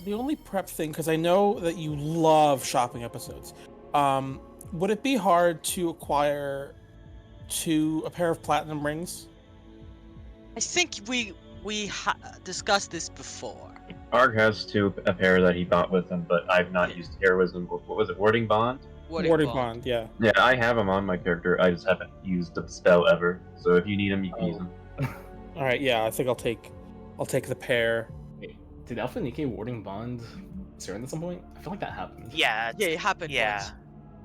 the only prep thing, because I know that you love shopping episodes, would it be hard to acquire a pair of platinum rings? I think we discussed this before. Arg has a pair that he bought with him, but I've not used heroism. What was it? Warding Bond? Warding Bond, yeah. Yeah, I have him on my character. I just haven't used the spell ever. So if you need him, you can use him. All right, yeah, I think I'll take the pair. Wait, did Alpha Nike Warding Bond Siren at some point? I feel like that happened. Yeah. Yeah, it happened Yeah. once.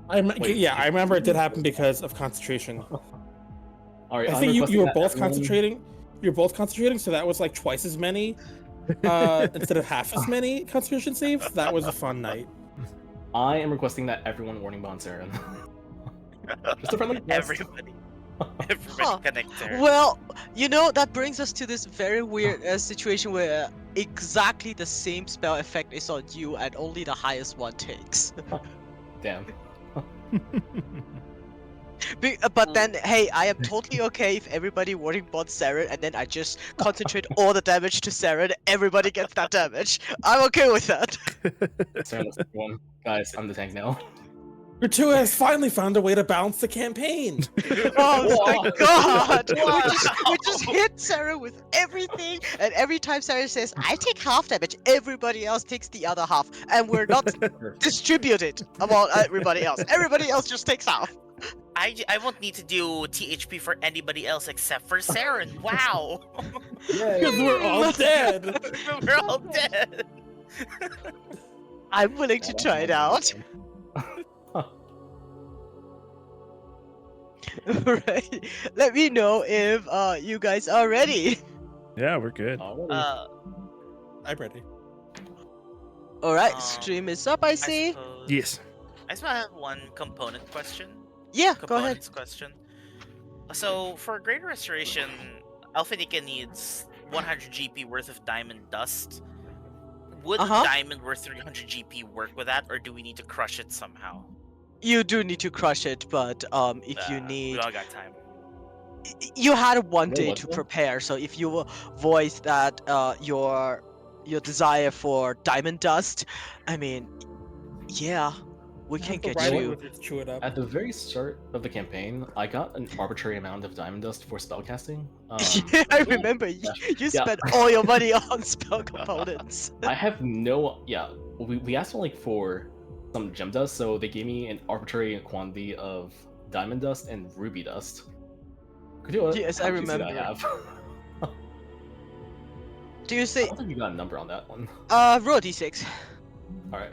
I remember it did happen because of concentration. All right, I I'm think you requesting were that both everyone- concentrating. You're both concentrating, so that was like twice as many instead of half as many concentration saves. That was a fun night. I am requesting that everyone Warning Bond Siren. Just a friendly request. Everybody Huh. connect there. Well, that brings us to this very weird situation where exactly the same spell effect is on you and only the highest one takes. Damn. But then, hey, I am totally okay if everybody warding bot Saren and then I just concentrate all the damage to Saren, everybody gets that damage. I'm okay with that. Siren, that's everyone. Guys, I'm the tank now. Gratuitous has finally found a way to balance the campaign. Oh my god! Wow. We just hit Sarah with everything, and every time Sarah says, I take half damage, everybody else takes the other half, and we're not distributed among everybody else. Everybody else just takes half. I won't need to do THP for anybody else except for Saren. Wow. Because we're all dead. We're all dead. I'm willing to try it out. Right. Let me know if you guys are ready. Yeah, we're good. I'm ready. Alright, stream is up, I see. Yes. I just want to have one component question. Yeah, go ahead. Components question. So, for Greater Restoration, Alphanica needs 100 GP worth of Diamond Dust. Would Diamond worth 300 GP work with that, or do we need to crush it somehow? You do need to crush it, but if you need... We all got time. You had one day what to one? prepare, so if you voice that your desire for Diamond Dust, I mean, yeah, we can get you... Chew it up. At the very start of the campaign, I got an arbitrary amount of Diamond Dust for spellcasting. Yeah, I remember you spent all your money on spell components. I have no... Yeah, we asked for, for some gem dust, so they gave me an arbitrary quantity of Diamond Dust and Ruby Dust. Could you, yes, how I much do you think remember. I have? Do you I say... don't think you got a number on that one. roll d6. Alright.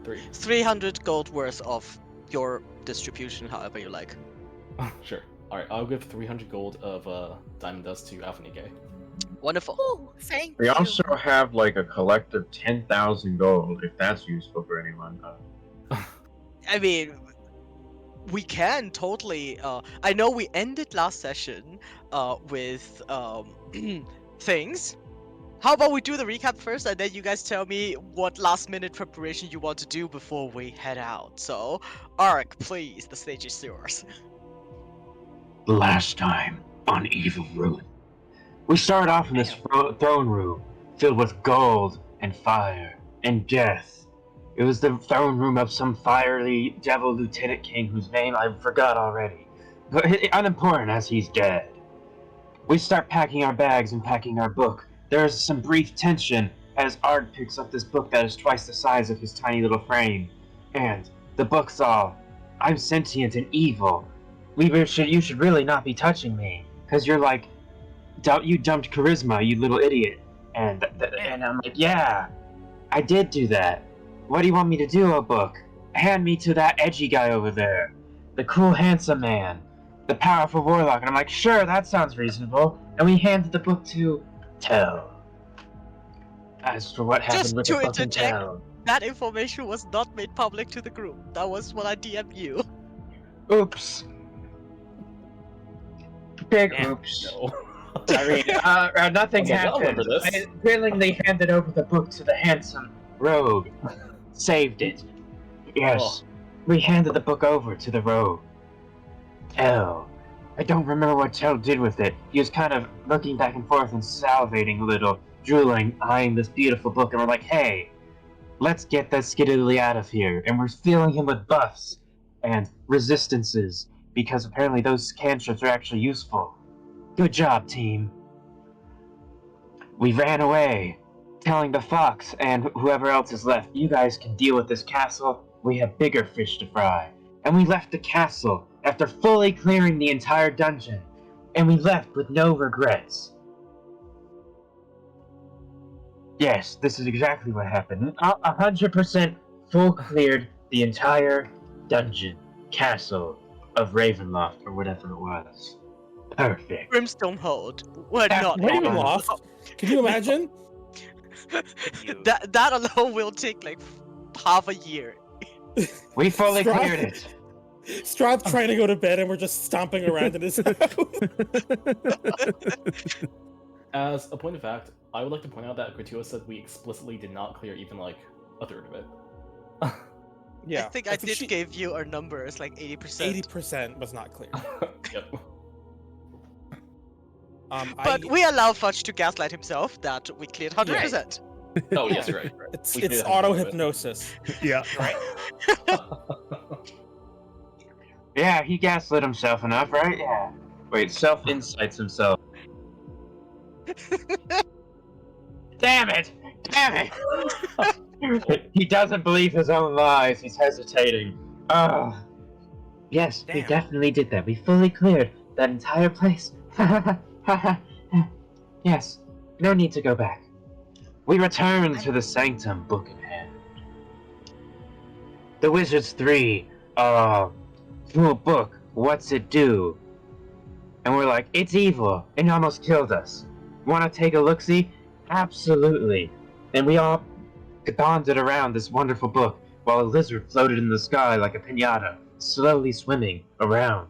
3. 300 gold worth of your distribution, however you like. Sure. Alright, I'll give 300 gold of Diamond Dust to Alpha Nike. Wonderful. Oh, thank We you. also have like a collective 10,000 gold, if that's useful for anyone. I mean, we can totally. I know we ended last session with things. How about we do the recap first, and then you guys tell me what last-minute preparation you want to do before we head out. So, Ark, please, the stage is yours. Last time on Evil Ruin, we start off in this throne room filled with gold and fire and death. It was the throne room of some fiery devil lieutenant king whose name I forgot already, but unimportant as he's dead. We start packing our bags and packing our book. There is some brief tension as Ard picks up this book that is twice the size of his tiny little frame. And the book's all, I'm sentient and evil. You should really not be touching me, because you're like, you dumped charisma, you little idiot. And I'm like, yeah, I did do that. What do you want me to do, oh book? Hand me to that edgy guy over there. The cool, handsome man. The powerful warlock. And I'm like, sure, that sounds reasonable. And we handed the book to Tell. As for what happened Just with to the fucking interject, Tell. that information was not made public to the group. That was what I DM'd you. Oops. Big Yeah. oops. No. I mean, nothing I was like, I'll happened. remember this. I willingly handed over the book to the handsome rogue. Saved it. Yes. We handed the book over to the rogue. Tell. I don't remember what Tell did with it. He was kind of looking back and forth and salivating a little. drooling, eyeing this beautiful book, and we're like, hey, let's get that skiddly out of here. And we're filling him with buffs and resistances, because apparently those cantrips are actually useful. Good job, team. We ran away, telling the fox and whoever else is left, you guys can deal with this castle. We have bigger fish to fry. And we left the castle after fully clearing the entire dungeon. And we left with no regrets. Yes, this is exactly what happened. 100% full cleared the entire dungeon, castle of Ravenloft, or whatever it was. Perfect. Brimstone Hold. We're That not Ravenloft. happy. Lost. Can you imagine? You- That alone will take like half a year. We fully Strahd- cleared it. Strahd's trying to go to bed and we're just stomping around in his house. As a point of fact, I would like to point out that Gratuitous said we explicitly did not clear even like a third of it. Yeah. I think I did give you our numbers like 80%. 80% was not clear. Yep. But we allow Fudge to gaslight himself that we cleared 100%. Oh yes, right. It's We cleared 100% auto of it. hypnosis. Yeah. Yeah, he gaslit himself enough, right? Yeah. Wait, self-insights himself. Damn it! Damn it! He doesn't believe his own lies. He's hesitating. Oh. Yes, we Damn. definitely did that. We fully cleared that entire place. Yes, no need to go back. We return to the Sanctum Book in Hand. The Wizards 3, full book, what's it do? And we're like, it's evil, and it almost killed us. Wanna take a look-see? Absolutely. And we all bonded around this wonderful book, while a lizard floated in the sky like a piñata, slowly swimming around.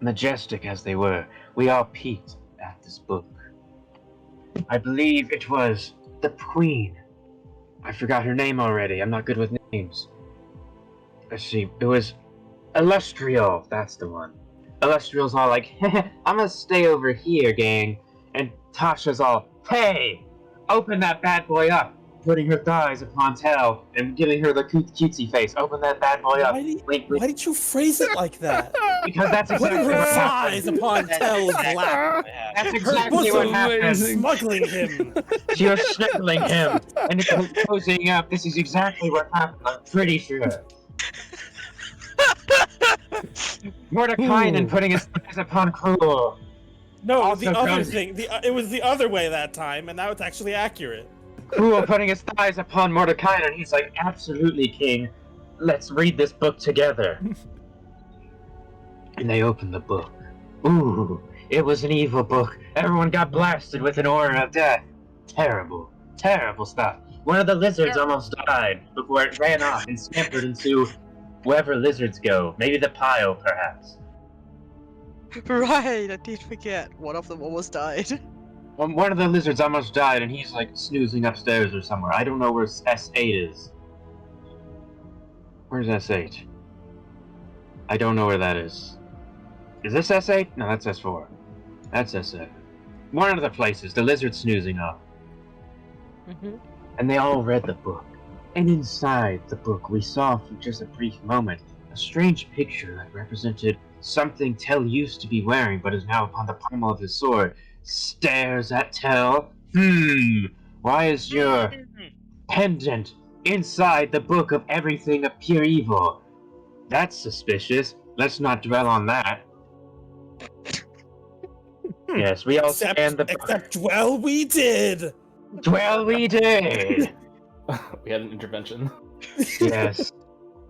Majestic as they were, we all peeked at this book. I believe it was the Queen. I forgot her name already, I'm not good with names. Let's see, it was Illustrial, that's the one. Illustrial's all like, I'm gonna stay over here, gang. And Tasha's all, hey, open that bad boy up. Putting her thighs upon Tell and giving her the cutesy face. Open that bad boy up. Wink, Why wink. did you phrase it like that? Because that's Putting exactly her what thighs happened. upon That's Tell's exactly lap. what happened. That's Her exactly what bosom happened. Amazing. smuggling him. She was snuggling him and cozying up. This is exactly what happened, I'm pretty sure. Mordekainen Ooh. putting his thighs upon Cruel. No, Also the other comes- thing. It was the other way that time, and now it's actually accurate. Cruel putting his thighs upon Mordekainen, and he's like, absolutely, King. Let's read this book together. And they opened the book. Ooh, it was an evil book. Everyone got blasted with an aura of death. Terrible, terrible stuff. One of the lizards almost died before it ran off and scampered into wherever lizards go. Maybe the pile, perhaps. Right, I did forget. One of them almost died. One of the lizards almost died, and he's like snoozing upstairs or somewhere. I don't know where S8 is. Where's S8? I don't know where that is. Is this S8? No, that's S4. That's S7. One of the places, the lizard snoozing off. And they all read the book. And inside the book, we saw for just a brief moment a strange picture that represented something Tell used to be wearing, but is now upon the pommel of his sword. Stares at Tell. Why is your pendant inside the book of everything of pure evil? That's suspicious. Let's not dwell on that. Yes, we all scanned the book. Except, well, we did. Well, we did. We had an intervention. Yes.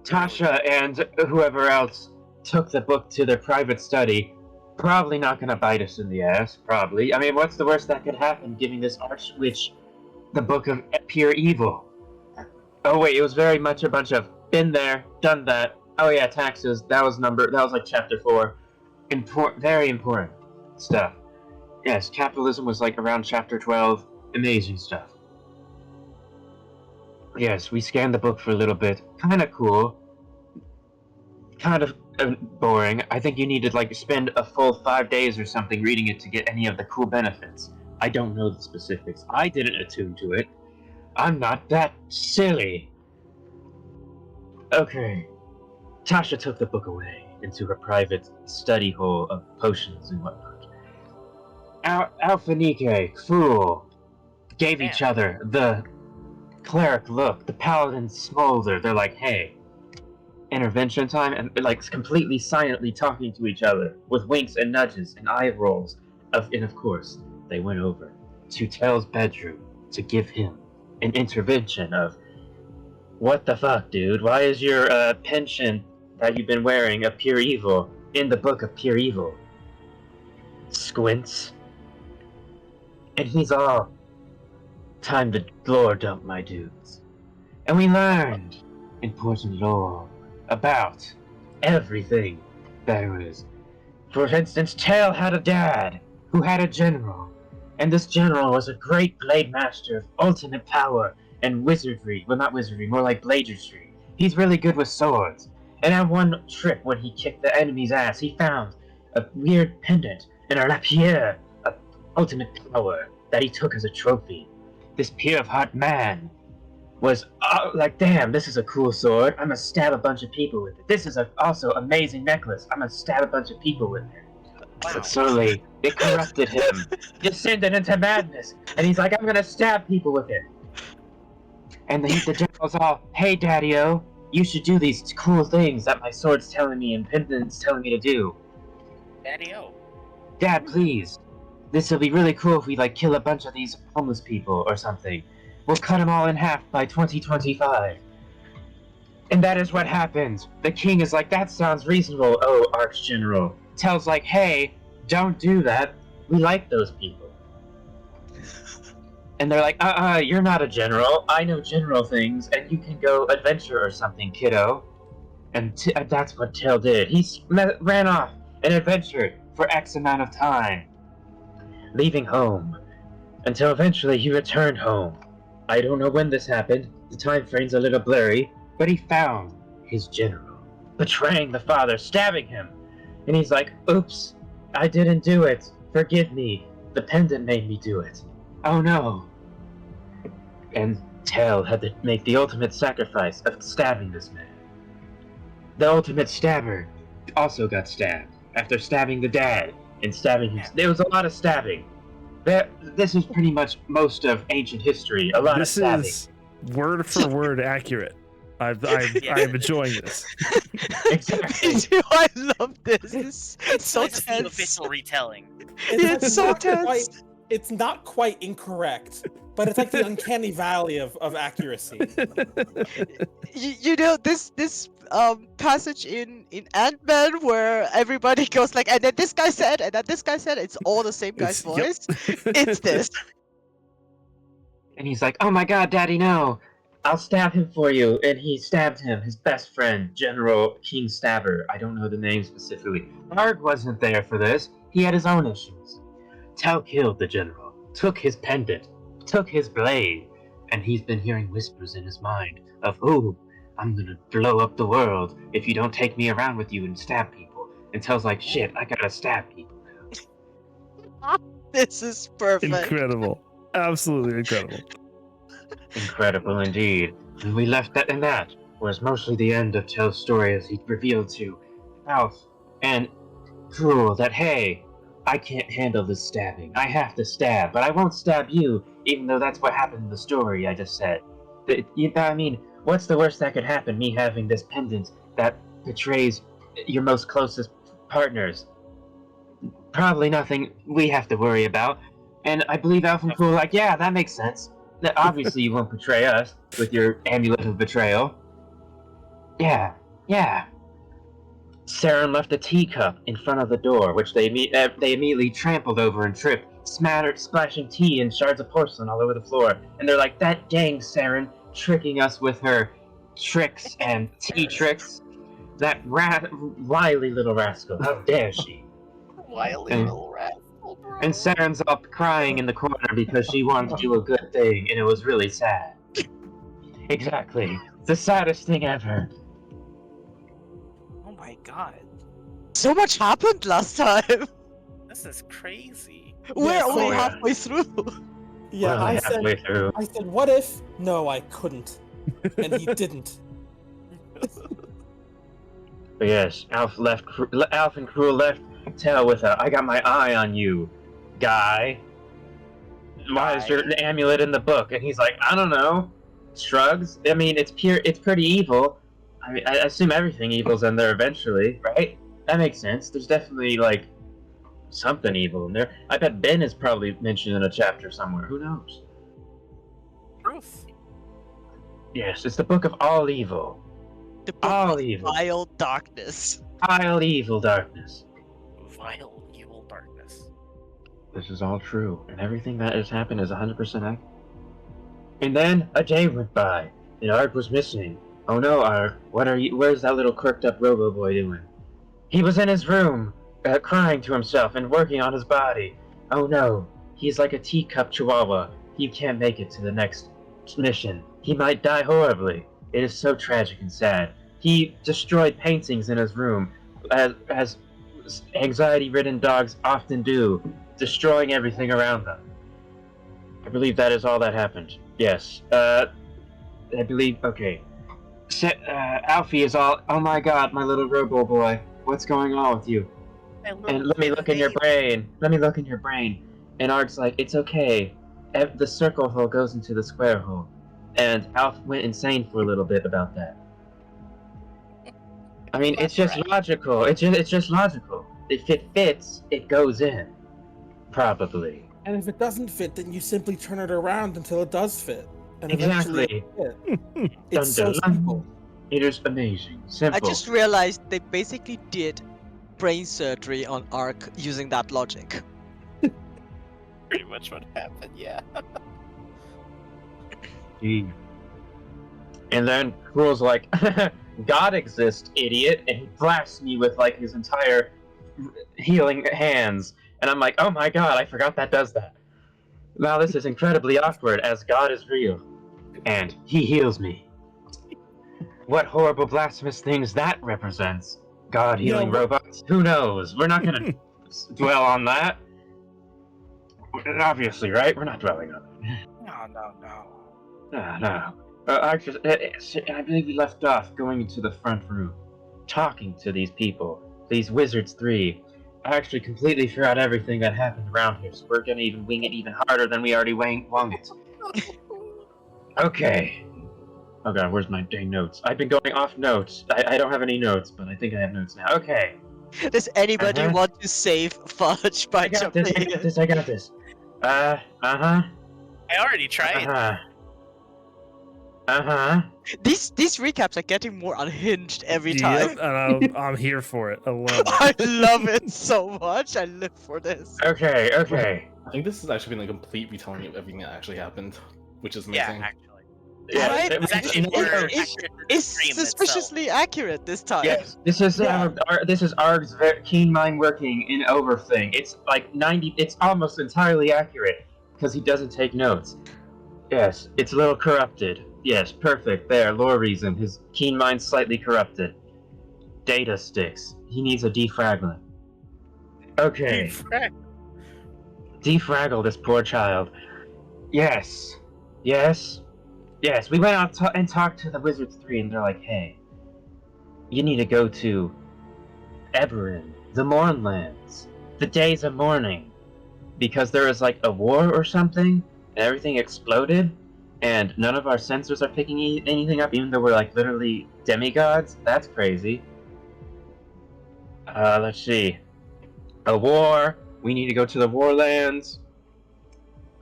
Tasha and whoever else took the book to their private study. Probably not gonna bite us in the ass, probably. I mean, what's the worst that could happen giving this archwitch the book of pure evil? Oh wait, it was very much a bunch of been there, done that. Oh yeah, taxes, that was like chapter 4. Very important stuff. Yes, capitalism was like around chapter 12. Amazing stuff. Yes, we scanned the book for a little bit. Kinda cool. Kind of boring. I think you need to like spend a full 5 days or something reading it to get any of the cool benefits. I don't know the specifics. I didn't attune to it. I'm not that silly. Okay. Tasha took the book away into her private study hole of potions and whatnot. Alphanike, Fool, gave each other the cleric look. The paladins smolder. They're like, hey, intervention time, and they're like completely silently talking to each other with winks and nudges and eye rolls. And of course, they went over to Tell's bedroom to give him an intervention of, what the fuck, dude? Why is your pension that you've been wearing of pure evil in the book of pure evil? Squints. And he's all, time to lore dump my dudes. And we learned important lore about everything there is. For instance, Tell had a dad who had a general, and this general was a great blade master of ultimate power and wizardry. Well, not wizardry, more like bladistry. He's really good with swords. And on one trip when he kicked the enemy's ass, he found a weird pendant and a rapier of ultimate power that he took as a trophy. This pure of heart man was like, damn, this is a cool sword. I'm gonna stab a bunch of people with it. This is also amazing necklace. I'm gonna stab a bunch of people with it. Wow. But slowly, it corrupted him, descended into madness, and he's like, I'm gonna stab people with it. And the general's all, hey, Daddy-o, you should do these cool things that my sword's telling me and pendant's telling me to do. Daddy-o. Dad, please. This will be really cool if we, like, kill a bunch of these homeless people or something. We'll cut them all in half by 2025. And that is what happens. The king is like, that sounds reasonable, oh, Archgeneral. Tell's like, hey, don't do that. We like those people. And they're like, you're not a general. I know general things, and you can go adventure or something, kiddo. And that's what Tell did. He ran off and adventured for X amount of time, leaving home, until eventually he returned home. I don't know when this happened. The time frame's a little blurry, but he found his general, betraying the father, stabbing him. And he's like, oops, I didn't do it. Forgive me. The pendant made me do it. Oh no. And Tell had to make the ultimate sacrifice of stabbing this man. The ultimate stabber also got stabbed after stabbing the dad and stabbing him. There was a lot of stabbing. This is pretty much most of ancient history. A lot of stabbing. This is word for word accurate. I'm enjoying this. Exactly. I love this. It's so This is the tense. official retelling. It's so not tense. It's not quite incorrect, but it's like the uncanny valley of accuracy. You know this passage in Ant-Man where everybody goes like, and then this guy said, and then this guy said, it's all the same guy's voice. It's this. And he's like, oh my god, Daddy, no. I'll stab him for you. And he stabbed him, his best friend, General King Stabber. I don't know the name specifically. Arg wasn't there for this. He had his own issues. Tell killed the general, took his pendant, took his blade, and he's been hearing whispers in his mind of, ooh, I'm gonna blow up the world if you don't take me around with you and stab people. And Tell's like, shit, I gotta stab people. This is perfect. Incredible. Absolutely incredible. Incredible indeed. And we left that, and that was mostly the end of Tell's story as he revealed to Alf and Cruel that, hey, I can't handle this stabbing. I have to stab, but I won't stab you, even though that's what happened in the story I just said. I mean, what's the worst that could happen, me having this pendant that betrays your most closest partners? Probably nothing we have to worry about. And I believe Alf and Cool like, yeah, that makes sense. Obviously you won't betray us with your amulet of betrayal. Yeah. Saren left a teacup in front of the door, which they immediately trampled over and tripped, splashing tea and shards of porcelain all over the floor. And they're like, that dang Saren, tricking us with her tricks and tea tricks. That wily little rascal, how dare she? Wily little rascal, bro. And Saren's up crying in the corner because she wanted to do a good thing, and it was really sad. Exactly. The saddest thing ever. Oh my god. So much happened last time. This is crazy. We're only so- halfway through. Yeah, We're only halfway through. I said, what if? No, I couldn't. And he didn't. But yes, Alf and Cruel left Tell with a "I got my eye on you, guy. Why is your amulet in the book?" And he's like, "I don't know." Shrugs. I mean, it's pretty evil. I mean, I assume everything evil's in there eventually, right? That makes sense. There's definitely, like, something evil in there. I bet Ben is probably mentioned in a chapter somewhere. Who knows? Truth. Yes, it's the book of all evil. The book All of evil. vile darkness. Vile evil darkness. Vile evil darkness. This is all true, and everything that has happened is 100% accurate. And then a day went by, and Ark was missing. Oh no, Ark, where's that little quirked up robo boy doing? He was in his room, crying to himself and working on his body. Oh no, he's like a teacup chihuahua. He can't make it to the next mission. He might die horribly. It is so tragic and sad. He destroyed paintings in his room, as anxiety-ridden dogs often do, destroying everything around them. I believe that is all that happened. Yes. I believe. Okay. Alfie is all. Oh my God, my little robo boy. What's going on with you? And let me look in your brain. Let me look in your brain. And Ark's like, it's okay. The circle hole goes into the square hole. And Alf went insane for a little bit about that. I mean, it's just logical. It's just logical. If it fits, it goes in. Probably. And if it doesn't fit, then you simply turn it around until it does fit. And Exactly. eventually it fits. It's so simple. It is amazing. Simple. I just realized they basically did brain surgery on Ark using that logic. Pretty much what happened, yeah. Gee. And then Cruel's like, God exists, idiot, and he blasts me with like his entire healing hands. And I'm like, oh my God, I forgot that does that. Now this is incredibly awkward, as God is real. And he heals me. What horrible blasphemous things that represents. God healing robots? Who knows? We're not gonna dwell on that. Obviously, right? We're not dwelling on it. No. I believe we left off going into the front room, talking to these people, these wizards 3. I actually completely forgot everything that happened around here, so we're gonna even wing it even harder than we already wung it. Okay. Oh God, where's my dang notes? I've been going off notes. I don't have any notes, but I think I have notes now. Okay. Does anybody want to save Fudge by I got jumping this. in? I got this. I already tried. These recaps are getting more unhinged every time. Yep, and I'm here for it. I love it. I love it so much. I live for this. Okay. I think this has actually been a complete retelling of everything that actually happened, which is Yeah, amazing. actually. Yeah, Right? It's actually more accurate than the It's stream suspiciously accurate this time. Yes, this is Arg's keen mind working in overthing. It's like 90. It's almost entirely accurate because he doesn't take notes. Yes, it's a little corrupted. Yes, perfect. There, lore reason. His keen mind's slightly corrupted. Data sticks. He needs a defragment. Okay. Defraggle this poor child. Yes. We went out and talked to the Wizards 3, and they're like, hey, you need to go to Eberron, the Mournlands, the Days of Mourning, because there was like a war or something, and everything exploded, and none of our sensors are picking anything up, even though we're like literally demigods. That's crazy. Let's see. A war. We need to go to the Warlands.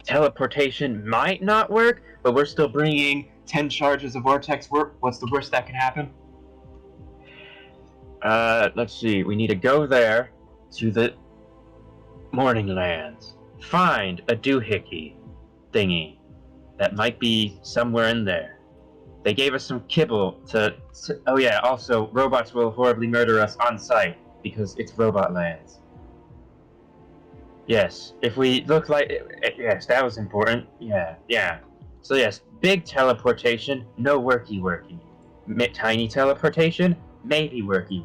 Teleportation might not work, but we're still bringing 10 charges of Vortex work. What's the worst that can happen? Let's see. We need to go there to the Morning Lands. Find a doohickey thingy that might be somewhere in there. They gave us some kibble to oh yeah, also, robots will horribly murder us on sight because it's Robot Lands. Yes, if we look like... Yes, that was important. Yeah. So yes, big teleportation, no worky. Tiny teleportation, maybe worky.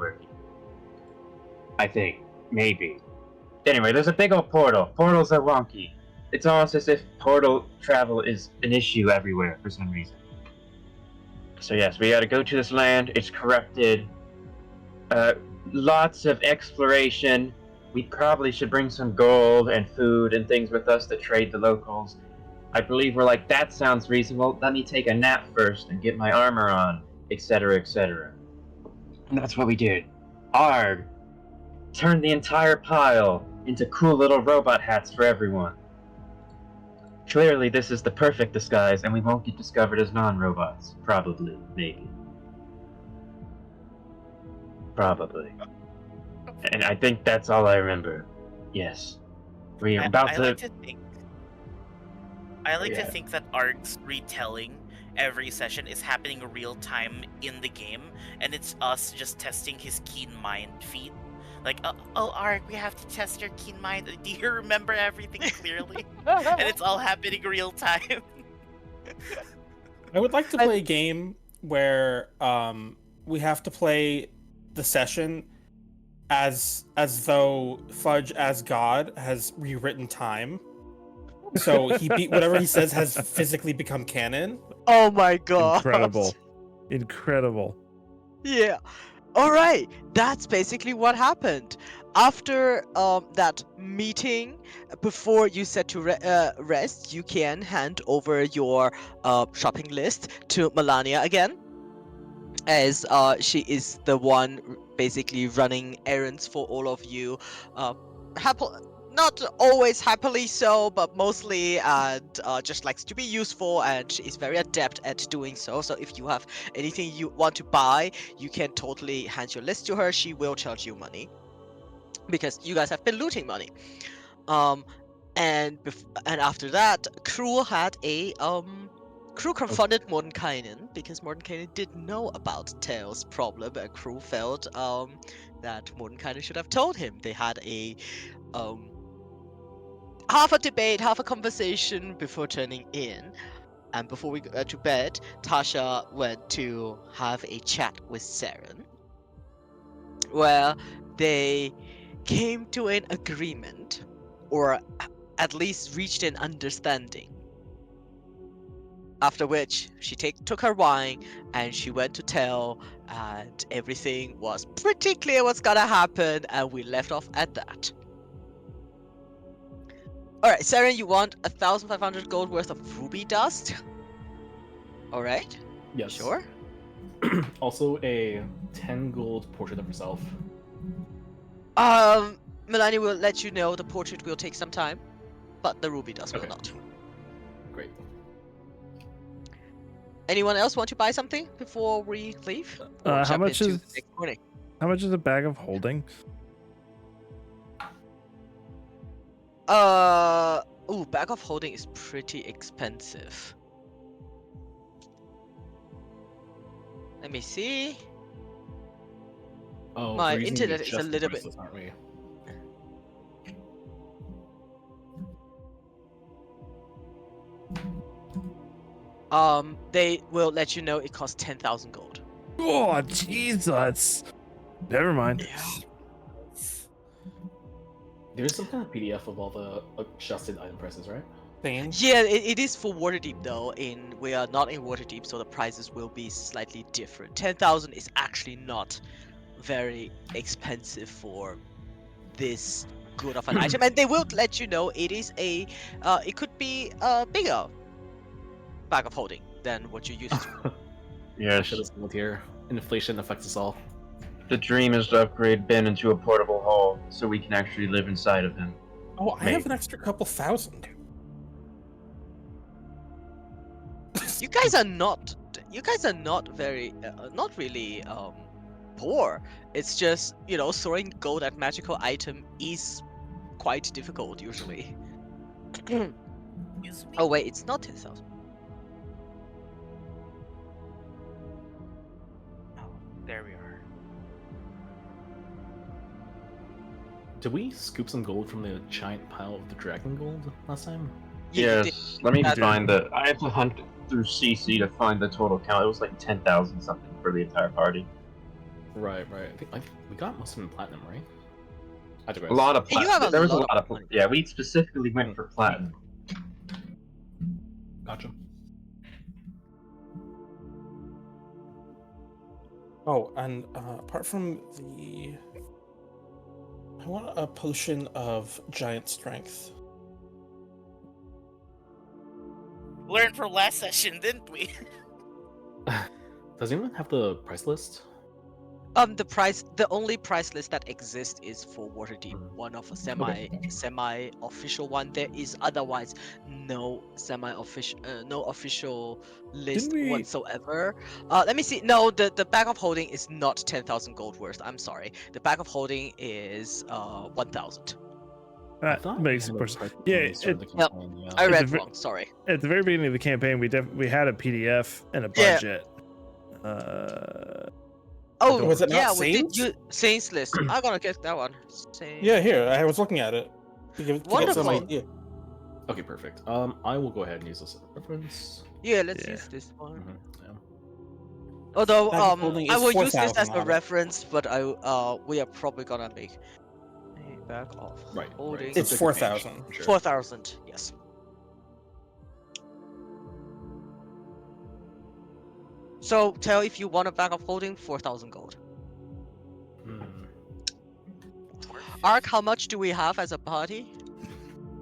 I think. Maybe. Anyway, there's a big old portal. Portals are wonky. It's almost as if portal travel is an issue everywhere for some reason. So yes, we gotta go to this land. It's corrupted. Lots of exploration. We probably should bring some gold and food and things with us to trade the locals. I believe we're like, that sounds reasonable. Let me take a nap first and get my armor on, etc., etc. And that's what we did. Arg! Turned the entire pile into cool little robot hats for everyone. Clearly, this is the perfect disguise, and we won't get discovered as non-robots. Probably. Maybe. Probably. And I think that's all I remember. Yes. We are about I to... like to think. I like to think that Arg's retelling every session is happening real time in the game, and it's us just testing his keen mind feat. Like, oh, Arg, we have to test your keen mind. Do you remember everything clearly? And it's all happening real time. I would like to play a game where we have to play the session as though Fudge as God has rewritten time. So whatever he says has physically become canon. Oh my god. Incredible. Yeah. All right. That's basically what happened. After that meeting, before you set to rest, you can hand over your shopping list to Melania again, as she is the one basically running errands for all of you. Not always happily so, but mostly, and just likes to be useful, and she is very adept at doing so. So if you have anything you want to buy, you can totally hand your list to her. She will charge you money, because you guys have been looting money. And after that, Crew had a Crew confronted Mordenkainen, because Mordenkainen did know about Tails' problem, and Crew felt that Mordenkainen should have told him. They had a half a debate, half a conversation before turning in. And before we go to bed, Tasha went to have a chat with Saren, where they came to an agreement, or at least reached an understanding. After which, she took her wine and she went to tell, and everything was pretty clear what's gonna happen, and we left off at that. Alright, Saren, you want 1,500 gold worth of ruby dust? Alright. Yes. Sure. Also, a 10 gold portrait of herself. Melanie will let you know the portrait will take some time, but the ruby dust will not. Great. Anyone else want to buy something before we leave? How much is the next morning? How much is a bag of holding? Bag of holding is pretty expensive. Let me see. Oh, My we're using internet is a just little bit. bracelets, aren't we? They will let you know it costs 10,000 gold. Oh, Jesus. Never mind. Yeah. There's some kind of PDF of all the adjusted item prices, right? Same. Yeah, it is for Waterdeep though. We are not in Waterdeep, so the prices will be slightly different. 10,000 is actually not very expensive for this good of an item, and they will let you know it is it could be a bigger bag of holding than what you used to. Yes. Should have here. Inflation affects us all. The dream is to upgrade Ben into a portable hull so we can actually live inside of him. Oh, I have an extra couple thousand. You guys are not very not really poor. It's just, throwing gold at magical item is quite difficult usually. Excuse me? Oh wait, it's not 10,000. Oh, there we are. Did we scoop some gold from the giant pile of the dragon gold last time? Yeah, you did. Yes. Let me That's- find I have to hunt through CC to find the total count. It was like 10,000 something for the entire party. Right. I think we got most of them platinum, right? I A digress. lot of You have platinum. a There was a lot lot of of money. yeah. We specifically went for platinum. Gotcha. Oh, and apart from the, I want a potion of giant strength. Learned from last session, didn't we? Does anyone have the price list? The only price list that exists is for Waterdeep, one of a semi official one. There is otherwise no official list we- whatsoever. Let me see. No, the bag of holding is not 10,000 gold worth. I'm sorry. The bag of holding is 1,000. I That thought makes we had a more sense. price Yeah, when we started the Yep. campaign, yeah. I It's a read ve- wrong. Sorry. At the very beginning of the campaign, we had a PDF and a Yeah. budget. Oh, Was it not yeah, we did Saints? Saints list. I'm gonna get that one. Saints. Yeah, here I was looking at it to get some Wonderful. idea. Okay, perfect. I will go ahead and use this as a reference. Yeah, let's Yeah. use this one. Yeah. Although Bag of holding I is will use this 4,000 as a on it. reference, but we are probably gonna make a bag of Right. holding. Right. It's Subject to 4,000. change, for sure. 4,000. Yes. So tell if you want a bag of holding 4,000 gold. Hmm. Ark, how much do we have as a party?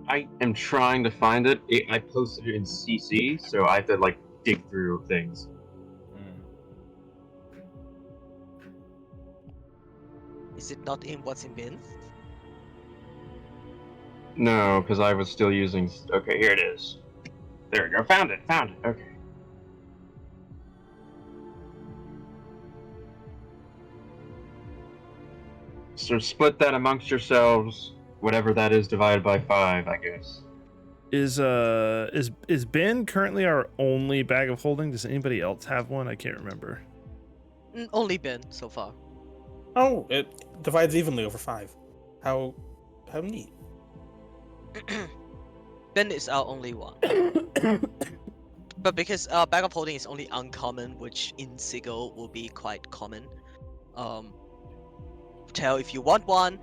I am trying to find it. I posted it in CC, so I have to like dig through things. Hmm. Is it not in what's in bin? No, because I was still using. Okay, here it is. There we go. Found it. Found it. Okay. So split that amongst yourselves. Whatever that is divided by 5, I guess. Is Ben currently our only bag of holding? Does anybody else have one? I can't remember. Only bin so far. Oh, it divides evenly over 5. How neat. Ben is our only one. But because bag of holding is only uncommon, which in Sigil will be quite common. Tell if you want one,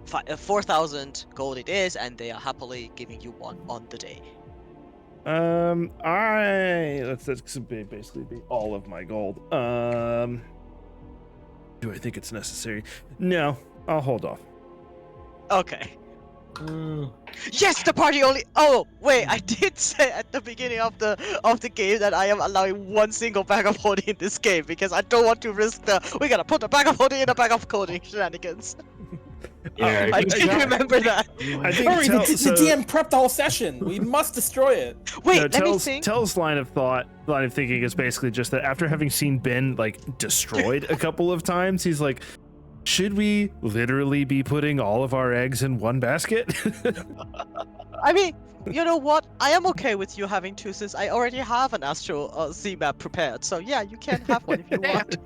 4,000 gold it is, and they are happily giving you one on the day. That's basically be all of my gold. Do I think it's necessary? No, I'll hold off. Okay. Hmm. Yes, the party only. Oh wait, I did say at the beginning of the game that I am allowing one single bag of holding in this game because I don't want to risk we gotta put the bag of holding in a bag of holding shenanigans. Yeah, I good did job. remember that. I think Hurry, the DM prepped the whole session. We must destroy it. Wait, no, let me think. Tell's line of thinking is basically just that after having seen Ben like destroyed a couple of times, he's like, should we literally be putting all of our eggs in one basket? I mean, you know what? I am okay with you having two since I already have an Astral Z map prepared. So yeah, you can have one if you want.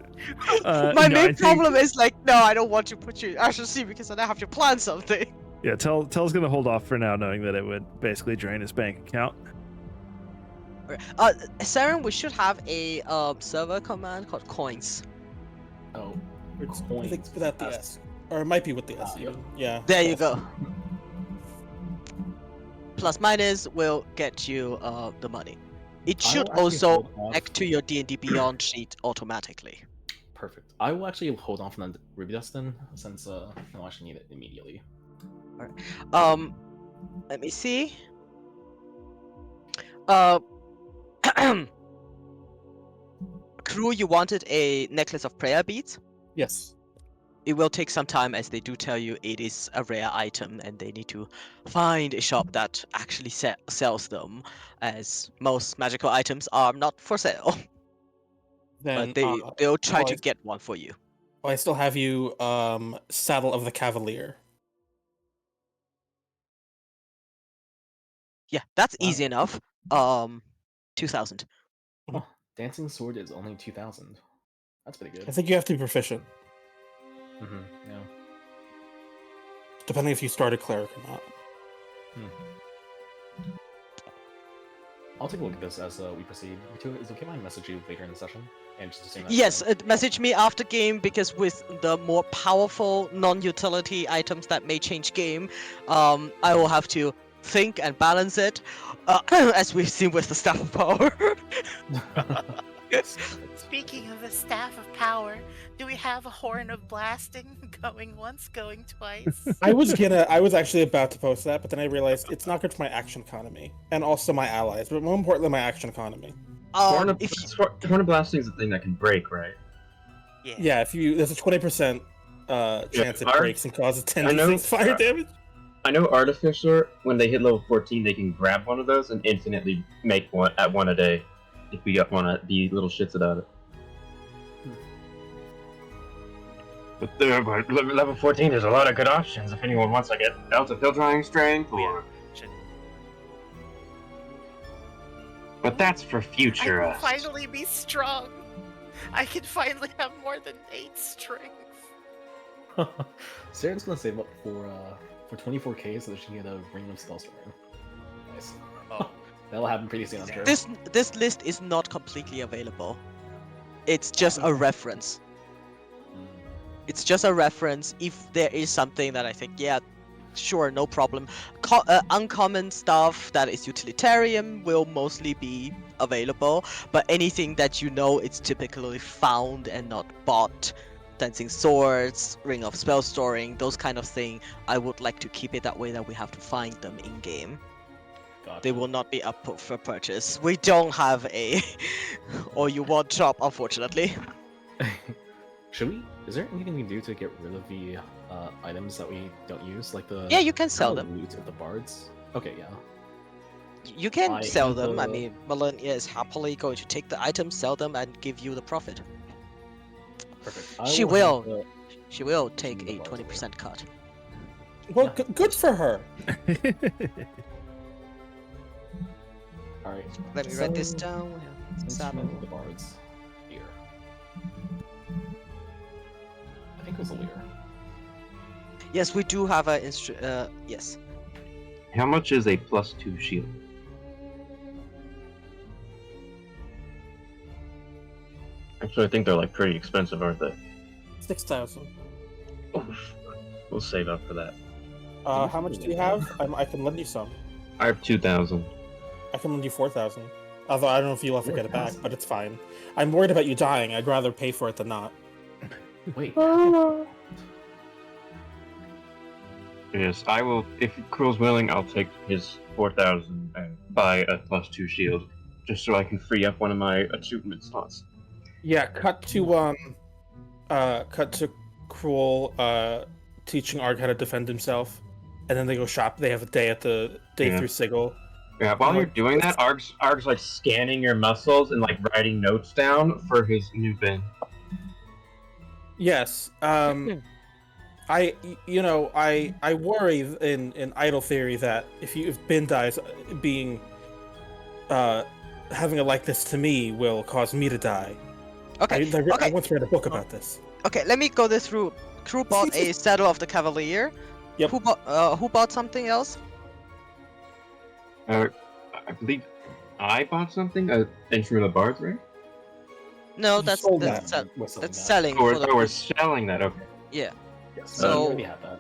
My main problem is like, no, I don't want to put you in Astral Z because then I have to plan something. Yeah, Tell's gonna hold off for now, knowing that it would basically drain his bank account. Saren, we should have a server command called coins. Oh. I Coins. think without the S. Or it might be with the S even. Yeah. There you go. Plus minus will get you the money. It I should will actually also hold off. connect to your D&D Beyond sheet automatically. Perfect. I will actually hold on from the Ruby Dust then, since I'll actually need it immediately. Let me see. Crew, you wanted a necklace of prayer beads? Yes. It will take some time as they do tell you it is a rare item and they need to find a shop that actually sells them, as most magical items are not for sale. Then But they'll try to I- get one for you. I still have you Saddle of the Cavalier. Yeah, that's Wow. easy enough. 2,000. Oh, Dancing Sword is only 2,000. That's pretty I good. think you have to be proficient, Mm-hmm. Yeah. depending if you start a cleric or not. I'll take a look at this as we proceed. Is it okay if I message you later in the session? And just assume that Yes, message me after game because with the more powerful non-utility items that may change game, I will have to think and balance it, as we've seen with the Staff of Power. Speaking of the Staff of Power, do we have a Horn of Blasting going once, going twice? I was actually about to post that, but then I realized it's not good for my action economy and also my allies, but more importantly, my action economy. Horn of If Blasting is the thing that can break, right? Yeah, there's a 20% chance it Arg- breaks and causes 10 I know- d6 fire damage. I know Artificer, when they hit level 14, they can grab one of those and infinitely make one a day. If we want to be little shits about it. But level 14, there's a lot of good options if anyone wants to get Delta Filtering Strength or... But that's for I future can us. finally be strong. I can finally have more than 8 strength. Sarah's gonna save up for 24k so that she can get a Ring of Spellstoring. Nice. Oh. That'll happen pretty soon, I'm sure. this list is not completely available. It's just a reference. It's just a reference. If there is something that I think, yeah, sure, no problem. Uncommon stuff that is utilitarian will mostly be available, but anything that you know it's typically found and not bought, dancing swords, ring of spell storing, those kind of thing, I would like to keep it that way that we have to find them in game. Gotcha. They will not be up for purchase. We don't have a or you want shop, unfortunately. Should we? Is there anything we can do to get rid of the items that we don't use, like the? Yeah, you can sell them. Loot of the bards. Okay, yeah. You can I sell am them. I the- mean, Melania is happily going to take the items, sell them, and give you the profit. Perfect. She have will. the- She will take the a bards 20% cut. Well, good for her. All right. Let me write this down. Instrument of the bards. Here. I think it was a leer. Yes, we do have a yes. How much is a +2 shield? Actually, I think they're like pretty expensive, aren't they? 6,000. We'll save up for that. How much do you have? I can lend you some. I have 2,000. I can lend you 4,000. Although I don't know if you'll ever get it back, but it's fine. I'm worried about you dying. I'd rather pay for it than not. Wait. Yes, I will. If Krul's willing, I'll take his 4,000 and buy a +2 shield, just so I can free up one of my achievement slots. Yeah, cut to Cruel teaching Arg how to defend himself, and then they go shop. They have a day Yeah. through Sigil. Yeah, while you're doing that, Arg's like scanning your muscles and like writing notes down for his new bin. Yes. I worry in idle theory that if Bin dies, having a likeness to me will cause me to die. Okay. I Okay. once read a book about this. Okay. Let me go this through. Crew bought a Saddle of the Cavalier. Yep. Who bought something else? I believe I bought something, an instrument of bards, right? No, You that's sold that's, that. We're selling that's that. selling Or for the we're selling that. Okay. yeah. Yes. So- we already have that.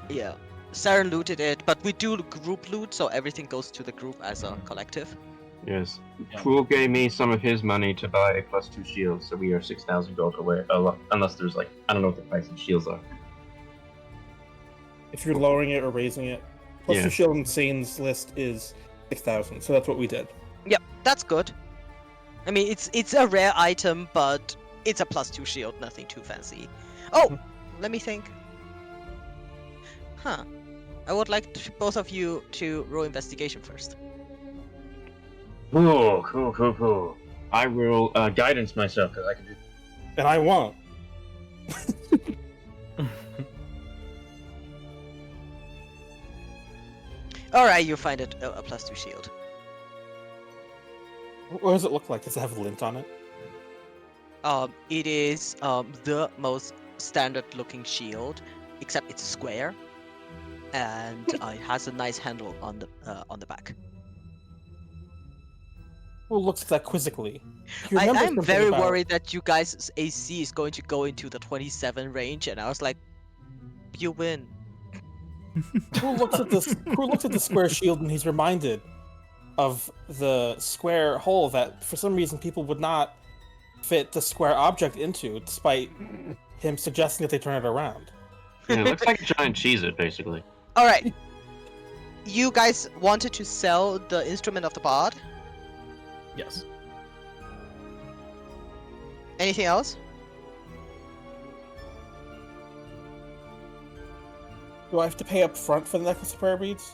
Yeah, Saren looted it, but we do group loot, so everything goes to the group as a collective. Yes. Yeah. Krul gave me some of his money to buy a +2 shield, so we are 6,000 gold away. Unless there's like, I don't know what the price of shields are. If you're lowering it or raising it, plus Yeah. the Shield Insane's list is 6,000, so that's what we did. Yep, that's good. I mean, it's a rare item, but it's a +2 shield, nothing too fancy. Oh, let me think. Huh. I would like both of you to roll investigation first. Cool. I will guidance myself, because I can do. And I won't. Alright, you find it a +2 shield. What does it look like? Does it have lint on it? It is the most standard looking shield, except it's square, and it has a nice handle on the back. Will looks at that quizzically. He remembers I'm something very about- worried that you guys' AC is going to go into the 27 range, and I was like, you win. Krul looks at this. Krul looks at the square shield, and he's reminded of the square hole that, for some reason, people would not fit the square object into, despite him suggesting that they turn it around. Yeah, it looks like a giant Cheez-It, basically. All right. You guys wanted to sell the instrument of the bard. Yes. Anything else? Do I have to pay up front for the necklace of prayer beads?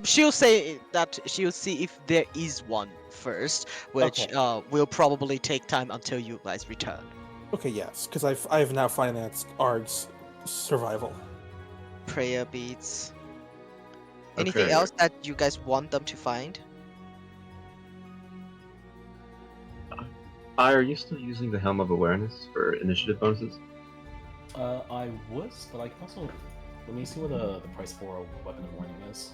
She'll say that she'll see if there is one first, which Okay. will probably take time until you guys return. Okay, yes, because I've now financed Ard's survival. Prayer beads. Anything Okay. else that you guys want them to find? Are you still using the Helm of Awareness for initiative bonuses? I was, but I can also. Let me see what the price for a weapon of warning is.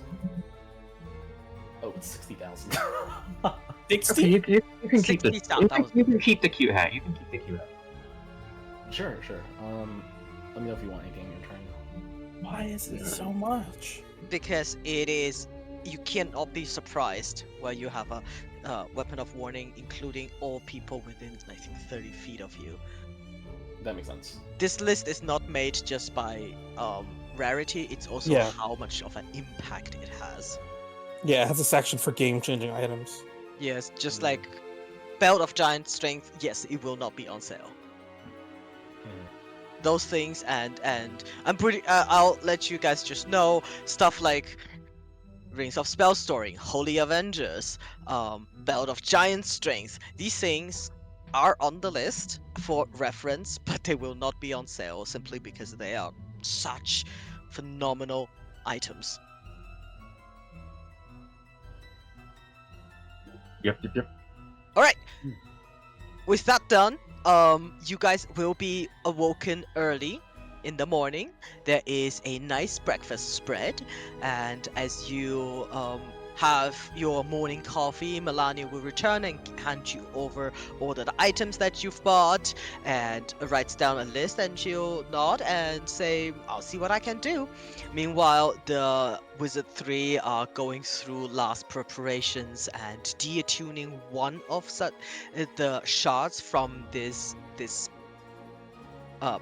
Oh, it's 60,000. Okay, 60? you can keep the 60 sound, that was- you can keep the cute hat. You can keep the cute hat. Sure. Let me know if you want anything in return. Why is it so much? Because it is, you cannot be surprised where you have a weapon of warning, including all people within, I think, 30 feet of you. That makes sense. This list is not made just by rarity; it's also Yeah. how much of an impact it has. Yeah, it has a section for game-changing items. Yes, just like Belt of Giant Strength. Yes, it will not be on sale. Those things, and I'm pretty. I'll let you guys just know stuff like Rings of Spell Storing, Holy Avengers, Belt of Giant Strength. These things are on the list for reference, but they will not be on sale simply because they are such phenomenal items. Yep. All right. With that done, you guys will be awoken early in the morning. There is a nice breakfast spread, and as you have your morning coffee, Melania will return and hand you over all the items that you've bought, and writes down a list, and she'll nod and say, "I'll see what I can do." Meanwhile, the Wizard 3 are going through last preparations and deattuning one of the shards from this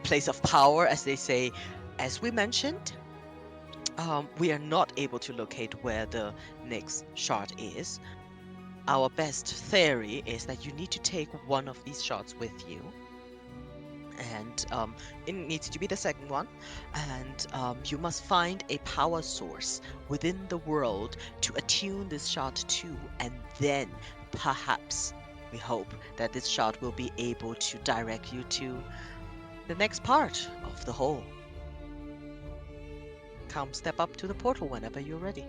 place of power, as they say. As we mentioned, we are not able to locate where the next shard is. Our best theory is that you need to take one of these shards with you, and it needs to be the second one, and you must find a power source within the world to attune this shard to, and then perhaps we hope that this shard will be able to direct you to the next part of the whole. Come step up to the portal whenever you're ready.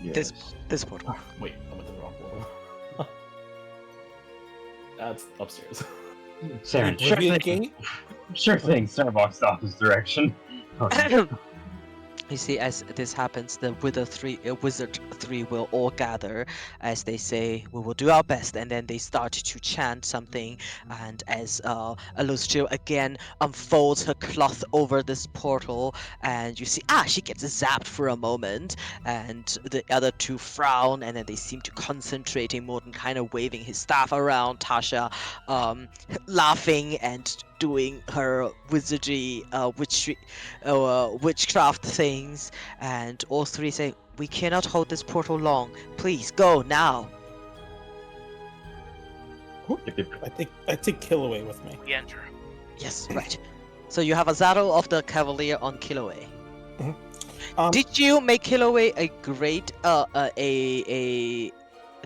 Yes. This portal. Wait, I went to the wrong portal. That's upstairs. Saren, sure Oblivion thing. Gate? Sure thing. Starbucks opposite direction. Okay. You see, as this happens, the Wizard 3 will all gather as they say, "We will do our best," and then they start to chant something. And as Alustriel again unfolds her cloth over this portal, and you see, she gets zapped for a moment, and the other two frown, and then they seem to concentrating more than kind of waving his staff around. Tasha, laughing and doing her wizardry, witchcraft things, and all three say, "We cannot hold this portal long. Please go now." I take Killaway with me. We enter. Yes, right. So you have a Saddle of the Cavalier on Killaway. Did you make Killaway a great a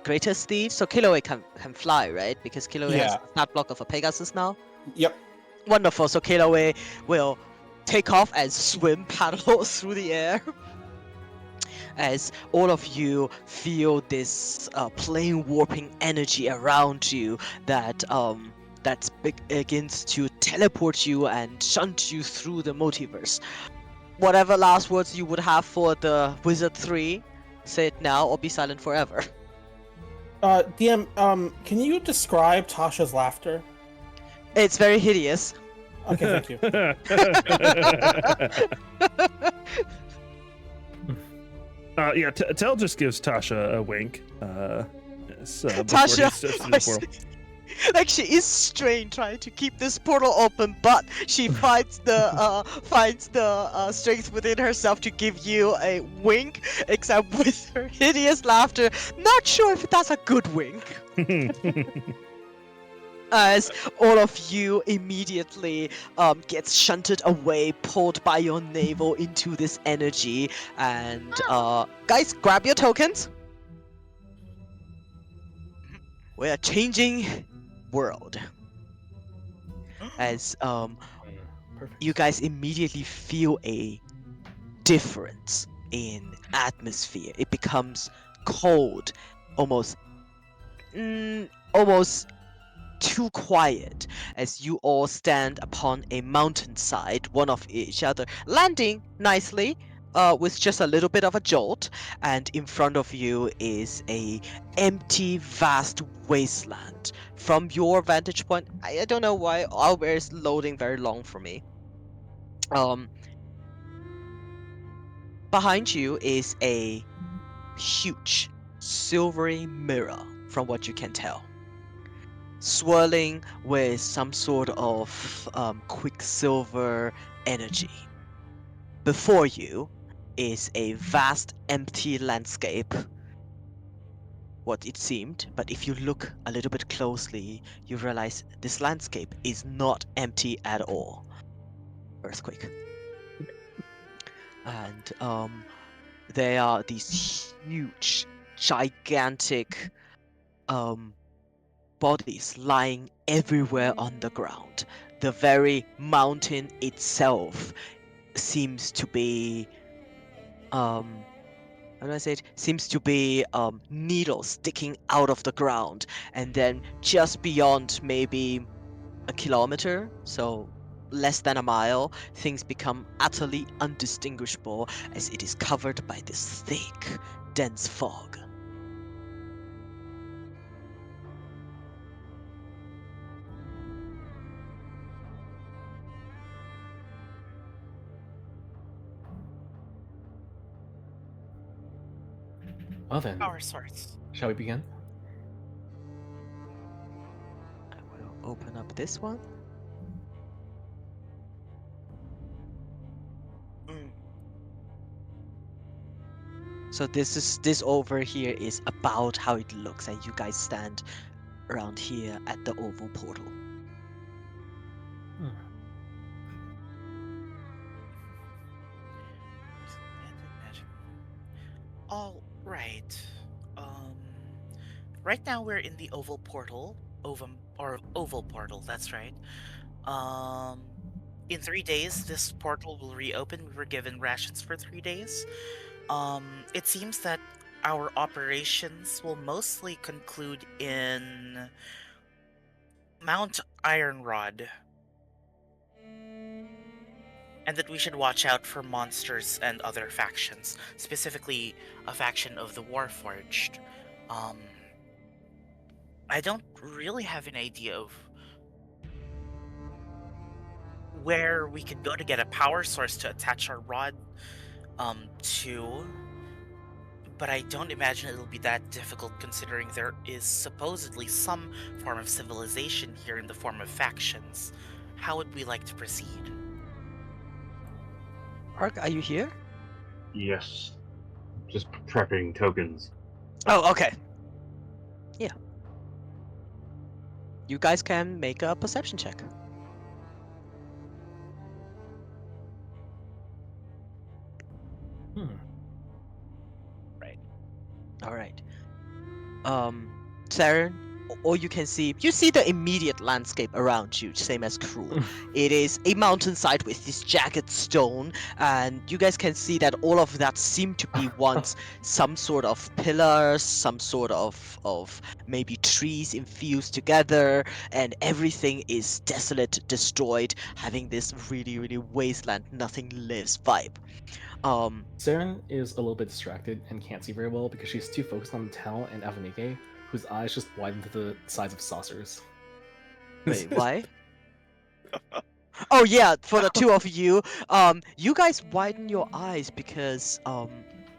greater steed? So Killaway can fly, right? Because Killaway has Yeah. the stat block of a Pegasus now. Yep. Wonderful. So Killaway will take off and swim, paddle through the air. As all of you feel this plane warping energy around you that that begins to teleport you and shunt you through the multiverse. Whatever last words you would have for the Wizard 3, say it now or be silent forever. DM, can you describe Tasha's laughter? It's very hideous. Okay, thank you. Yeah, Tell just gives Tasha a wink. Before Tasha, he steps in the portal. like she is strained trying to keep this portal open, but she finds the strength within herself to give you a wink, except with her hideous laughter. Not sure if that's a good wink. As all of you immediately gets shunted away, pulled by your navel into this energy, and guys, grab your tokens. We are changing world. As Perfect. you guys immediately feel a difference in atmosphere. It becomes cold, almost almost too quiet as you all stand upon a mountainside, one of each other, landing nicely with just a little bit of a jolt, and in front of you is a empty, vast wasteland. From your vantage point, I don't know why Owlbear is loading very long for me. Behind you is a huge silvery mirror, from what you can tell, swirling with some sort of quicksilver energy. Before you is a vast empty landscape, what it seemed, but if you look a little bit closely, you realize this landscape is not empty at all. Earthquake. And there are these huge, gigantic bodies lying everywhere on the ground. The very mountain itself seems to be how do I say it? Seems to be needles sticking out of the ground, and then just beyond maybe a kilometer, so less than a mile, things become utterly undistinguishable as it is covered by this thick, dense fog. Well then, Power source. shall we begin? I will open up this one. Mm. So this over here is about how it looks, and you guys stand around here at the oval portal. All right. Um, right now we're in the oval portal. Oval portal. That's right. Um, in 3 days, this portal will reopen. We were given rations for 3 days. It seems that our operations will mostly conclude in Mount Ironrod, and that we should watch out for monsters and other factions, specifically a faction of the Warforged. Um, I don't really have an idea of where we could go to get a power source to attach our rod to, but I don't imagine it'll be that difficult considering there is supposedly some form of civilization here in the form of factions. How would we like to proceed? Ark, are you here? Yes. Just prepping tokens. Oh, okay. Yeah. You guys can make a perception check. Right. All right. Saren, or you can see the immediate landscape around you, same as Cruel. It is a mountainside with this jagged stone, and you guys can see that all of that seemed to be once some sort of pillars, some sort of maybe trees infused together, and everything is desolate, destroyed, having this really, really wasteland, nothing lives vibe. Saren is a little bit distracted and can't see very well because she's too focused on Tal and Avanike, whose eyes just widen to the size of saucers. Wait, why? Oh yeah, for the two of you, you guys widen your eyes because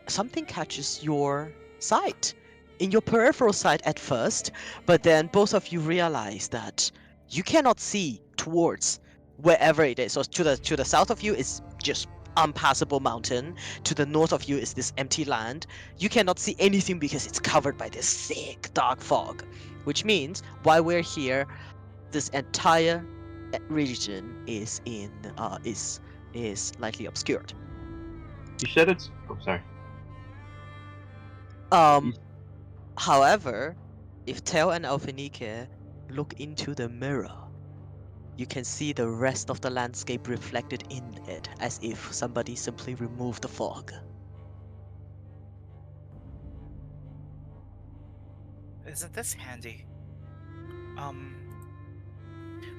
something catches your sight in your peripheral sight at first, but then both of you realize that you cannot see towards wherever it is. So to the south of you is just unpassable mountain. To the north of you is this empty land. You cannot see anything because it's covered by this thick dark fog, which means while we're here, this entire region is lightly obscured. You said it's. Oh, sorry. However, if Tel and Alphenike look into the mirror, you can see the rest of the landscape reflected in it, as if somebody simply removed the fog. Isn't this handy?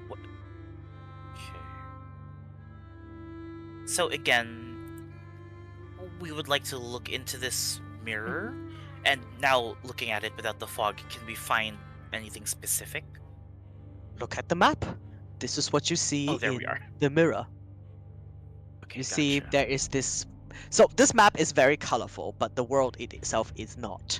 What? Okay. So again, we would like to look into this mirror, and now looking at it without the fog, can we find anything specific? Look at the map. This is what you see Oh, there in we are. the mirror. Okay, You see, gotcha. there is this. So this map is very colorful, but the world itself is not.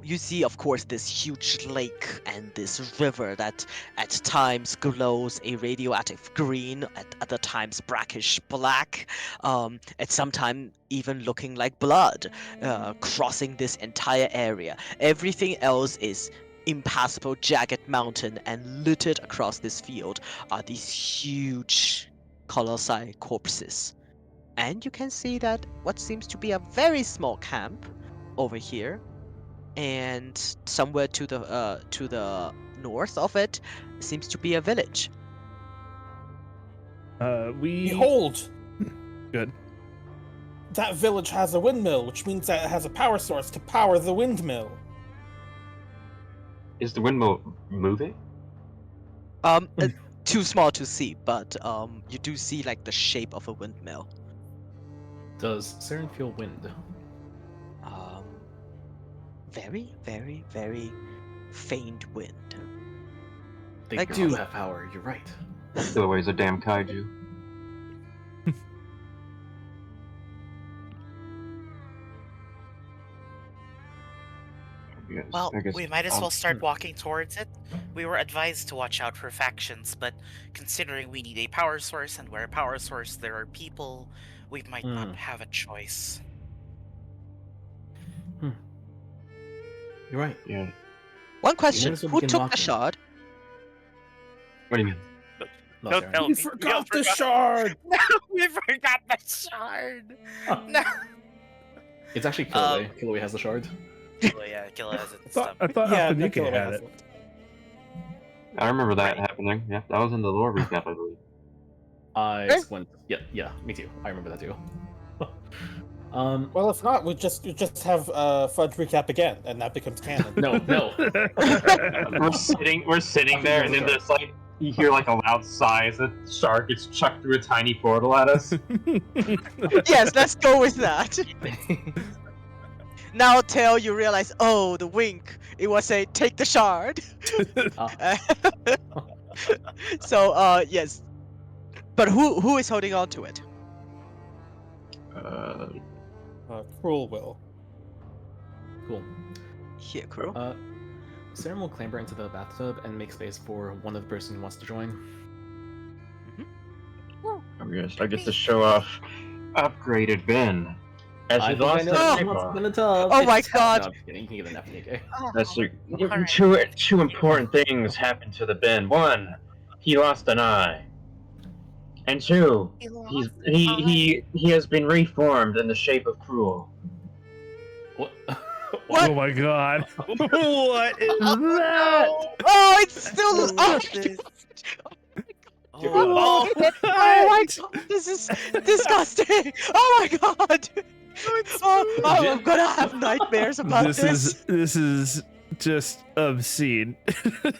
You see, of course, this huge lake and this river that at times glows a radioactive green, at other times brackish black, at some time even looking like blood, crossing this entire area. Everything else is impassable, jagged mountain, and littered across this field are these huge colossi corpses. And you can see that what seems to be a very small camp over here, and somewhere to the north of it seems to be a village. We Behold, good. that village has a windmill, which means that it has a power source to power the windmill. Is the windmill moving? Too small to see, but you do see like the shape of a windmill. Does Saren feel wind? Very, very, very faint wind. They Like, do the- have power, you're right. Otherwise, a damn kaiju. Well, I guess we might as well I'll- start walking towards it. We were advised to watch out for factions, but considering we need a power source, and where a power source there are people, we might not have a choice. You're right. Yeah. One question: as well who begin took the walking. shard? What do you mean? No, Don't Saren. tell We me. forgot the forgot- shard! No, we forgot the shard! No! It's actually Kiloway. Kiloway has the shard. Oh, yeah, Killa has it. I thought Yeah, Alphanika Nicola had has it. I remember that Right. happening. Yeah, that was in the lore recap, I believe. I went. Yeah, me too. I remember that too. Well, if not, we just have Fudge recap again, and that becomes canon. No. We're sitting there, and then there's like you hear like a loud sigh as the shark gets chucked through a tiny portal at us. Yes, let's go with that. Now, Tail, you realize, oh, the wink. It was a take the shard. So, yes. But who is holding on to it? Cruel will. Cool. Here, crew. Saren will clamber into the bathtub and make space for one of the person who wants to join. I get to show off upgraded Ben. As I we think I lost know that who wants paper. to be in the tub. Oh my It's- God. No, I'm just kidding. You can get an FNK. That's Alright. two important things happened to the Ben. One, he lost an eye, and two, he has been reformed in the shape of Cruel. What? Oh my god. What is that? Oh, it's still. Oh, Oh, my god, this is disgusting! Oh my god! Oh, I'm gonna have nightmares about this. This is just obscene.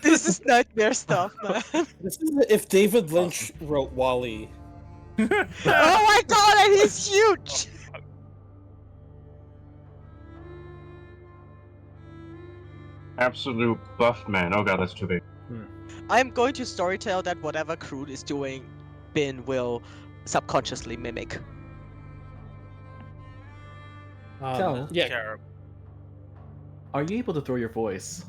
This is nightmare stuff, man. This is if David Lynch wrote Wall-E. Oh my god, and he's huge! Absolute buff man. Oh god, that's too big. I'm going to storytell that whatever Kroot is doing, Bin will subconsciously mimic. Cal, Yeah. terrible. are you able to throw your voice?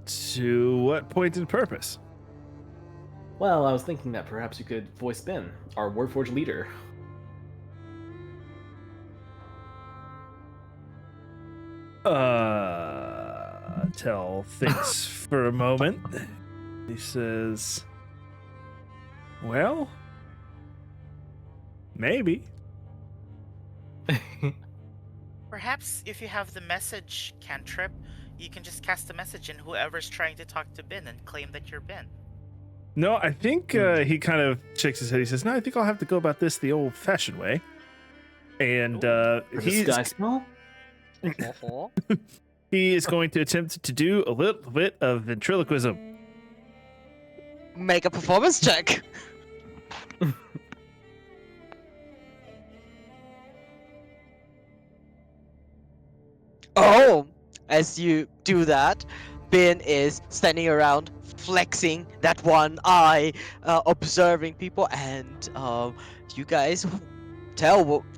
To what point and purpose? Well, I was thinking that perhaps you could voice Ben, our Warforged leader. Tell thinks for a moment. He says, well, maybe. Perhaps if you have the message cantrip, you can just cast the message and whoever's trying to talk to Ben and claim that you're Ben. No, I think he kind of shakes his head. He says, no, I think I'll have to go about this the old-fashioned way. And he's... Disguise spell? He is going to attempt to do a little bit of ventriloquism. Make a performance check. Oh, as you do that, Bin is standing around, flexing that one eye, observing people, and you guys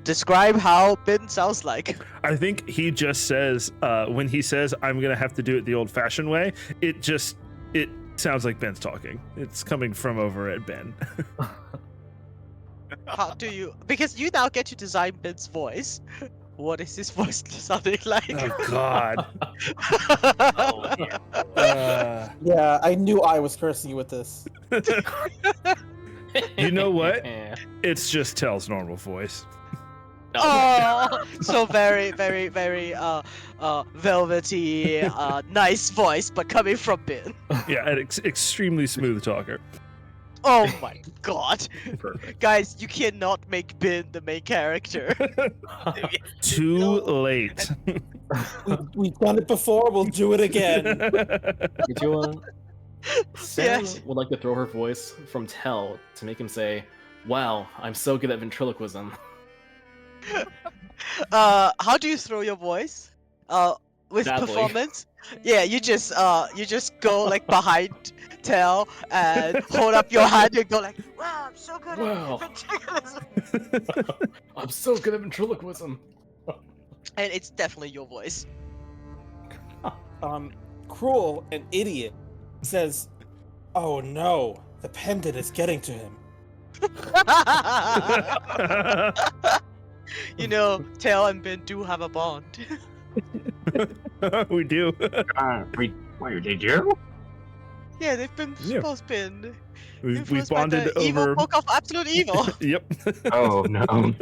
describe how Bin sounds like. I think he just says, when he says, I'm going to have to do it the old-fashioned way, it sounds like Ben's talking. It's coming from over at Ben. How do you? Because you now get to design Bin's voice. What is his voice sounding like? Oh, God. Oh, Yeah, I knew I was cursing you with this. You know what? It's just Tell's normal voice. Oh, so very, very, very velvety, nice voice, but coming from Bin. Yeah, an extremely smooth talker. Oh my god. Perfect. Guys, you cannot make Bin the main character. Too late. We've done it before, we'll do it again. Sam Yes. would like to throw her voice from Tell to make him say, wow, I'm so good at ventriloquism. How do you throw your voice? With Badly. performance? Yeah, you just go like behind Tell and hold up your hand and go like, wow, I'm so good Wow. at ventriloquism. I'm so good at ventriloquism. And it's definitely your voice. Cruel, an idiot, says, oh no, the pendant is getting to him. You know, Tell and Ben do have a bond. We do. Wait, did you? Yeah, they've been Yeah. both been We've influenced by bonded the evil over. book of absolute evil. Yep. Oh no.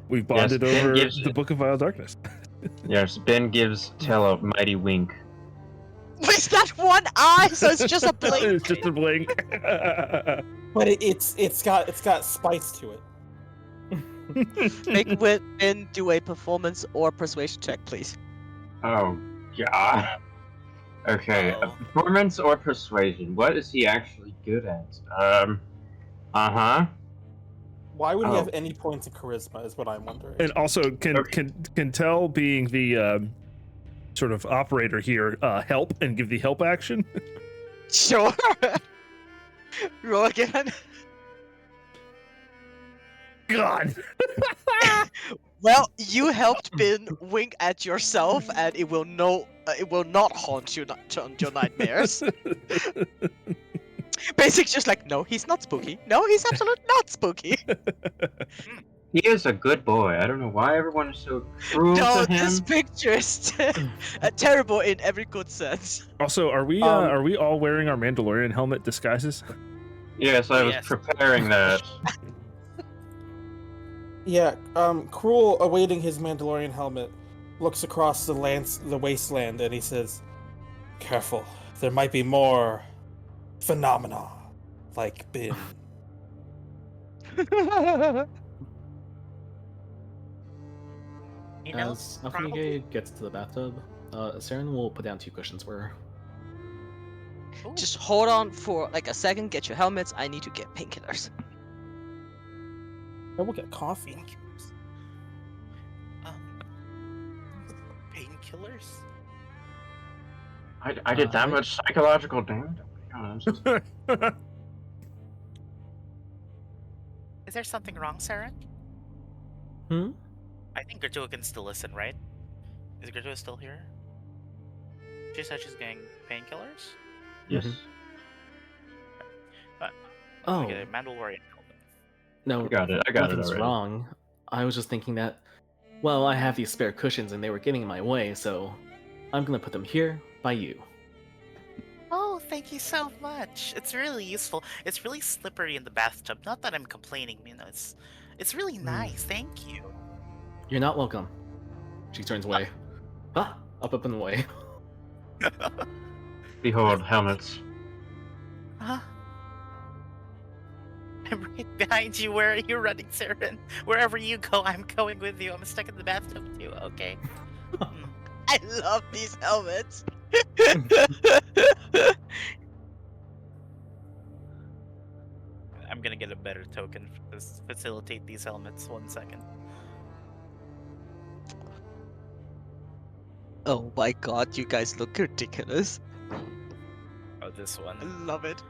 We've bonded Ben over gives the it- Book of Vile Darkness. Yes, Ben gives Tell a mighty wink. Is that one eye? So it's just a blink. It's just a blink. But it's got spice to it. Make Ben do a performance or persuasion check, please. Oh god. Okay, a Oh. performance or persuasion? What is he actually good at? Uh-huh. Why would he Oh. have any points of charisma is what I'm wondering. And also, Okay. can Tell, being the sort of operator here, help and give the help action? Sure. Roll again. God. Well, you helped Ben wink at yourself, and it will not haunt you on your nightmares. Basically, just like, no, he's not spooky. No, he's absolutely not spooky. He is a good boy. I don't know why everyone is so cruel No, to him. this picture is terrible in every good sense. Also, are we all wearing our Mandalorian helmet disguises? Yes, I was Yes. preparing that. Yeah, Cruel, awaiting his Mandalorian helmet, looks across the wasteland, and he says, "Careful, there might be more phenomena, like Bin." You know, As probably. Alphanige gets to the bathtub, Saren will put down 2 cushions for her. Ooh, Just hold on for like a second. Get your helmets. I need to get painkillers. I will get coffee. painkillers. Painkillers? I did that Alright. much psychological damage? Oh my god, I'm so sorry. Is there something wrong, Saren? Hmm? I think Gertua can still listen, right? Is Gertua still here? She said she's getting painkillers? Yes. Oh, Like a Mandalorian helmet. no, I got it nothing's already. wrong. I was just thinking that, well, I have these spare cushions and they were getting in my way, so I'm gonna put them here by you. Oh, thank you so much. It's really useful. It's really slippery in the bathtub. Not that I'm complaining, you know, it's really nice. Thank you. You're not welcome. She turns away. Ah, up and away. Behold, helmets. Huh? I'm right behind you. Where are you running, Saren? Wherever you go, I'm going with you. I'm stuck in the bathtub too. Okay. I love these helmets. I'm gonna get a better token to facilitate these helmets. 1 second. Oh my god, you guys look ridiculous. Oh, this I one. love it.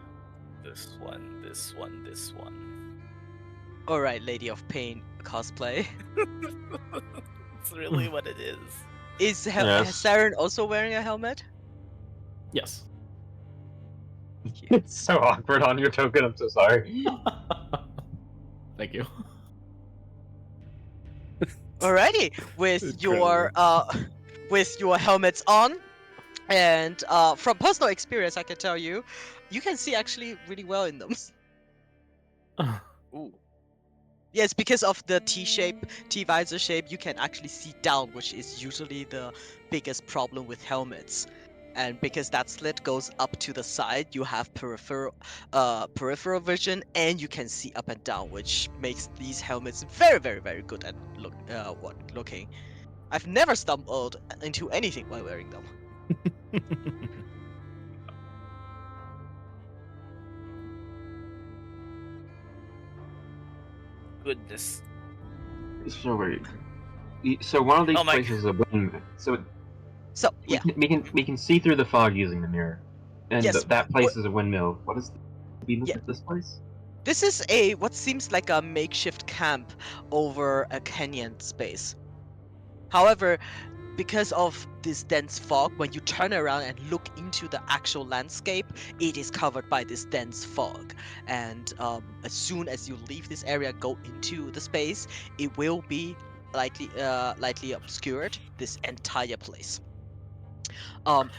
This one. This one. This one. Alright, Lady of Pain cosplay. It's really what it is. Is Yes. Saren also wearing a helmet? Yes. It's so awkward on your token, I'm so sorry. Thank you. Alrighty, with your Incredible. with your helmets on, and from personal experience, I can tell you, you can see actually really well in them. Ooh. Yes, because of the T-shape, T-visor shape, you can actually see down, which is usually the biggest problem with helmets. And because that slit goes up to the side, you have peripheral vision, and you can see up and down, which makes these helmets very, very, very good at looking. I've never stumbled into anything while wearing them. Goodness. So wait. So one of these Oh my places is a wing. So So yeah, we can see through the fog using the mirror, and yes, that place is a windmill. What is the beam yeah. of this place? This is what seems like a makeshift camp over a canyon space. However, because of this dense fog, when you turn around and look into the actual landscape, it is covered by this dense fog. And as soon as you leave this area, go into the space, it will be lightly obscured, this entire place.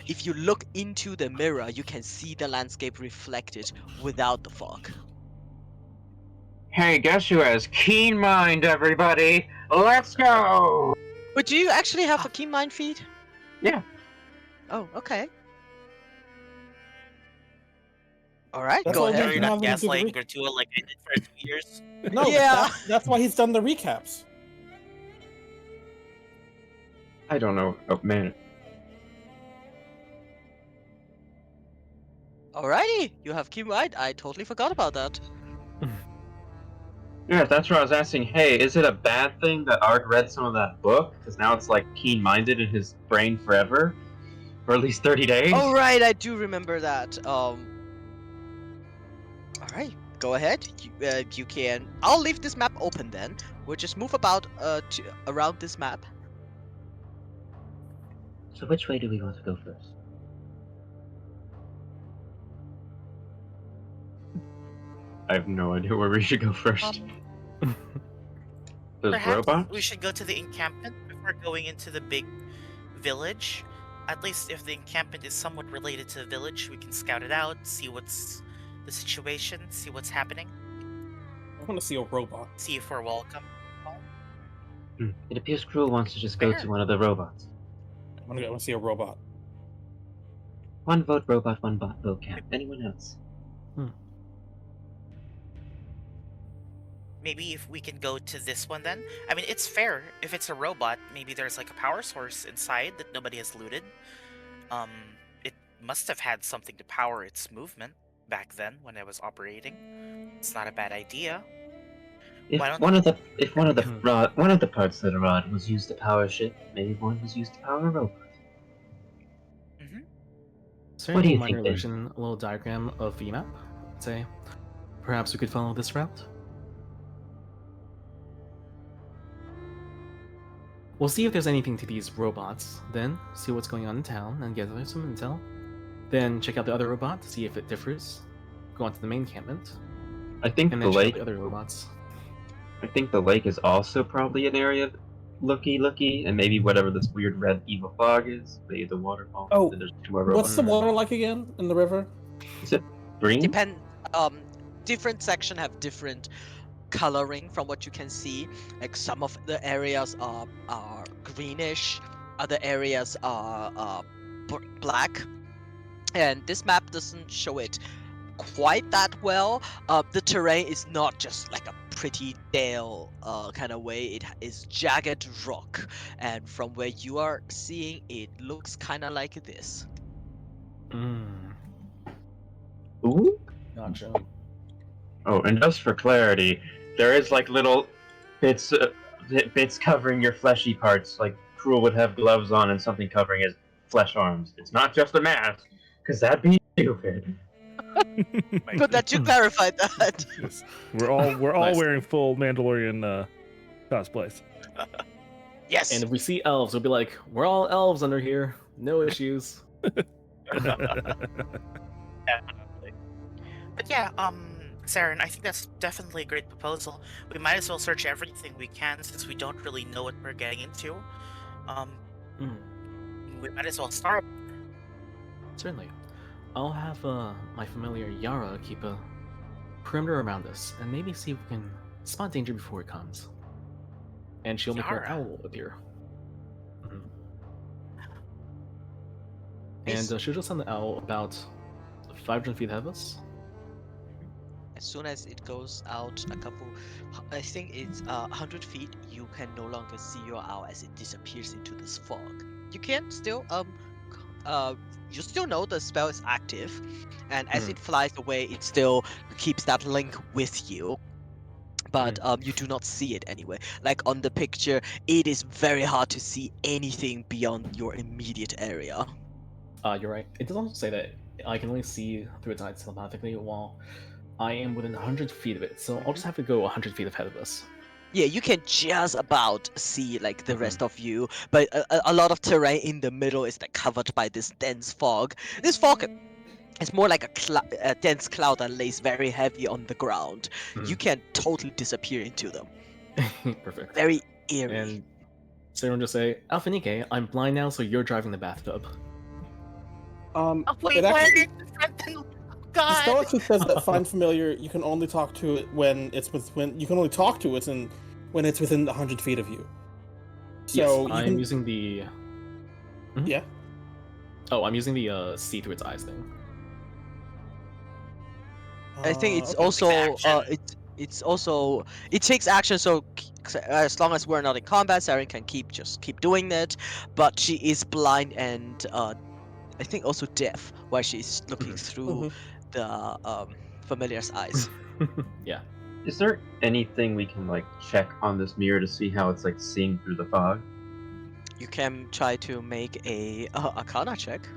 If you look into the mirror, you can see the landscape reflected without the fog. Hey, guess who has keen mind, everybody? Let's go! But do you actually have a keen mind feed? Yeah. Oh, okay. All right, That's go why Sure ahead. you're we not have him do the gaslighting Gertua like I did for 2 years? No, Yeah. that's why he's done the recaps. I don't know. Oh man. Alrighty, you have keen mind. I totally forgot about that. Yeah, that's what I was asking. Hey, is it a bad thing that Ark read some of that book? Because now it's like keen-minded in his brain forever, or at least 30 days. Oh right, I do remember that. All right, go ahead. You can. I'll leave this map open then. We'll just move about around this map. So which way do we want to go first? I have no idea where we should go first. Those Perhaps robots? we should go to the encampment before going into the big village. At least if the encampment is somewhat related to the village, we can scout it out, see what's the situation, see what's happening, I want to see a robot. see if we're welcome. It appears Cruel wants to just go Fair. to one of the robots. I want to see a robot. One vote robot, one vote camp. Anyone else? Maybe if we can go to this one then. I mean, it's fair. If it's a robot, maybe there's like a power source inside that nobody has looted. Um, it must have had something to power its movement back then when it was operating. It's not a bad idea. If Why don't- one of the parts of the rod was used to power a ship, maybe one was used to power a robot. Is there What do any you minor think, Ben? illusion, a little diagram of VMAP? Say, perhaps we could follow this route? We'll see if there's anything to these robots, then see what's going on in town and gather some intel. Then check out the other robot to see if it differs. Go on to the main encampment, I think and the then check out lake. the other robots. I think the lake is also probably an area of looky, and maybe whatever this weird red evil fog is. Maybe the waterfall. Oh, Then there's 2 more robots. What's the water like again in the river? Is it green? Depend. Different section have different coloring from what you can see. Like some of the areas are greenish, other areas are black, and this map doesn't show it quite that well. The terrain is not just like a pretty dale kind of way. It is jagged rock, and from where you are seeing, it looks kind of like this. Ooh. Gotcha. Oh, and just for clarity, there is like little bits covering your fleshy parts. Like Cruel would have gloves on and something covering his flesh arms. It's not just a mask, because that'd be stupid. Good that you clarified that. Yes. We're all Nice. wearing full Mandalorian cosplays. Yes. And if we see elves, we'll be like, we're all elves under here. No issues. Definitely. But yeah, Saren, I think that's definitely a great proposal. We might as well search everything we can since we don't really know what we're getting into. We might as well start. Certainly. I'll have my familiar Yara keep a perimeter around us, and maybe see if we can spot danger before it comes. And she'll make her Yara. owl appear. Yes. And she'll just send the owl about 500 feet ahead of us. As soon as it goes out a couple, I think it's 100 feet, you can no longer see your owl as it disappears into this fog. You can still you still know the spell is active, and as it flies away, it still keeps that link with you. But you do not see it anyway. Like on the picture, it is very hard to see anything beyond your immediate area. You're right. It does also say that I can only see through its eyes telepathically while I am within 100 feet of it, so I'll just have to go 100 feet ahead of us. Yeah, you can just about see like the rest of you, but a lot of terrain in the middle is like covered by this dense fog. This fog is more like a dense cloud that lays very heavy on the ground. You can totally disappear into them. Perfect. Very eerie. And Sarah just say, Alphanike, I'm blind now, so you're driving the bathtub. Oh, wait, it why are actually, you different than the spell God? actually says that find familiar. You can only talk to it when you can only talk to it when it's within 100 feet of you. So yes, I'm using the. Yeah. Oh, I'm using the see through its eyes thing. I think it's okay. also action. it's also it takes action. So as long as we're not in combat, Saren can keep doing it. But she is blind and I think also deaf while she's looking through the familiar's eyes. Yeah. Is there anything we can like check on this mirror to see how it's like seeing through the fog? You can try to make a Arcana check.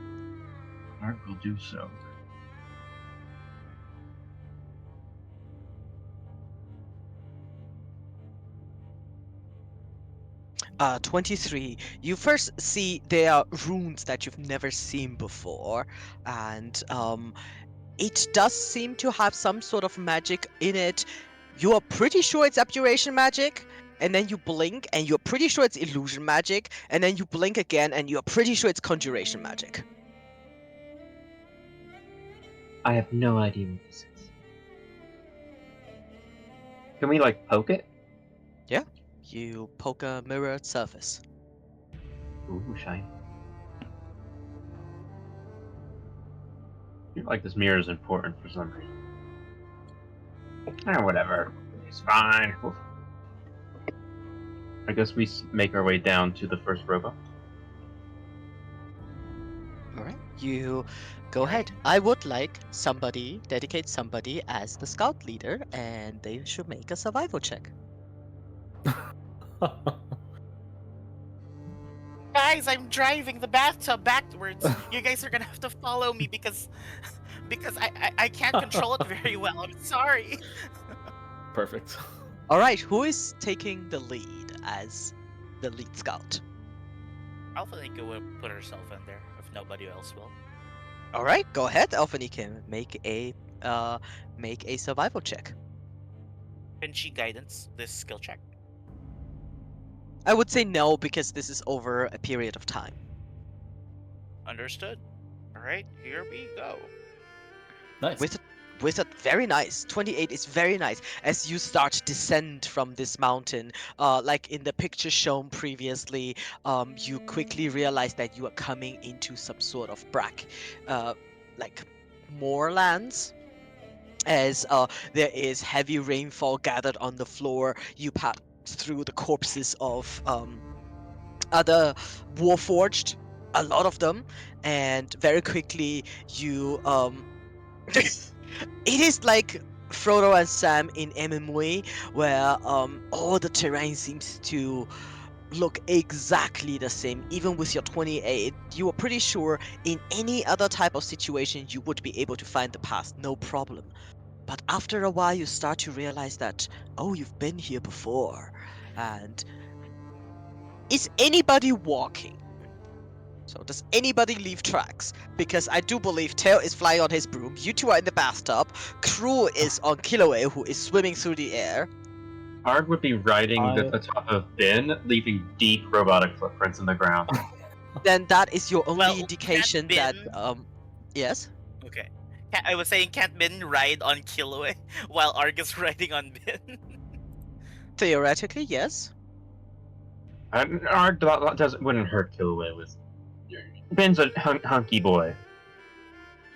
Alright, we'll do so. Uh, 23. You first see there are runes that you've never seen before, and it does seem to have some sort of magic in it. You are pretty sure it's abjuration magic, and then you blink, and you're pretty sure it's illusion magic, and then you blink again, and you're pretty sure it's conjuration magic. I have no idea what this is. Can we like poke it? Yeah. You poke a mirrored surface. Ooh, shiny. I feel like this mirror is important for some reason. Whatever. It's fine. I guess we make our way down to the first robot. All right, you go ahead. I would like dedicate somebody as the scout leader, and they should make a survival check. Guys, I'm driving the bathtub backwards. You guys are gonna have to follow me because I can't control it very well. I'm sorry. Perfect. All right, who is taking the lead as the lead scout? Alphanica will put herself in there if nobody else will. All right, go ahead, Alphanica. Make a survival check. Can she guidance this skill check? I would say no because this is over a period of time. Understood. All right, here we go. Nice. With a very nice 28 is very nice as you start to descend from this mountain. Like in the picture shown previously, you quickly realize that you are coming into some sort of like moorlands. As there is heavy rainfall gathered on the floor, you pass through the corpses of other warforged, a lot of them, and very quickly you it is like Frodo and Sam in MMOE, where all the terrain seems to look exactly the same. Even with your 28, you are pretty sure in any other type of situation you would be able to find the path, no problem. But after a while, you start to realize that, oh, you've been here before. And is anybody walking? So does anybody leave tracks? Because I do believe Tail is flying on his broom, you two are in the bathtub, Crew is on Kiloway, who is swimming through the air. Arg would be riding the I- top of Ben, leaving deep robotic footprints in the ground. Then that is your only Well, indication can't that, Bin- yes? Okay. I was saying, can't Bin ride on Kiloway while Argus riding on Bin? Theoretically, yes. Arg wouldn't hurt Killaway with. Ben's a hunky boy.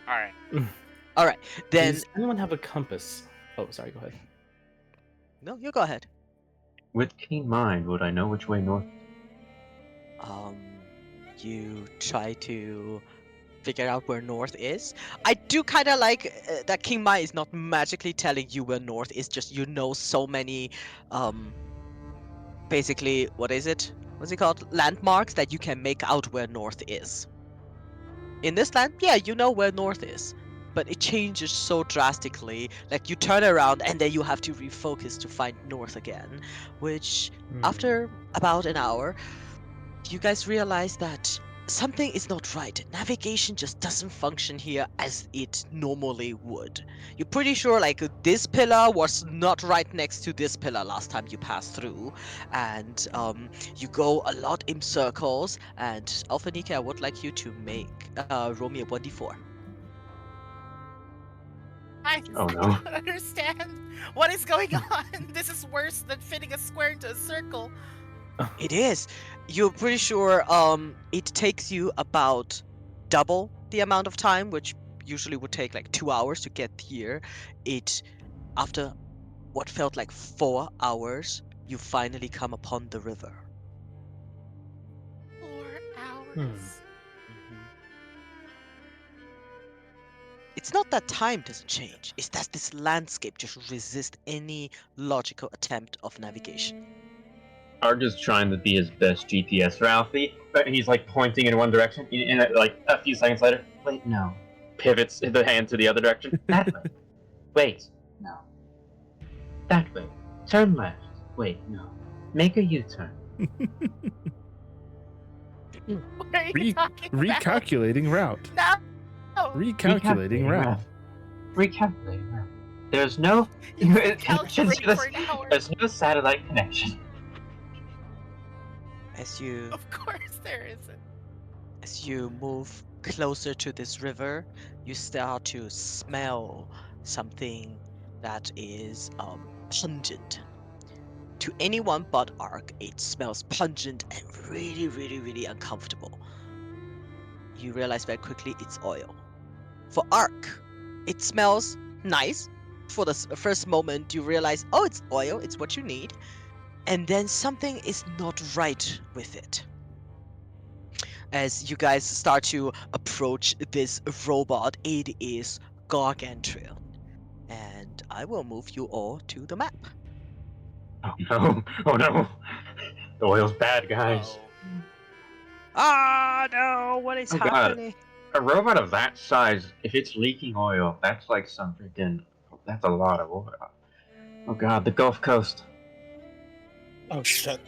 All right. Alright, then... Does anyone have a compass? Oh, sorry, go ahead. No, you go ahead. With keen mind, would I know which way north? You try to figure out where north is. I do kind of like that King Mai is not magically telling you where north is, just you know so many, basically, what is it? What's it called? Landmarks that you can make out where north is. In this land, yeah, you know where north is, but it changes so drastically. Like you turn around and then you have to refocus to find north again, which after about an hour, you guys realize that something is not right. Navigation just doesn't function here as it normally would. You're pretty sure like this pillar was not right next to this pillar last time you passed through, and you go a lot in circles. And Alphanika, I would like you to make roll me a 1d4. I just Oh, no. don't understand what is going on. This is worse than fitting a square into a circle. It is. You're pretty sure it takes you about double the amount of time, which usually would take like 2 hours to get here. After what felt like 4 hours, you finally come upon the river. 4 hours. Mhm. It's not that time doesn't change, it's that this landscape just resists any logical attempt of navigation. Arg is trying to be his best GPS for Alfie, but he's like pointing in one direction, and like a few seconds later, wait, no. Pivots the hand to the other direction. That way. Wait, no. That way. Turn left. Wait, no. Make a U-turn. What are you talking about? Recalculating route. No. Recalculating route. Recalculating route. There's no. You've been calculating for an hour. There's no satellite connection. As you Of course there isn't. As you move closer to this river, you start to smell something that is pungent. To anyone but Ark, it smells pungent and really, really, really uncomfortable. You realize very quickly it's oil. For Ark, it smells nice. For the first moment, you realize, oh, it's oil, it's what you need. And then something is not right with it. As you guys start to approach this robot, it is gargantuan. And I will move you all to the map. Oh no! Oh no! The oil's bad, guys. Uh-oh. Ah, no, what is Oh god. happening? A robot of that size, if it's leaking oil, that's like some freaking. That's a lot of oil. Oh god, the Gulf Coast. Oh shit.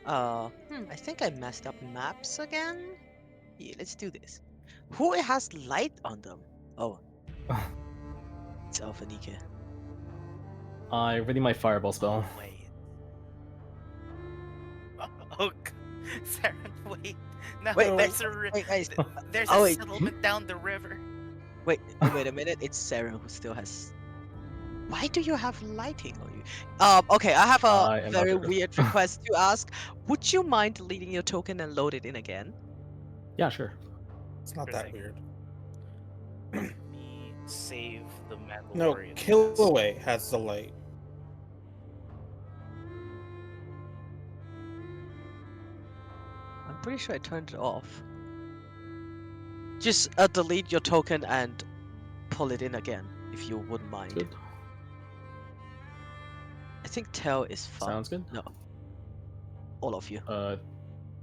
I think I messed up maps again. Yeah, let's do this. Who has light on them? Oh, it's Alphanike. Ready my fireball spell. Wait. Oh, Saren, wait. No, Wait, there's a wait. there's Oh, a wait. settlement down the river. Wait a minute. It's Saren who still has. Why do you have lighting on you? Okay, I have I a am very not sure. weird request to ask. Would you mind deleting your token and load it in again? Yeah, sure. It's not Sure that thing. weird. Let me save the Mandalorian. No, Killaway has the light. I'm pretty sure I turned it off. Just delete your token and pull it in again, if you wouldn't mind. Good. I think Tail is fine. Sounds good. No. All of you.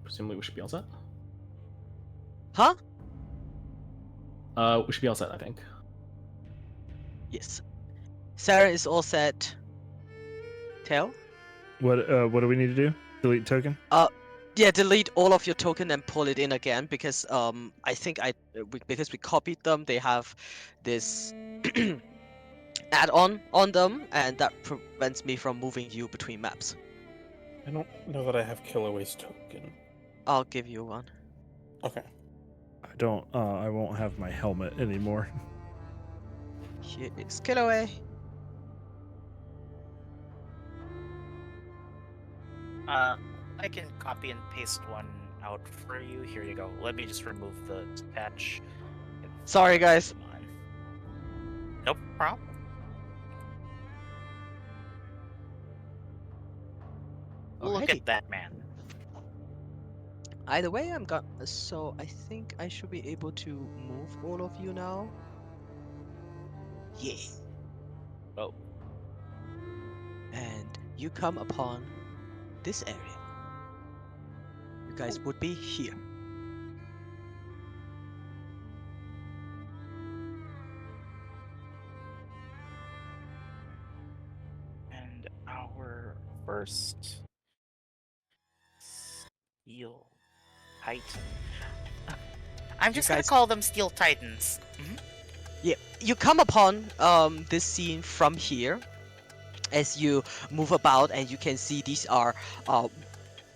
Presumably we should be all set. Huh? We should be all set, I think. Yes. Sarah is all set. Tail? What do we need to do? Delete token? Yeah, delete all of your token and pull it in again because I think because we copied them, they have this add-on on them, and that prevents me from moving you between maps. I don't know that I have Killaway's token. I'll give you one. Okay. I won't have my helmet anymore. Here is Killaway. I can copy and paste one out for you. Here you go. Let me just remove the patch. Sorry, guys. Come on. No problem. Look Alrighty. at that man. Either way, so I think I should be able to move all of you now. Yeah. Oh. And you come upon this area. You guys would be here. And our first Steel Titan. I'm just gonna guys- call them Steel Titans. Yeah, you come upon this scene from here as you move about, and you can see these are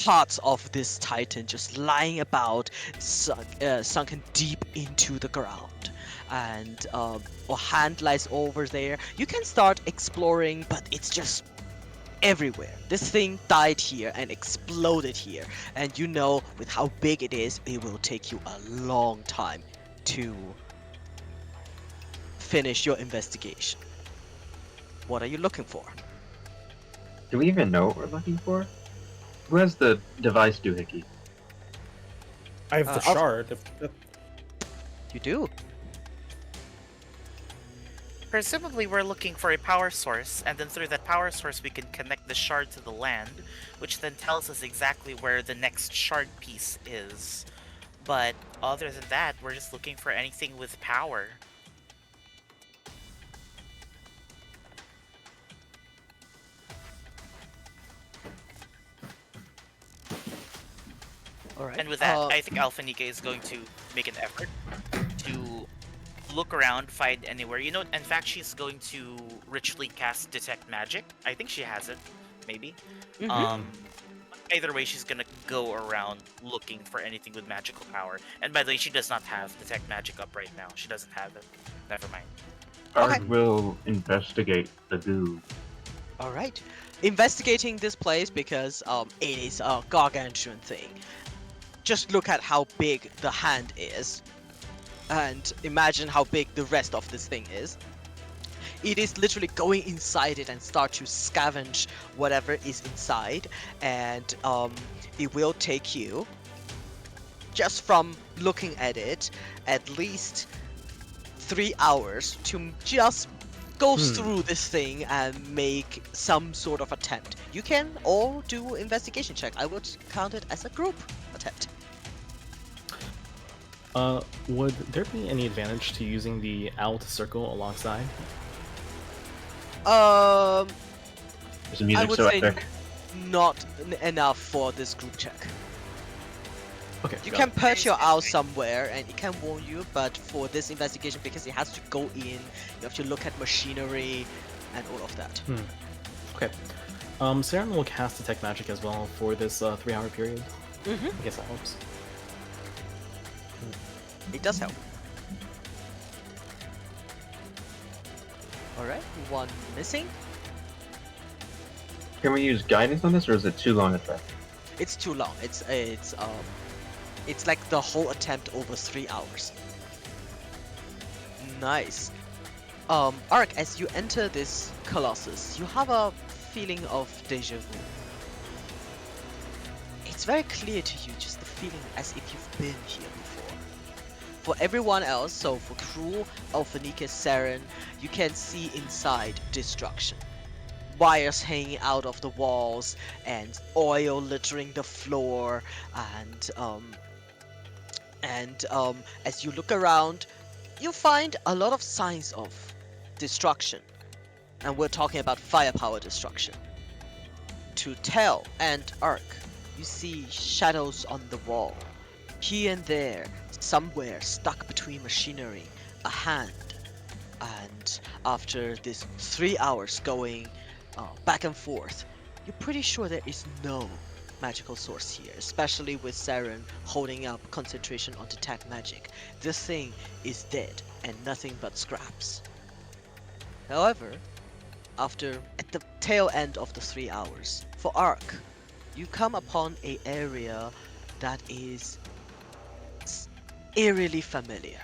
parts of this titan just lying about, sunken deep into the ground. And a hand lies over there. You can start exploring, but it's just everywhere. This thing died here and exploded here, and you know with how big it is, it will take you a long time to finish your investigation. What are you looking for? Do we even know what we're looking for? Who has the device doohickey? I have the I'll- shard. You do? Presumably, we're looking for a power source, and then through that power source, we can connect the shard to the land, which then tells us exactly where the next shard piece is. But other than that, we're just looking for anything with power. Alright. And with that, I think Alpha Nika is going to make an effort to look around, find anywhere. You know, in fact, she's going to ritually cast Detect Magic. I think she has it, maybe. Mhm. Either way, she's gonna go around looking for anything with magical power. And by the way, she does not have Detect Magic up right now. She doesn't have it. Never mind. Ard Okay. will investigate the goo. All right. Investigating this place because it is a gargantuan thing. Just look at how big the hand is, and imagine how big the rest of this thing is. It is literally going inside it and start to scavenge whatever is inside, and it will take you, just from looking at it, at least 3 hours to just go through this thing and make some sort of attempt. You can all do investigation check. I would count it as a group attempt. Would there be any advantage to using the owl to circle alongside? There's the I music would so say epic. not enough for this group check. Okay. You got can it. perch your owl somewhere and it can warn you, but for this investigation, because it has to go in, you have to look at machinery and all of that. Okay. Saren will cast Detect Magic as well for this 3-hour period. Mm-hmm. I guess that helps. It does help. Alright, one missing. Can we use guidance on this, or is it too long a trek? It's too long. It's like the whole attempt over 3 hours. Nice. Ark, as you enter this Colossus, you have a feeling of deja vu. It's very clear to you, just the feeling as if you've been here before. For everyone else, so for Crew, Alphanicus, Saren, you can see inside destruction. Wires hanging out of the walls, and oil littering the floor, and as you look around, you find a lot of signs of destruction. And we're talking about firepower destruction. To Tel and Ark, you see shadows on the wall. Here and there, somewhere stuck between machinery, a hand. And after this 3 hours going back and forth, you're pretty sure there is no magical source here, especially with Saren holding up concentration on Detect Magic. This thing is dead and nothing but scraps. However, at the tail end of the 3 hours, for Ark, you come upon an area that is eerily familiar.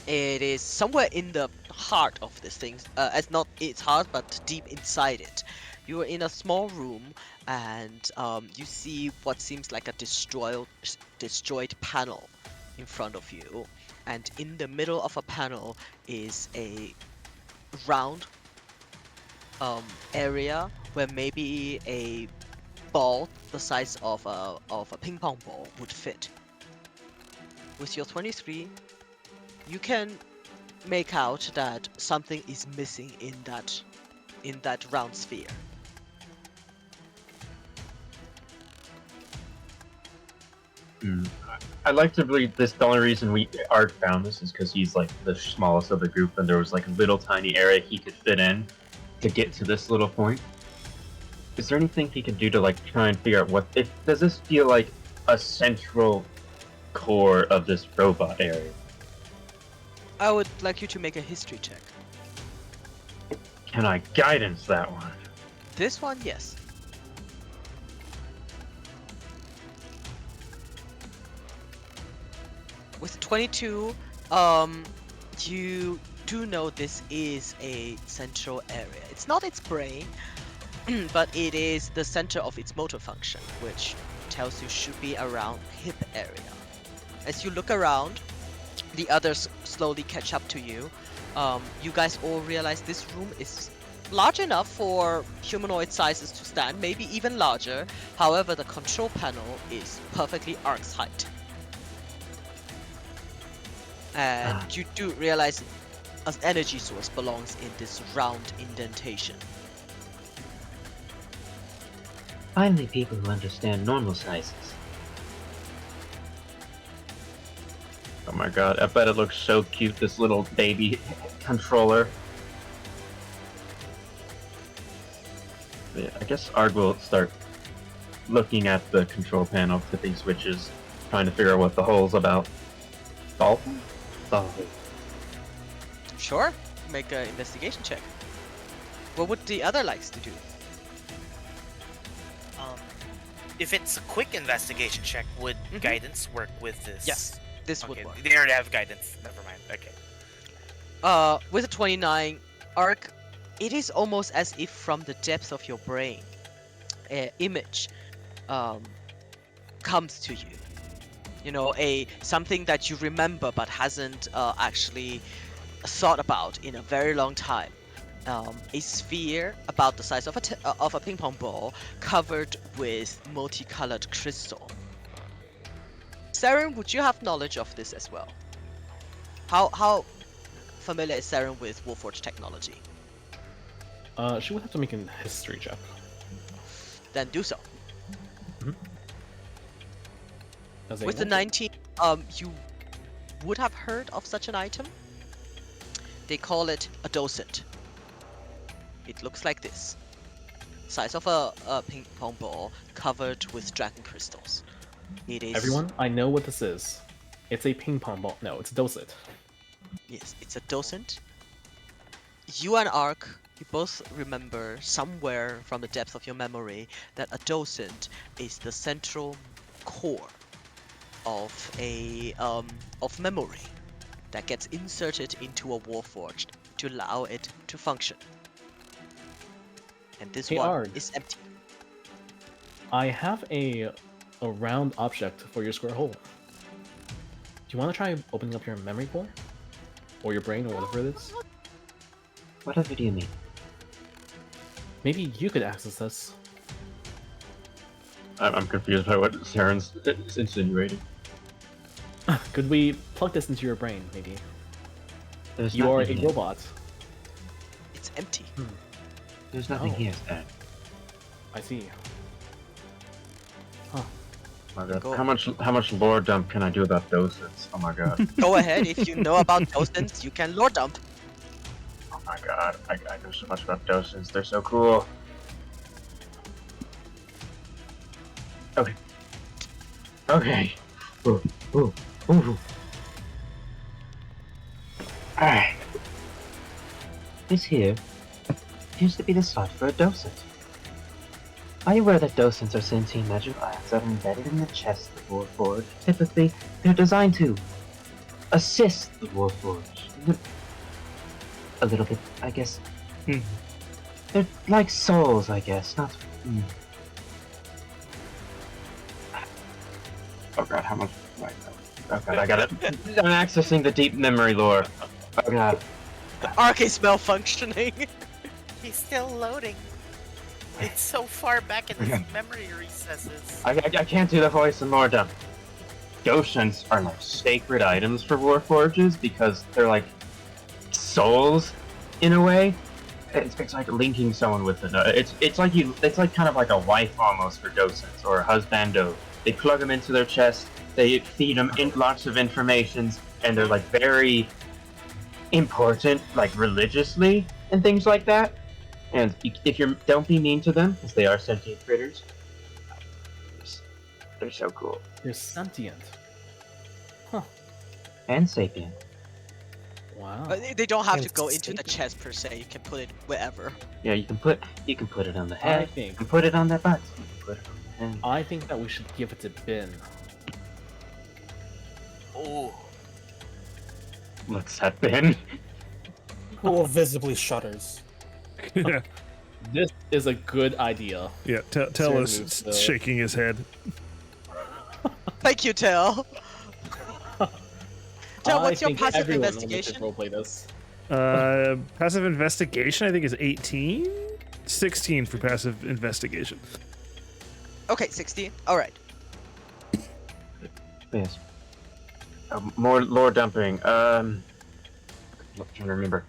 It is somewhere in the heart of this thing, as not its heart, but deep inside it. You are in a small room, and you see what seems like a destroyed panel in front of you. And in the middle of a panel is a round area where maybe a ball the size of a ping pong ball would fit. With your 23, you can make out that something is missing in that round sphere. I'd like to believe the only reason Art found this is because he's like the smallest of the group, and there was like a little tiny area he could fit in to get to this little point. Is there anything he could do to like try and figure out does this feel like a central core of this robot area? I would like you to make a history check. Can I guidance that one? This one, yes. With 22, you do know this is a central area. It's not its brain, but it is the center of its motor function, which tells you should be around hip area. As you look around, the others slowly catch up to you. You guys all realize this room is large enough for humanoid sizes to stand, maybe even larger. However, the control panel is perfectly Ark's height. And you do realize an energy source belongs in this round indentation. Finally, people who understand normal sizes. Oh my god, I bet it looks so cute, this little baby controller. But yeah, I guess Ard will start looking at the control panel, flipping switches, trying to figure out what the hole's about. Dolphin? Dolphin. Sure, make an investigation check. What would the other likes to do? If it's a quick investigation check, would guidance work with this? Yes, this would Okay, work. they already have guidance. Never mind. Okay. With a 29 arc, it is almost as if from the depths of your brain, an image comes to you. You know, something that you remember but hasn't actually thought about in a very long time. A sphere about the size of a ping pong ball, covered with multicolored crystal. Saren, would you have knowledge of this as well? How familiar is Saren with Warforged technology? She would have to make a history check. Then do so. As a With the wolf- 19, you would have heard of such an item. They call it a docent. It looks like this. Size of a ping pong ball covered with dragon crystals. It is... Everyone, I know what this is. It's a ping pong ball. No, it's a docent. Yes, it's a docent. You and Ark, you both remember somewhere from the depths of your memory that a docent is the central core of of memory that gets inserted into a Warforged to allow it to function. And this Hey, one Arg. is empty. I have a round object for your square hole. Do you want to try opening up your memory core? Or your brain, or whatever it is? Whatever do you mean? Maybe you could access this. I'm confused by what Saren's insinuating. Could we plug this into your brain, maybe? There's You are a nothing here. robot. It's empty. There's nothing Oh. here, Saren. I see. My God. Go. How much lore dump can I do about docents? Oh my god. Go ahead, if you know about docents, you can lore dump. Oh my god. I know so much about docents. They're so cool. Okay. Okay. Ooh. Ooh. Ooh. Alright. This here appears to be the slot for a docent. Are you aware that docents are sentient magical items that are embedded in the chest of the Warforged? Typically, they're designed to assist the Warforged. A little bit, I guess. They're like souls, I guess, not... Oh god, how much... Oh god, I got it. I'm accessing the deep memory lore. Oh god. Ark is malfunctioning. He's still loading. It's so far back in his memory recesses. I can't do the voice of Mordum. Docents are like sacred items for Warforges because they're like souls in a way. It's like linking someone with another. It's like kind of like a wife almost for docents or a husbando. They plug them into their chest. They feed them in lots of informations, and they're like very important, like religiously and things like that. And if you don't be mean to them, because they are sentient critters, they're so cool. They're sentient. And sapient. Wow. They don't have to And go into the sacred. chest per se. You can put it wherever. Yeah, you can put it on the I head. You think can put it on the butt. You can put it on the hand. I think that we should give it to Ben. Oh, What's that been? Who visibly shudders. Yeah, This is a good idea. yeah. Tell Saren us, moves the- shaking his head. Thank you, Tel. Tel, what's your think passive everyone will need to investigation? roleplay this. Passive investigation, I think, is 18? 16 for passive investigation. Okay, 16. All right. Yes. More lore dumping. I'm trying to remember.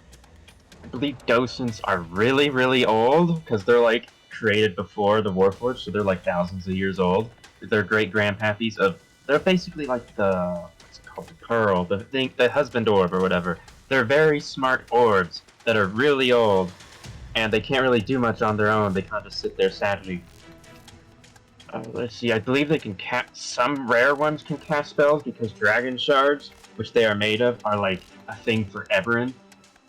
I believe docents are really, really old because they're like created before the Warforged, so they're like thousands of years old. They're great grandpappies of. They're basically like the what's it called, the pearl, the husband orb or whatever. They're very smart orbs that are really old, and they can't really do much on their own. They kind of sit there sadly. Let's see, I believe they can cast, some rare ones can cast spells because dragon shards, which they are made of, are like a thing for Eberron.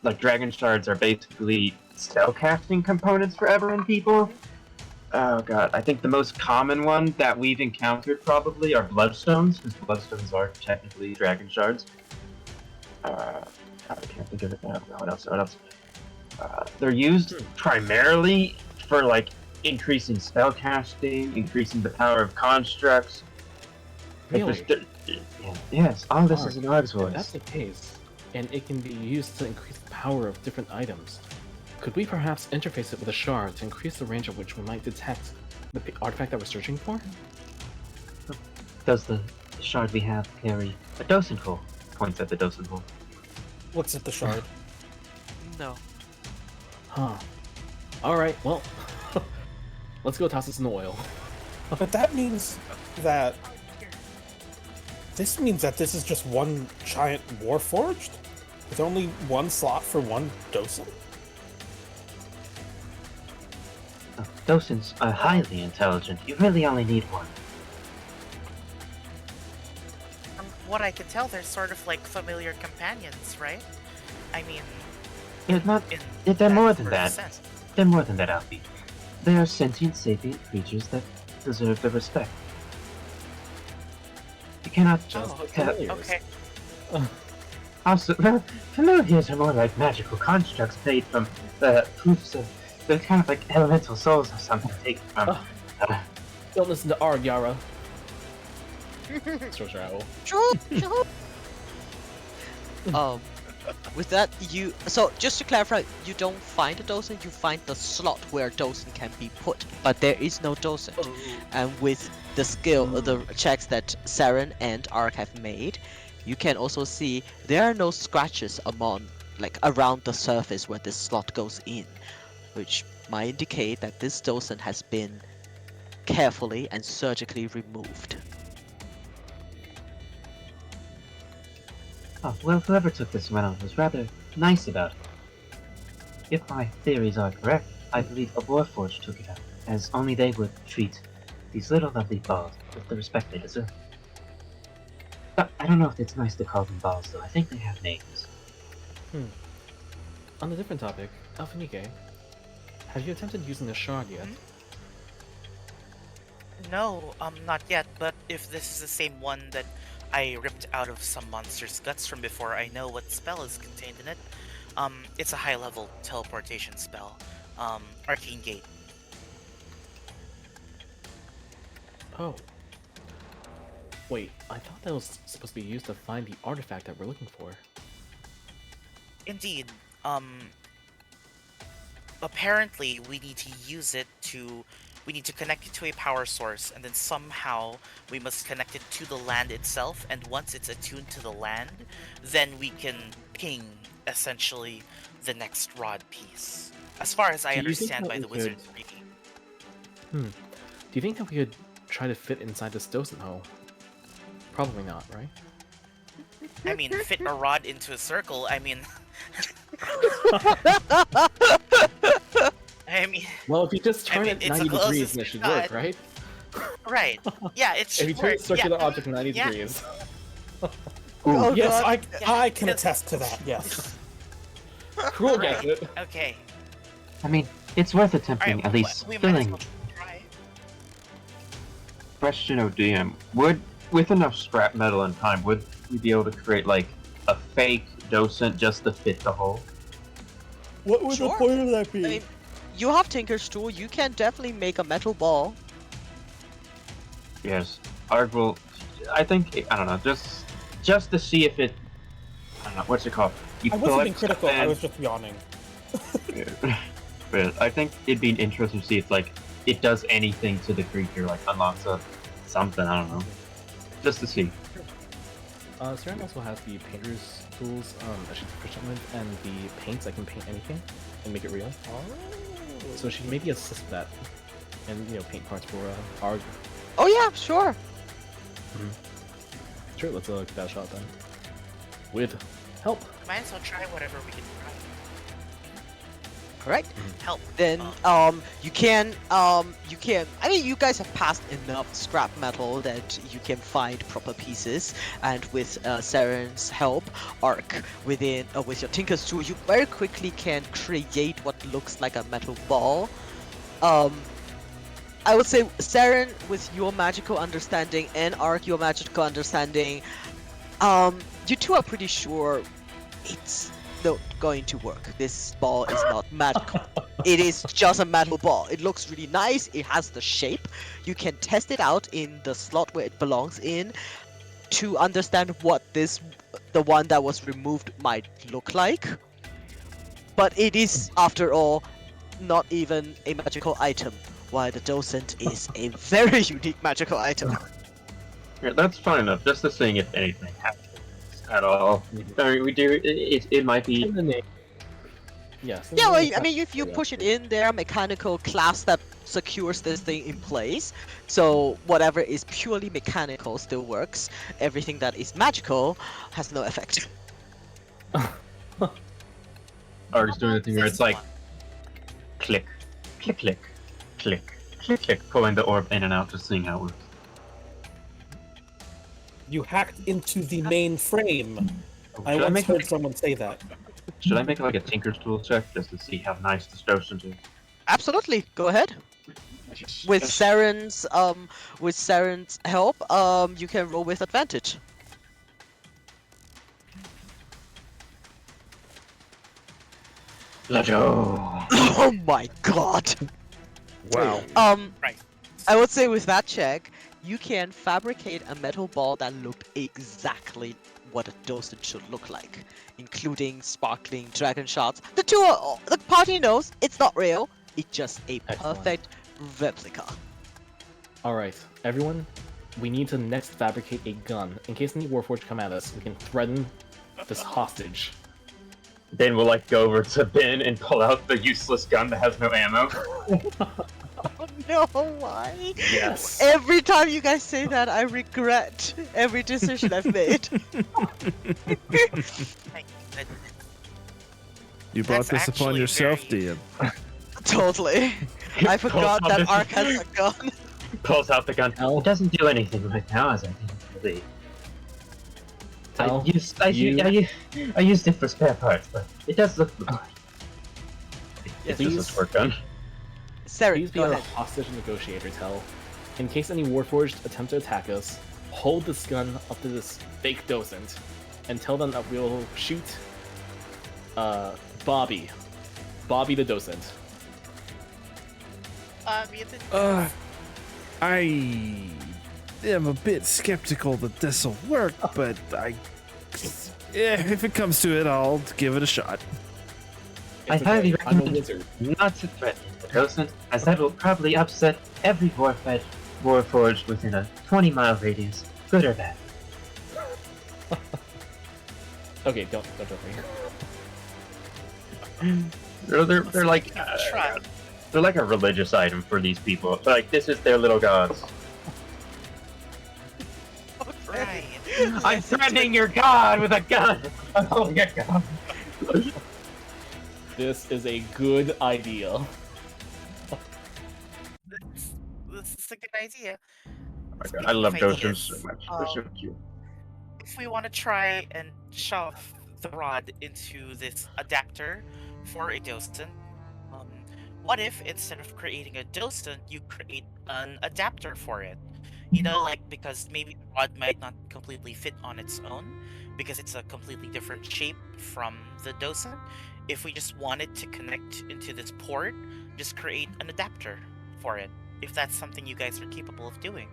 Like dragon shards are basically spellcasting components for Eberron people. Oh god, I think the most common one that we've encountered probably are bloodstones, because bloodstones are technically dragon shards. I can't think of it now. What else? They're used primarily for like increasing spellcasting, increasing the power of constructs. Really? Yes, all this Arg, is in Arg's if that's voice. the case, and it can be used to increase the power of different items, could we perhaps interface it with a shard to increase the range at which we might detect the artifact that we're searching for? Does the shard we have carry a docent hole? Points at the docent hole. Looks at the shard. No. Huh. Alright, well, let's go toss this in the oil. But that means that... This means that this is just one giant warforged? With only one slot for one docent? Docents are highly intelligent. You really only need one. From what I can tell, they're sort of like familiar companions, right? I mean, They're not. in They're that more than sort of that. sense. They're more than that, Alfie. They are sentient, sapient creatures that deserve the respect. You cannot just Oh, tell. Okay. Also, well, familiars are more like magical constructs made from the proofs of. They're kind of like elemental souls or something taken from. Don't listen to Arg, Yara. Stretch your owl. With that, so just to clarify, you don't find a docent, you find the slot where a docent can be put, but there is no docent. And with the the checks that Saren and Ark have made, you can also see there are no scratches around the surface where this slot goes in, which might indicate that this docent has been carefully and surgically removed. Oh, well, whoever took this one out was rather nice about it. If my theories are correct, I believe a Warforged took it out, as only they would treat these little lovely balls with the respect they deserve. But I don't know if it's nice to call them balls, though. I think they have names. On a different topic, Alphanike, have you attempted using the shard yet? No, not yet, but if this is the same one that I ripped out of some monster's guts from before, I know what spell is contained in it. It's a high-level teleportation spell. Arcane Gate. Oh. Wait, I thought that was supposed to be used to find the artifact that we're looking for. Indeed, apparently we need to use it to... We need to connect it to a power source, and then somehow we must connect it to the land itself, and once it's attuned to the land, then we can ping, essentially, the next rod piece. As far as I Do you think understand that by we the could- wizardry. Do you think that we could try to fit inside this docent hole? Probably not, right? I mean, fit a rod into a circle, I mean... I mean... Well, if you just turn mean, it it's 90 the degrees, closest then it should we work, got. right? Right. Yeah, it If should you turn a work. circular Yeah. object 90 Yeah. degrees. Oh, Yes, God. I can Yeah. attest to that, yes. Cool, gets it. Okay. I mean, it's worth Alright, attempting, at least we might as filling. well try. Question ODM: with enough scrap metal and time, would we be able to create like a fake docent just to fit the hole? What would Sure. the point of that be? I mean, you have Tinker's tool, you can definitely make a metal ball. Yes, Arg will. I think I don't know, just to see if it. I don't know what's it called. You I wasn't being collect critical, I and- was just yawning. But I think it'd be interesting to see if like it does anything to the creature, like unlocks a something. I don't know, just to see. Saren also has the painter's tools that she's proficient with, and the paints that can paint anything and make it real. So she can maybe assist with that, and paint parts for Arg. Oh yeah, sure. Sure, let's give that a shot then. With help. Might as well try whatever we can try. Alright? Help. Then you can I mean you guys have passed enough scrap metal that you can find proper pieces, and with Saren's help, Arc, within with your Tinker's tool, you very quickly can create what looks like a metal ball. I would say Saren, with your magical understanding, and Arc, your magical understanding, you two are pretty sure it's not going to work. This ball is not magical. It is just a metal ball. It looks really nice. It has the shape. You can test it out in the slot where it belongs in to understand what the one that was removed might look like. But it is, after all, not even a magical item, while the docent is a very unique magical item. Yeah, that's fine enough. Just to seeing if anything happens at all. I mean, we do. It might be. In the name. Yes. Yeah, well, I mean, if you push it in there, mechanical clasp that secures this thing in place, so whatever is purely mechanical still works. Everything that is magical has no effect. Art's doing the thing where it's like click, click, click, click, click, click, pulling the orb in and out, just seeing how it works. You hacked into the mainframe. I Should I once make heard someone say that. Should I make like a Tinker's tool check just to see how nice this docent is? Absolutely, go ahead. With Saren's help, you can roll with advantage. Let's go. Oh my god. Wow. Right. I would say with that check, you can fabricate a metal ball that looked exactly what a docent should look like, including sparkling dragon shots. The party knows it's not real. It's just a Excellent. perfect replica. Alright, everyone, we need to next fabricate a gun. In case any Warforged come at us, we can threaten this hostage. Then we'll like go over to Ben and pull out the useless gun that has no ammo. Oh no, why? Yes. Every time you guys say that, I regret every decision I've made. Thank you. You brought That's this upon actually yourself, very- DM. Totally. I forgot out that this- Ark has a gun. Pulls out the gun. Hell. It doesn't do anything right now, as I think it will be. Tell I used it for spare parts, but it does look fine. Yes, It's just a squirt gun. Saren, Please be go our ahead. hostage negotiator, Tell. In case any Warforged attempt to attack us, hold this gun up to this fake docent, and tell them that we'll shoot Bobby the docent. I am a bit skeptical that this will work, but if it comes to it, I'll give it a shot. I It's highly okay, I'm a recommend wizard. not to threaten the docent, as that will probably upset every Warforged within a 20-mile radius, good or bad. Okay, don't me. They're like Try. they're like a religious item for these people. Like this is their little gods. Right. I'm threatening your god with a gun. I'm holding a gun. This is a good idea. This is a good idea. I love Speaking of docents so ideas, much. They're so cute. If we want to try and shove the rod into this adapter for a docent, what if instead of creating a docent, you create an adapter for it? You know, like, because maybe the rod might not completely fit on its own, because it's a completely different shape from the docent. If we just wanted to connect into this port, just create an adapter for it, if that's something you guys are capable of doing.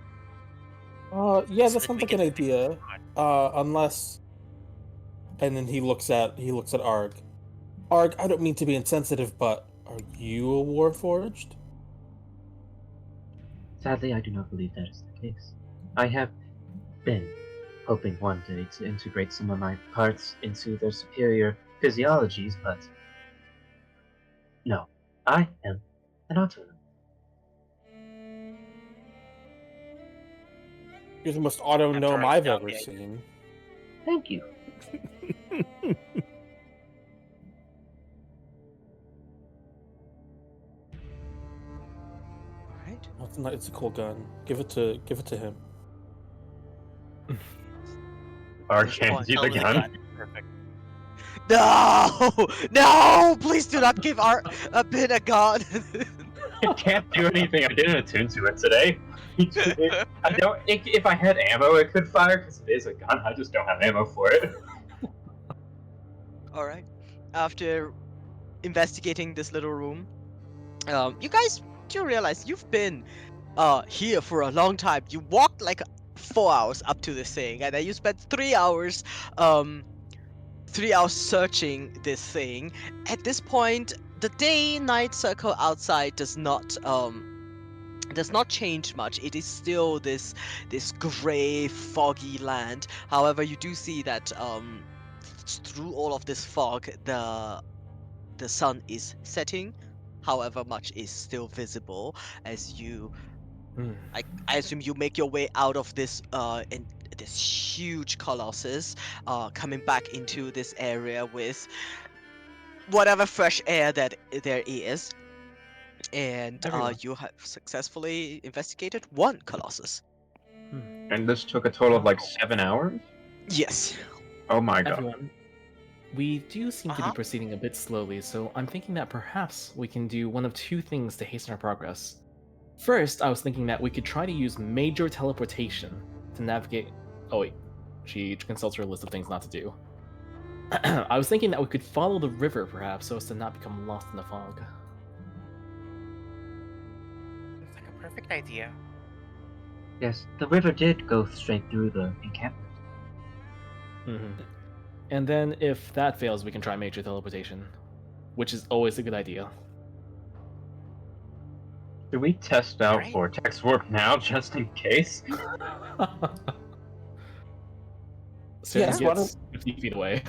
Yeah, So that's that we not a good can- idea. Unless, and then he looks at Arg. Arg, I don't mean to be insensitive, but are you a Warforged? Sadly, I do not believe that is the case. I have been hoping one day to integrate some of my parts into their superior physiologies, but no, I am an autonom. You're the most auto Have to gnome write I've down ever the- seen. Thank you. It's a cool gun. Give it to him. Arch hands you the Tell gun. Perfect. No, no! Please do not give our Ben a gun. It can't do anything. I didn't attune to it today. I don't. If I had ammo, it could fire because it is a gun. I just don't have ammo for it. All right. After investigating this little room, you guys do realize you've been here for a long time. You walked like 4 hours up to this thing, and then you spent 3 hours 3 hours searching this thing. At this point, the day-night circle outside does not change much. It is still this gray, foggy land. However, you do see that through all of this fog, the sun is setting. However, much is still visible as you. I assume you make your way out of this in this huge colossus, coming back into this area with whatever fresh air that there is, and Everyone. you have successfully investigated one colossus. And this took a total of like 7 hours. Yes. Oh my god. Everyone, we do seem to be proceeding a bit slowly, so I'm thinking that perhaps we can do one of two things to hasten our progress. First, I was thinking that we could try to use major teleportation to navigate. Oh wait, she consults her list of things not to do. I was thinking that we could follow the river, perhaps, so as to not become lost in the fog. It's like a perfect idea. Yes, the river did go straight through the encampment. And then, if that fails, we can try major teleportation, which is always a good idea. Should we test out Right. vortex warp now, just in case? Sarah why gets 50 feet away.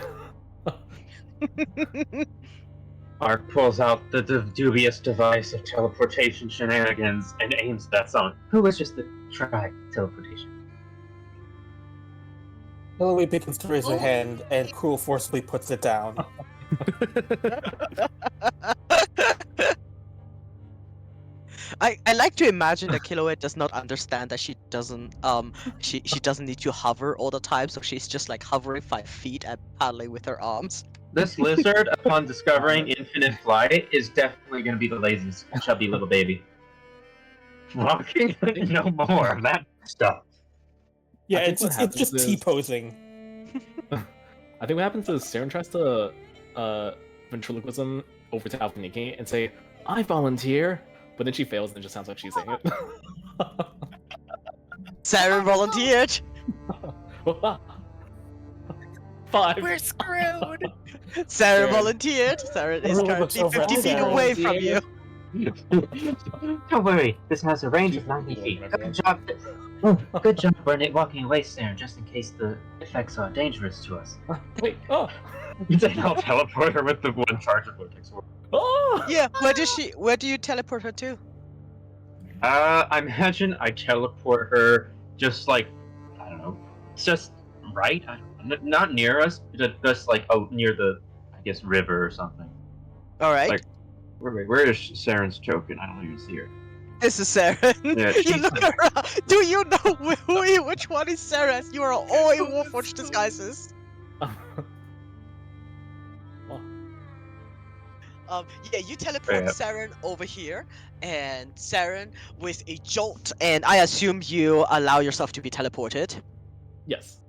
Ark pulls out the dubious device of teleportation shenanigans and aims that on. Who wishes to try teleportation? Hillary begins to raise her hand, and Cruel forcibly puts it down. I like to imagine that Kilowatt does not understand that she doesn't she doesn't need to hover all the time, so she's just like hovering 5 feet and paddling with her arms. This lizard, upon discovering infinite flight, is definitely going to be the laziest chubby little baby. Walking? No more of that stuff. Yeah, I think it's what just, happens just is- T-posing. I think what happens is Saren tries to ventriloquism over to Alphaniki and say, I volunteer, but then she fails and it just sounds like she's saying it. Sarah volunteered. 5. We're screwed. Sarah Sure. volunteered. Sarah is Everyone looks currently over at 50 feet Sarah. away from you. Don't worry, this has a range of 90 feet. Good job. Good job, Burnett, walking away, Sarah, just in case the effects are dangerous to us. Wait, oh! Then I'll teleport her with the one charge of vortex warp. Oh! Yeah, where do you teleport her to? I imagine I teleport her just like, I don't know, just right? Not near us, just like, near the, I guess, river or something. Alright. Like- Where is Saren's token? I don't even see her. This is Sarah. Yeah, You she's- look around. Do you know which one is Sarah? You are all in Warforged disguises. Yeah, you teleport Yeah. Saren over here, and Saren with a jolt, and I assume you allow yourself to be teleported. Yes.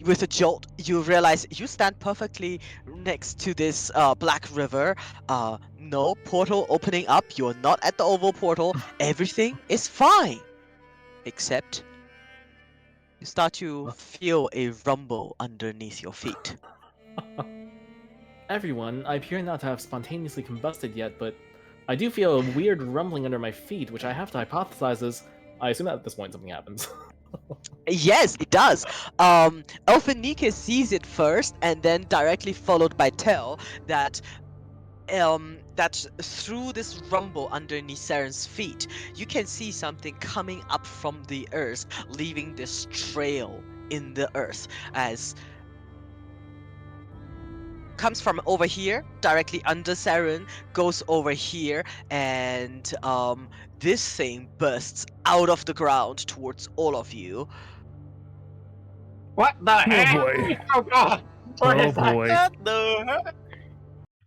With a jolt, you realize you stand perfectly next to this black river. No portal opening up. You're not at the oval portal. Everything is fine, except you start to feel a rumble underneath your feet. Everyone, I appear not to have spontaneously combusted yet, but I do feel a weird rumbling under my feet, which I have to hypothesize is. I assume that at this point something happens. Yes, it does. Elfenike sees it first, and then directly followed by Tel that through this rumble underneath Saren's feet, you can see something coming up from the earth, leaving this trail in the earth as comes from over here, directly under Saren, goes over here, and this thing bursts out of the ground towards all of you. What the heck? boy. Oh god! What Oh is that? boy. What the heck?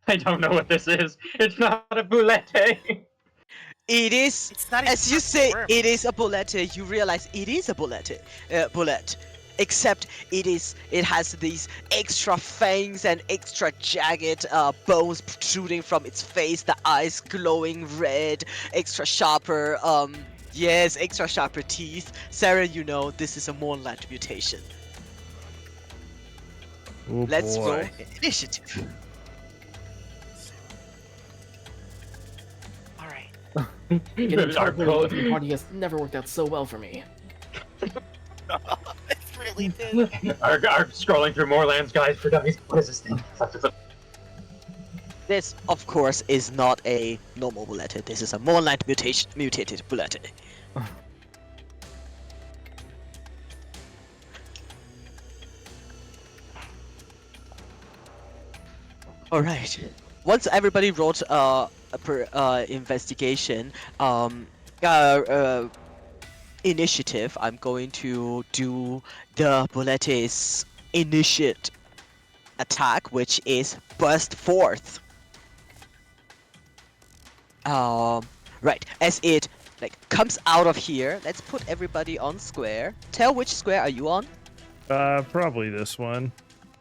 I don't know what this is. It's not a boulette. It is, It's not even as you a say, worm. it is a bullet. You realize it is a bullet. Except it has these extra fangs and extra jagged bones protruding from its face, the eyes glowing red, extra sharper extra sharper teeth. Sarah, you know this is a Moonlight mutation. Oh Let's roll boy. initiative. All right. Getting Our teleported with the party has never worked out so well for me. It really did. our scrolling through Moorlands guys for dummies. What is this thing? This, of course, is not a normal bullet. This is a Moonlight mutated bullet. All right. Once everybody wrote investigation, initiative, I'm going to do the bullet's initiate attack, which is burst forth. Right, as it comes out of here, let's put everybody on square. Tell which square are you on? Probably this one.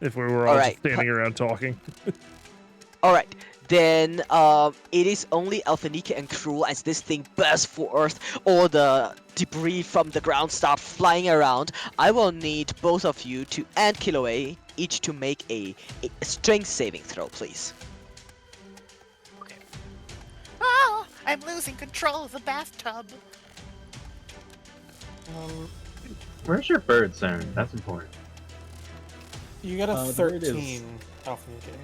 If we were all Alright, just standing around talking. Alright, then it is only Alphanika and Cruel as this thing bursts forth. All the debris from the ground start flying around. I will need both of you to, and Kiloway, each to make a strength saving throw, please. Oh, I'm losing control of the bathtub. Where's your bird, Saren? That's important. You got a there it is. 13 Alpha Nike.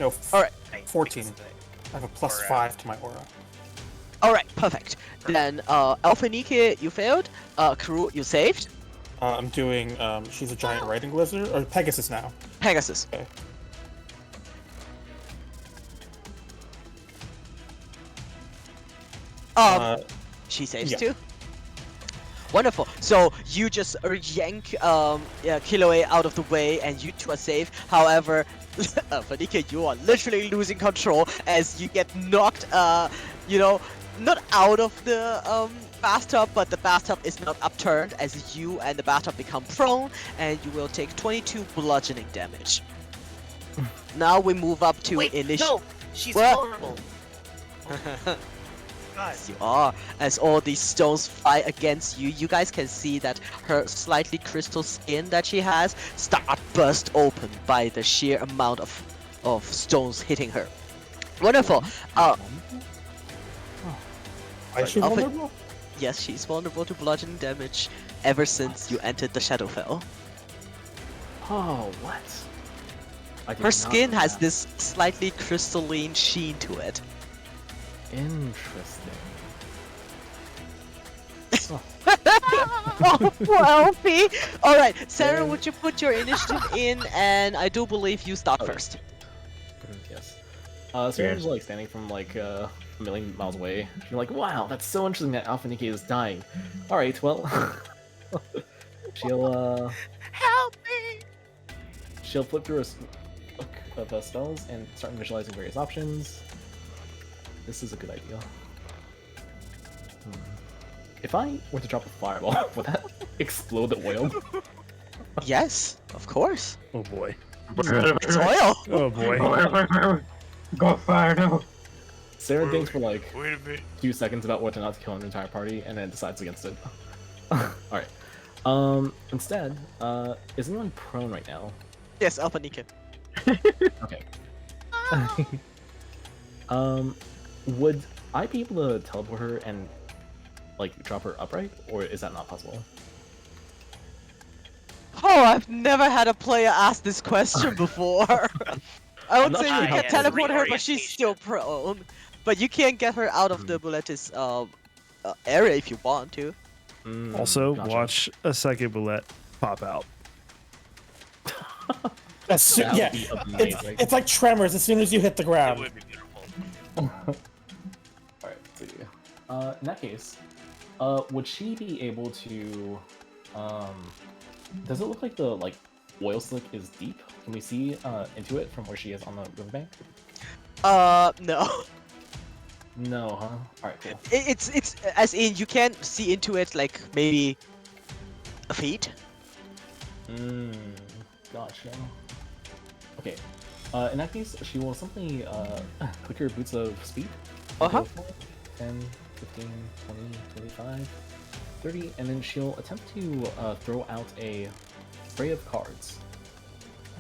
No, Alright. 14. I have a plus 5 to my aura. Alright, perfect. Then Alphanika, you failed. Cruel, you saved. I'm doing, she's a giant riding lizard, or Pegasus now. Pegasus. Okay. She saves yeah. too. Wonderful. So you just yank Kiloway out of the way, and you two are safe. However, Fanika, you are literally losing control as you get knocked. Not out of the bathtub, but the bathtub is not upturned as you and the bathtub become prone, and you will take 22 bludgeoning damage. Now we move up to Wait, initial. no, she's What? horrible. God. You are. As all these stones fly against you, you guys can see that her slightly crystal skin that she has start burst open by the sheer amount of stones hitting her. Wonderful. Is she Alpha- vulnerable? Yes, she's vulnerable to bludgeoning damage ever since you entered the Shadowfell. Oh, what? I did Her not skin know has that. this slightly crystalline sheen to it. Interesting. Oh, poor Elfie! Alright, Sarah, would you put your initiative in? And I do believe you start Okay. first. Yes. Sarah's like standing from like a million miles away. She's like, wow, that's so interesting that Alpha Nikki is dying. Alright, well she'll Help me! she'll flip through a book of spells and start visualizing various options. This is a good idea. If I were to drop a fireball, would that explode the oil? Yes, of course. Oh boy. It's oil! Oh boy. Go fire no. Sarah thinks for like Wait a minute. 2 seconds about whether or not to kill an entire party, and then decides against it. Alright. Instead, is anyone prone right now? Yes, Alpha Nika. Okay. Would I be able to teleport her and like drop her upright, or is that not possible? Oh, I've never had a player ask this question before. I would not say sure you how can to teleport her, but she's reorientation. still prone. But you can't get her out of the bullet's area if you want to. Also, Gotcha. watch a second bullet pop out. That yeah. would be It's, amazing. it's like Tremors as soon as you hit the It ground. would be beautiful. Alright, let's see. In that case, would she be able to, does it look like the, oil slick is deep? Can we see, into it from where she is on the riverbank? No. No, huh? Alright, cool. It's as in you can see into it like maybe a feet. Gotcha. Okay. In that case, she will simply, click her boots of speed. Uh-huh. 10, 15, 20, 25, 30, and then she'll attempt to throw out a spray of cards.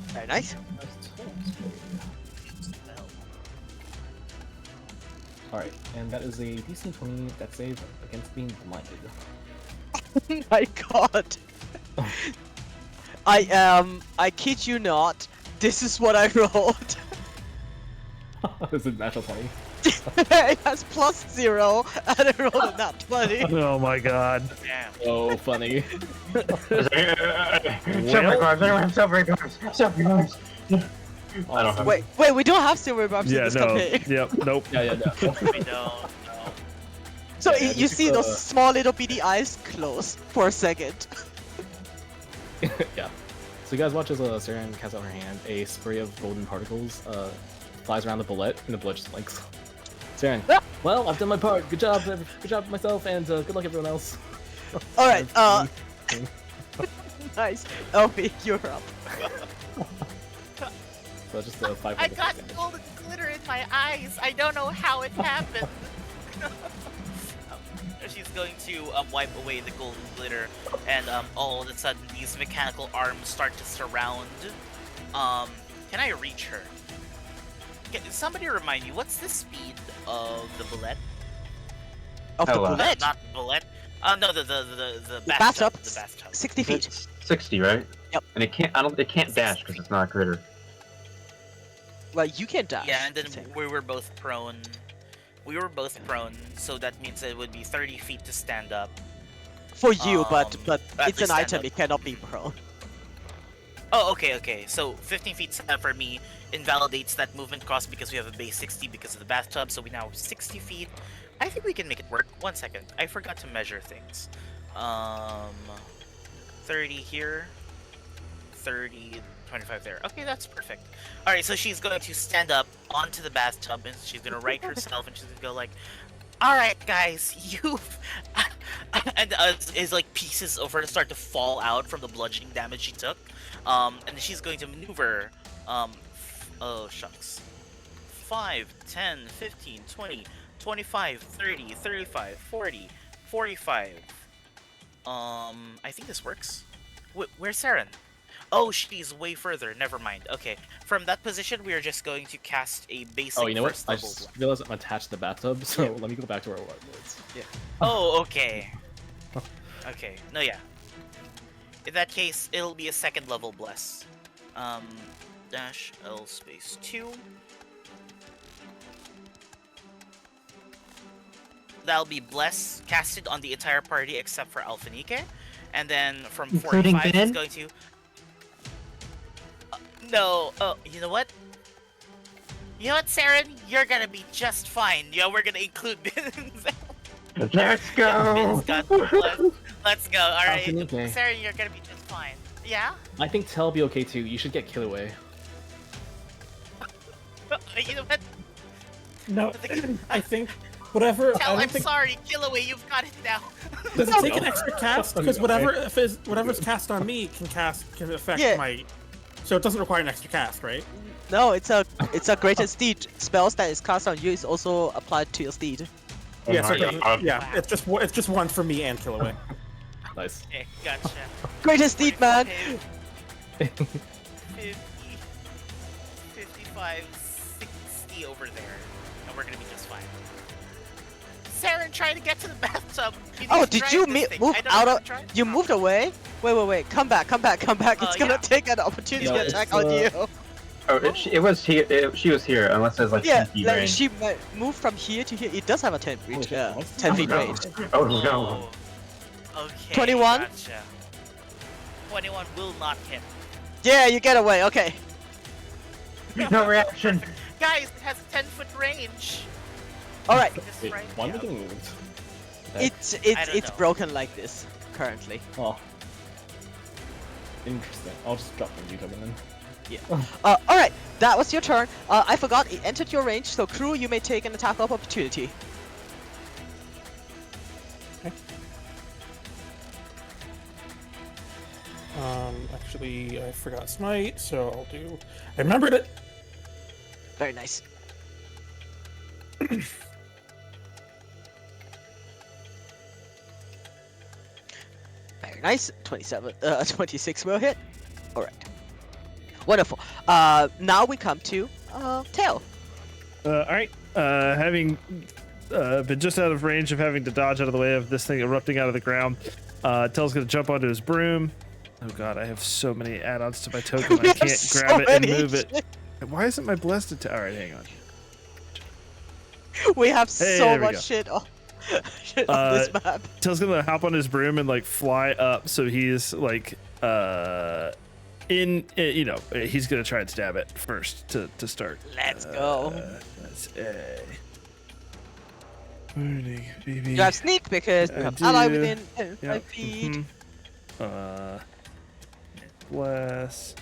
Very nice. Alright, and that is a DC 20 dex save against being blinded. My god. I kid you not, this is what I rolled. Is it natural 20? It has +0 and I rolled a nat 20. Oh my god. Damn. Oh, funny. Silver cards. I don't have silver cards. Silver cards. I don't have. Wait, we don't have silver buffs in Yeah, this no. campaign. Yep, nope. Yeah, no. We don't know. So Yeah, you this see is, those small little beady eyes close for a second. Yeah. So you guys watch as Saren casts out her hand. A spray of golden particles flies around the bullet, and the bullet just blinks. Saren, well, I've done my part. Good job myself, and good luck everyone else. Alright, nice. Elfie, you're up. So just 5 I got golden glitter in my eyes. I don't know how it happened. She's going to wipe away the golden glitter, and all of a sudden these mechanical arms start to surround. Can I reach her? Somebody remind me, what's the speed of the bullet? Of the Hello. bullet. Not bullet. No, the Bathtub. bathtub. The bathtub. 60 feet. It's 60, right? Yep. And it can't. It can't dash because it's not a critter. Well, you can dash. Yeah, and then Same. we were both prone. We were both prone, so that means it would be 30 feet to stand up. For you, but at it's an least stand item. up. It cannot be prone. Oh, okay. So 15 feet stand for me invalidates that movement cost because we have a base 60 because of the bathtub, so we now have 60 feet. I think we can make it work. 1 second. I forgot to measure things. 30 here. 30, 25 there. Okay, that's perfect. Alright, so she's going to stand up onto the bathtub and she's gonna right herself and she's gonna go like, alright guys, you've... and is like pieces of her start to fall out from the bludgeoning damage she took. And she's going to maneuver, oh shucks. 5, 10, 15, 20, 25, 30, 35, 40, 45. I think this works. Where's Saren? Oh, she's way further. Never mind. Okay. From that position, we are just going to cast a basic Oh, you know what? first I level just block. realized I'm attached to the bathtub, so let me go back to where it was. Oh, okay. Okay. No, yeah. In that case, it'll be a second level bless. Dash L space 2. That'll be bless casted on the entire party except for Alphanike. And then from Including 45, Ben? it's going to... no. Oh, you know what? You know what, Saren? You're gonna be just fine. Yeah, we're gonna include Bin's. Let's go. Bin's got the bless. Let's go. Alright. Alphanike. Saren, you're gonna be just fine. Yeah? I think Tell will be okay too. You should get Kill Away. You know what? No, I think whatever. I Tell, don't I'm think, sorry. Kill away. You've got it now. does it take an extra cast? Because Okay. whatever's cast on me can affect Yeah. my. So it doesn't require an extra cast, right? No, it's a greater steed. Spells that is cast on you is also applied to your steed. Oh Yeah, so my it doesn't- God. yeah. It's just one for me and kill away. Nice. Okay, gotcha. Greater steed, man. Okay, 50, 55, 60 over there, and we're gonna be just fine. Saren, trying to get to the bathtub. You Oh, need to did drive you this thing. move I don't out know how of? to drive You the moved away? Wait. Come back. It's gonna yeah. take an opportunity No, it's, attack on you. Oh, it was here. She was here, unless there's like Yeah, 10 feet like range. she might move from here to here. It does have a 10 range. shit, what? 10 feet no. range. Oh no. Oh, okay. 21? Gotcha. 21 will not hit. Yeah, you get away. Okay. No reaction. Guys, it has a 10-foot range. All right, This Wait, right one now. getting moved. it's I don't it's know. broken like this currently. Oh. Interesting. I'll just drop the Utah then. All right, that was your turn. I forgot it entered your range, so crew, you may take an attack of opportunity. Actually, I forgot smite, so I'll do. I remembered it. Very nice. Very nice. 26 will hit. All right. Wonderful. Now we come to Tail. All right. Having been just out of range of having to dodge out of the way of this thing erupting out of the ground, Tail's gonna jump onto his broom. Oh god, I have so many add-ons to my token. I can't grab it and move it. Why isn't my blessed attack? All right, hang on. We have Hey, so there we much go. shit on, on this map. Tail's gonna hop on his broom and like fly up, so he's like you know, he's gonna try and stab it first to start. Let's go. That's A. Morning, baby. You have sneak because you I have ally do. within 5 Yep, feet. Bless.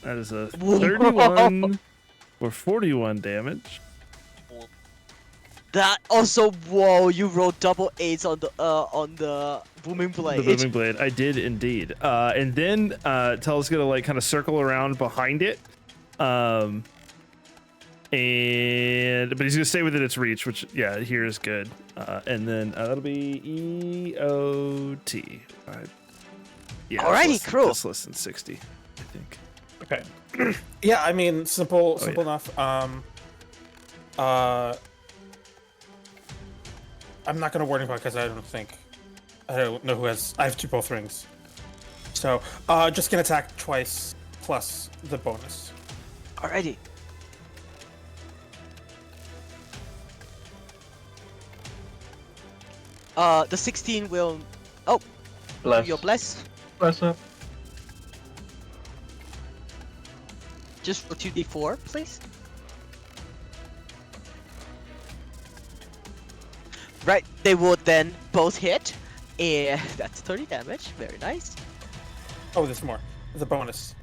That is a Whoa. 31 or 41 damage. That also, whoa! You rolled double 8s on the booming blade. The booming blade. I did indeed. And then Tel's gonna like kind of circle around behind it. But he's gonna stay within its reach, which here is good. And then that'll be EOT. Yeah. Alrighty, crew. That's less than 60, I think. Okay. Yeah, I mean, simple yeah. enough. I'm not gonna warning because I don't know who has. I have both rings, so just gonna attack twice plus the bonus. Alrighty. The 16 will. Oh, Bless. your bless. Bless up. Just for 2d4, please. Right, they would then both hit. And that's 30 damage. Very nice. Oh, there's more. There's a bonus.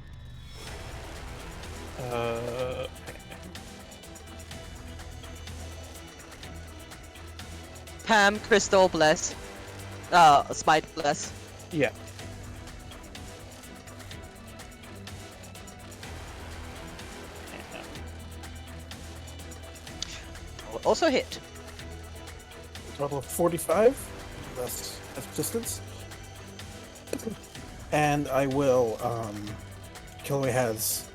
Pam, Crystal, bless. Smite, bless. Yeah. Will also hit. Total of 45. That's distance. And I will Killaway has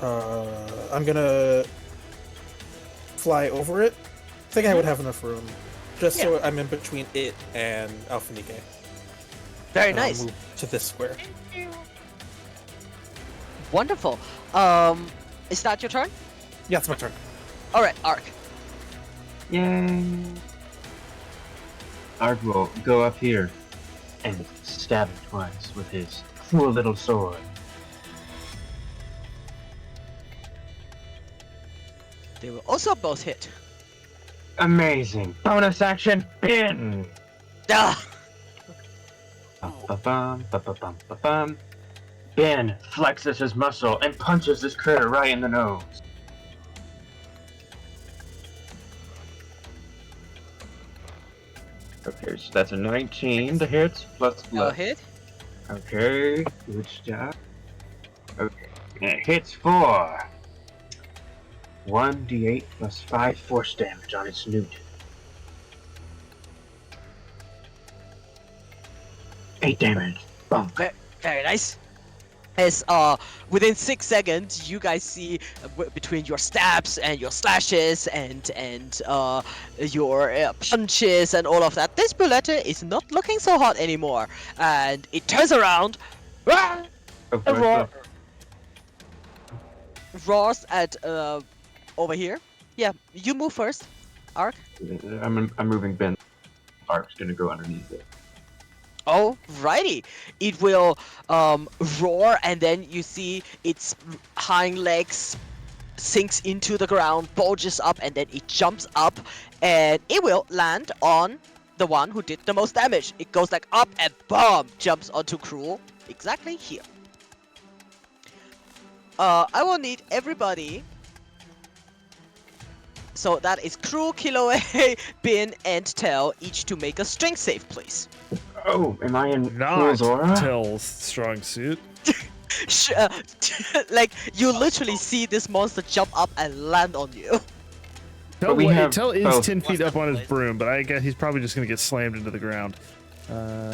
I'm gonna fly over it. I think I would have enough room. Just so I'm in between it and Alphanike. Very And I'll nice. move to this square. Wonderful. Is that your turn? Yeah, it's my turn. Alright, Ark. Yay! Ark will go up here and stab it twice with his cool little sword. They will also both hit. Amazing! Bonus action, bin! Ah! Ba-ba-bum, ba-ba-bum, ba-bum. Ben flexes his muscle and punches this critter right in the nose. Okay, so that's a 19 to hit plus Go blood. hit. Okay, good job. Okay, and it hits for 1d8 plus 5 force damage on its snoot. 8 damage. Bump. Very nice. As within 6 seconds, you guys see between your stabs and your slashes and your punches and all of that, this bullet is not looking so hot anymore, and it turns around, Oh, roar, roars at over here. Yeah, you move first, Ark. I'm moving Ben. Ark's gonna go underneath it. Alrighty. It will roar, and then you see its hind legs sinks into the ground, bulges up, and then it jumps up, and it will land on the one who did the most damage. It goes like up and boom, jumps onto Cruel exactly here. I will need everybody. So that is Cruel, Kiloe, Bin, and Tell, each to make a strength save, please. Oh, am I in Not Cruel's aura? Tell's strong suit. Like, you literally see this monster jump up and land on you. Tell, we have Tell is both. 10 feet up on his Blade. broom, but I guess he's probably just gonna get slammed into the ground.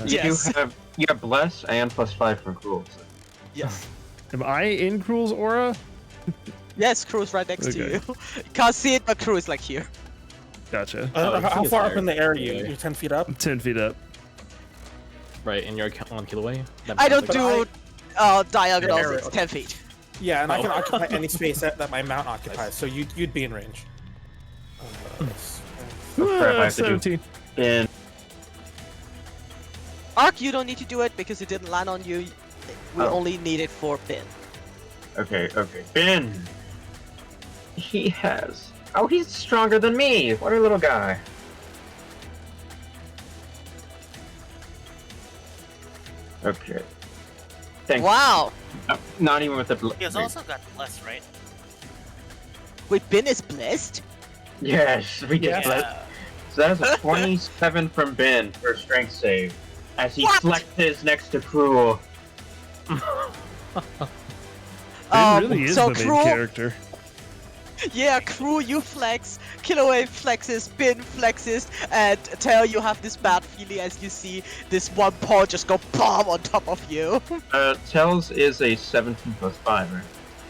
Yes. You have Bless and +5 from Cruel. So. Yes. Am I in Cruel's aura? Yes, Crew's right next to Okay. you. Can't see it, but Crew is like here. Gotcha. How far up in the air are you? Anyway. You're 10 feet up? 10 feet up. Right, and you're on Kiloway? That I don't sounds like- do diagonals, Arrow, it's okay. 10 feet. Yeah, and I can occupy any space that my mount occupies, so you'd be in range. Oh, crap, I have to do 17. Bin. Arc, you don't need to do it because it didn't land on you. We Oh. only need it for Bin. Okay. Bin. He has. Oh, he's stronger than me. What a little guy. Okay. Thanks. Wow! Not even with the. He has also got less, right? Wait, Bin is blessed? Yes, we get Yeah. that. So that is a 27 from Ben for strength save, as he What? flexes next to Cruel. Ben really is so the main Crew, character. yeah, Crew, you flex, Kiloway flexes, Bin flexes, and Tell, you have this bad feeling as you see this one paw just go bomb on top of you. Tells is a 17 plus 5, right?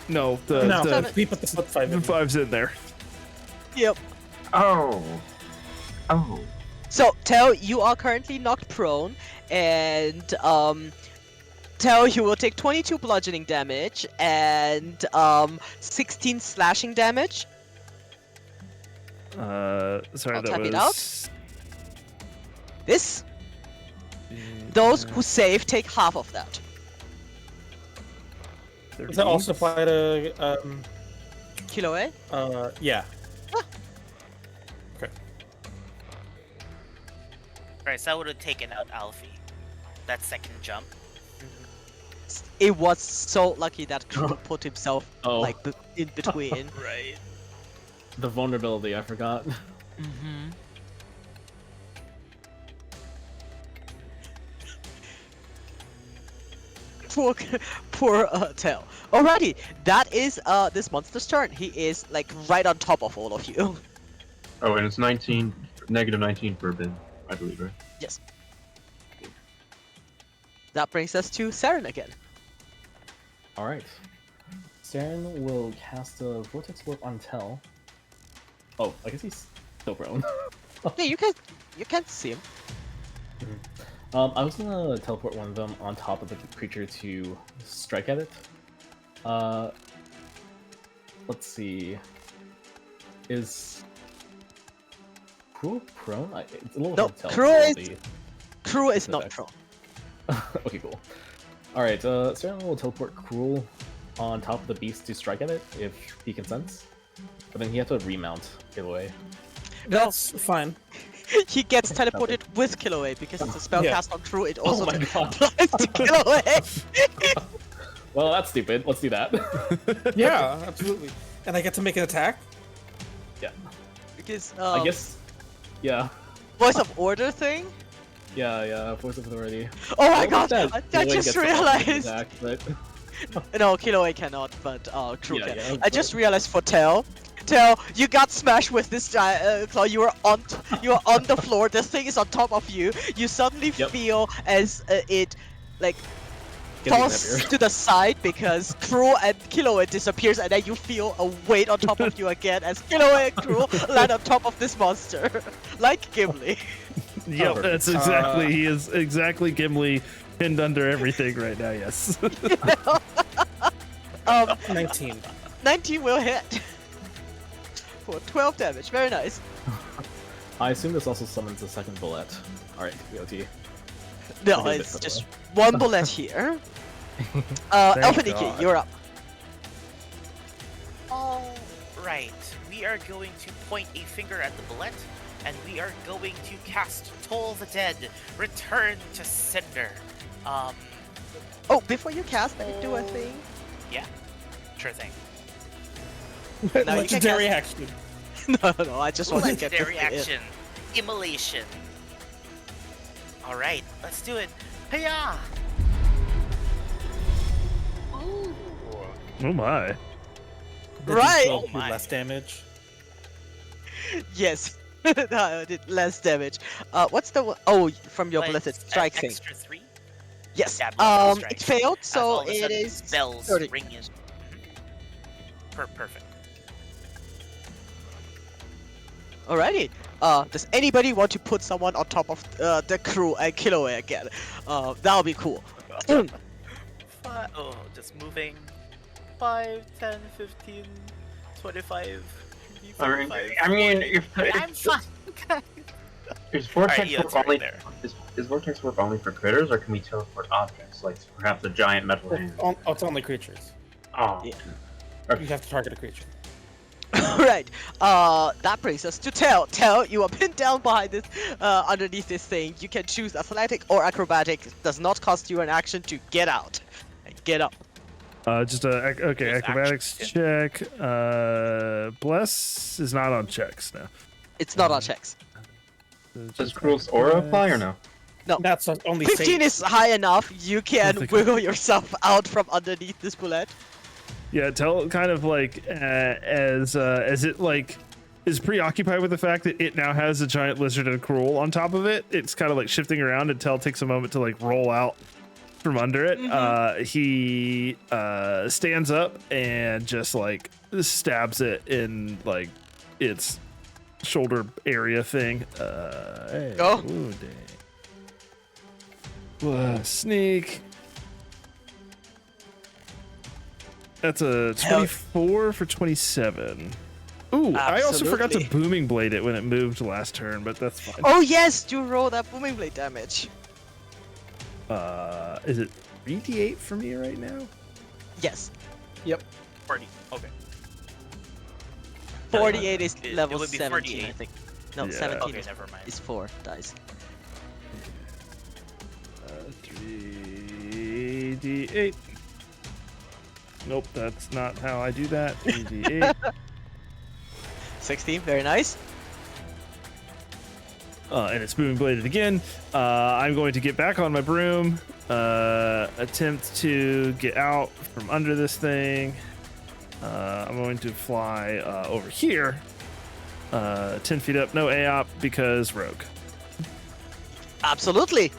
No, No, the we put the flip 5 in. 5's in there. Yep. Oh. So, Tell, you are currently knocked prone, and Tell, you will take 22 bludgeoning damage and 16 slashing damage. Sorry, I'll that type was. it out. This, those who save take half of that. Does that also apply to, Kiloe? yeah. Right, so I would have taken out Alfie. That second jump. It was so lucky that Crew put himself Oh. like in between. Right. The vulnerability, I forgot. Mm-hmm. Poor Tell. Alrighty, that is this monster's turn. He is like right on top of all of you. Oh, and it's 19, negative 19 for Ben, I believe, right? Yes. That brings us to Saren again. Alright. Saren will cast a Vortex Warp on Tell. Oh, I guess he's still prone. Yeah, you can see him. I was gonna teleport one of them on top of the creature to strike at it. Let's see. Is Cruel prone? It's a little No, hard to tell. Cruel with is- the- Crew is The not dex. prone. Okay, cool. Alright, Saren will teleport Cruel on top of the beast to strike at it if he consents. But then he has to remount Kiloway. That's fine. He gets teleported with Kiloway because it's a spell Yeah. cast on Crew. It also my God. applies to Kiloway. Well, that's stupid. Let's do that. Yeah, absolutely. And I get to make an attack? Yeah. Because I guess. Yeah. voice of order thing. Yeah, Force of Authority. Oh my I god! don't think I Kiloway just gets the ultimate realized. attack, but... No, Kiloway cannot, but Crew Yeah, can. yeah, I just realized for Tell, you got smashed with this giant claw. You are on the floor. This thing is on top of you. You suddenly Yep. feel as it like Getting falls heavier. to the side because Crew and Kiloway disappears, and then you feel a weight on top of you again as Kiloway and Crew land on top of this monster, like Gimli. Yep, Oh, that's exactly. He is exactly Gimli pinned under everything right now. Yes. 19. 19 will hit for 12 damage. Very nice. I assume this also summons a second bullet. Alright, BOT. No, I'll go a bit it's further just away. one bullet here. Thank Alphaniki, God. you're up. All right, we are going to point a finger at the bullet, and we are going to cast Toll the Dead, Return to Cinder. Oh, before you cast, I do a thing. Yeah, sure thing. Now you can Legendary cast- action. No, I just want to get this Legendary thing in. action, Immolation. All right, let's do it. Hiya! Ooh. Oh my. The Right. D12 Oh do my. less damage. Yes. No, I did less damage. What's the oh from your Like, blessed an strike thing? extra 3? Yes. Yeah, blessed It strike. failed, As so all of a it sudden is bells 30. ringing. Perfect. Alrighty. Does anybody want to put someone on top of the crew and kill away again? That'll be cool. Oh, just moving. 5, 10, 15, 25, I mean, I'm fine. is vortex Alright, yeah, work it's right only? there. Is vortex work only for critters, or can we teleport objects, like perhaps a giant metal hand? It's only creatures. Oh, Yeah. You have to target a creature. Right. That brings us to Tail. Tail, you are pinned down behind this, underneath this thing. You can choose athletic or acrobatic. Does not cost you an action to get out. And get up. Just okay. There's Acrobatics action, check. Bless is not on checks now. It's not on checks. So does just Cruel's aura apply or no? That's only 15 safe. is high enough. You can think- wiggle yourself out from underneath this bullet. Yeah, tell kind of like as it like is preoccupied with the fact that it now has a giant lizard and cruel on top of it. It's kind of like shifting around until it takes a moment to like roll out from under it. He stands up and just like stabs it in like its shoulder area thing. Hey, Oh. ooh, dang. Sneak. That's a 24 for 27. Ooh, I also forgot to Absolutely. booming blade it when it moved last turn, but that's fine. Oh yes, do roll that booming blade damage. Is it 3d8 for me right now? Yes. 40. Okay. 48 is It level would be 17, I 48. think. No, Yeah. 17 Okay, is, never mind. is 4 dice. 3d8. Nope, that's not how I do that. 3d8. 16, very nice. And it's booming bladed again. I'm going to get back on my broom, attempt to get out from under this thing. I'm going to fly over here, 10 feet up, no AOP because rogue. Absolutely.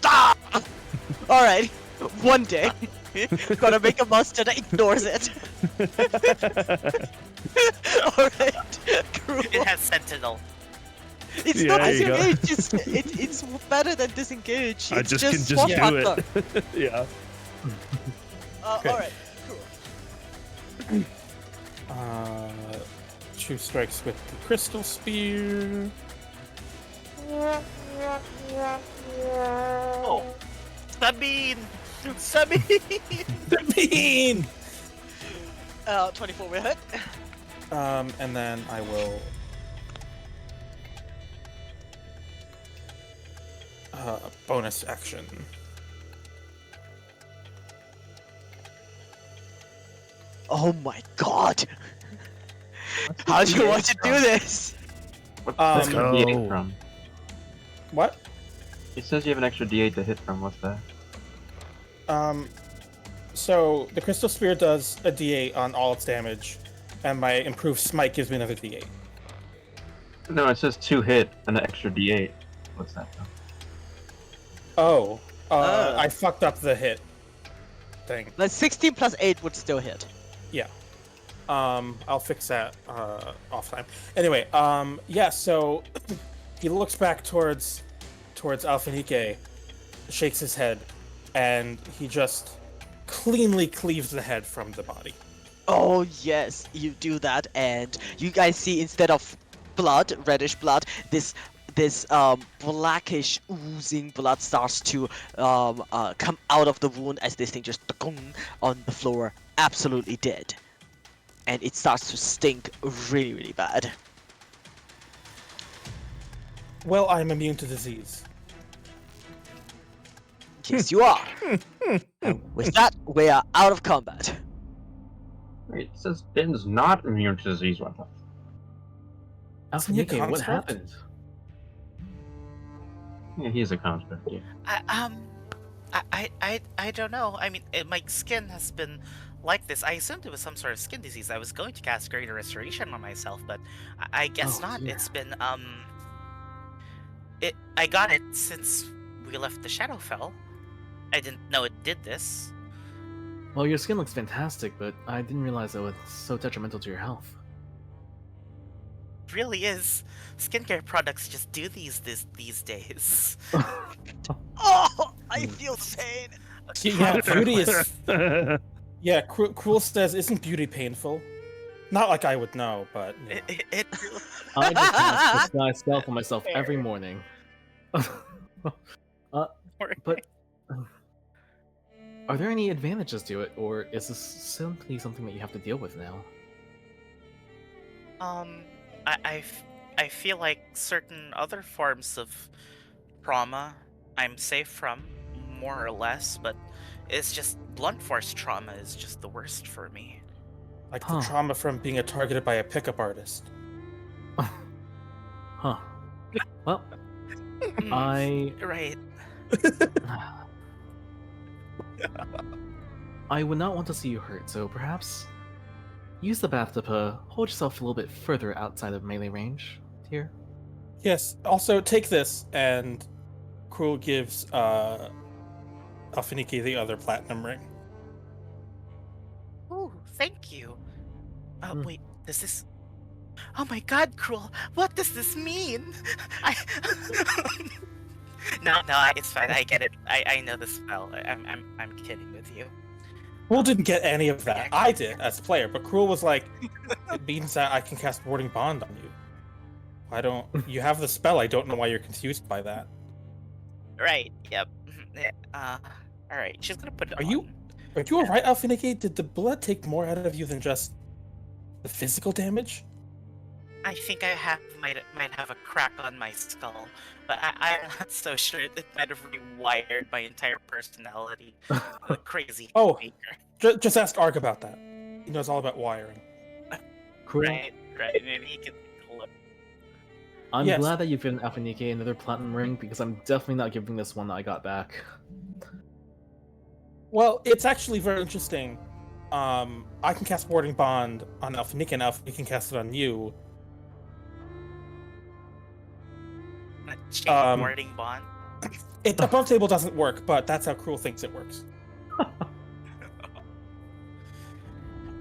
Ah! Alright, one day. Gotta make a monster that ignores it. Alright, cool. It has Sentinel. It's Yeah, not there you go. disengage, it's better than disengage. I It's just can just swap do hunter. it. Yeah. Okay. Alright, cool. Two strikes with the crystal spear. Oh. Sabine! Sabine! Bean! 24 will hit. And then I will. Bonus action. Oh my god! How do you want to do this? What's Um, the extra go. D8 from? What? It says you have an extra D8 to hit from. What's that? So the crystal spear does a D8 on all its damage, and my improved smite gives me another D8. No, it says 2 hit and an extra D8. What's that from? Oh, I fucked up the hit thing. Like 16 plus 8 would still hit. Yeah. I'll fix that off time. Anyway, yeah. So he looks back towards Alphanike, shakes his head, and he just cleanly cleaves the head from the body. Oh yes, you do that, and you guys see instead of blood, reddish blood, this this blackish oozing blood starts to come out of the wound as this thing just on the floor, absolutely dead, and it starts to stink really, really bad. Well, I'm immune to disease. Yes, you are. And with that, we are out of combat. Wait, it says Ben's not immune to disease. What the? Isn't he a Alpha, what construct? happened? Yeah, he is a construct. Yeah. I don't know. I mean, my skin has been like this. I assumed it was some sort of skin disease. I was going to cast Greater Restoration on myself, but I guess Oh, not. dear. It's been I got it since we left the Shadowfell. I didn't know it did this. Well, your skin looks fantastic, but I didn't realize it was so detrimental to your health. It really is. Skincare products just do these days. Oh, I feel the pain. Yeah, beauty is. Yeah, Cruel says, "Isn't beauty painful?" Not like I would know, but you know. It really... I just cast disguise spell on myself every morning. But are there any advantages to it, or is this simply something that you have to deal with now? I feel like certain other forms of trauma I'm safe from, more or less, but it's just blunt force trauma is just the worst for me. Like Huh. the trauma from being targeted by a pickup artist. Huh. Well, I Right. I would not want to see you hurt, so perhaps use the bath to hold yourself a little bit further outside of melee range here. Yes. Also, take this, and Cruel gives Alfiniki the other platinum ring. Ooh, thank you. Hmm. Wait, does this... Oh my god, Cruel, what does this mean? No, it's fine, I get it. I know the spell. I'm kidding with you. Cruel didn't get any of that. I did as a player, but Cruel was like, "It means that I can cast Warding Bond on you. I don't. You have the spell. I don't know why you're confused by that." Right, yep. Alright, she's gonna put it Are you alright, Alfiniki? Did the blood take more out of you than just the physical damage? I think I might have a crack on my skull, but I'm not so sure. It might have rewired my entire personality. Crazy. Oh. Baker. Just ask Ark about that. He knows all about wiring. Cool. Right. Maybe he can take a look. I'm Yes. glad that you've given Alphanike another platinum ring, because I'm definitely not giving this one that I got back. Well, it's actually very interesting. I can cast Warding Bond on Alfiniki, and Alfiniki can cast it on you. Chain warding bond. It above table doesn't work, but that's how Cruel thinks it works.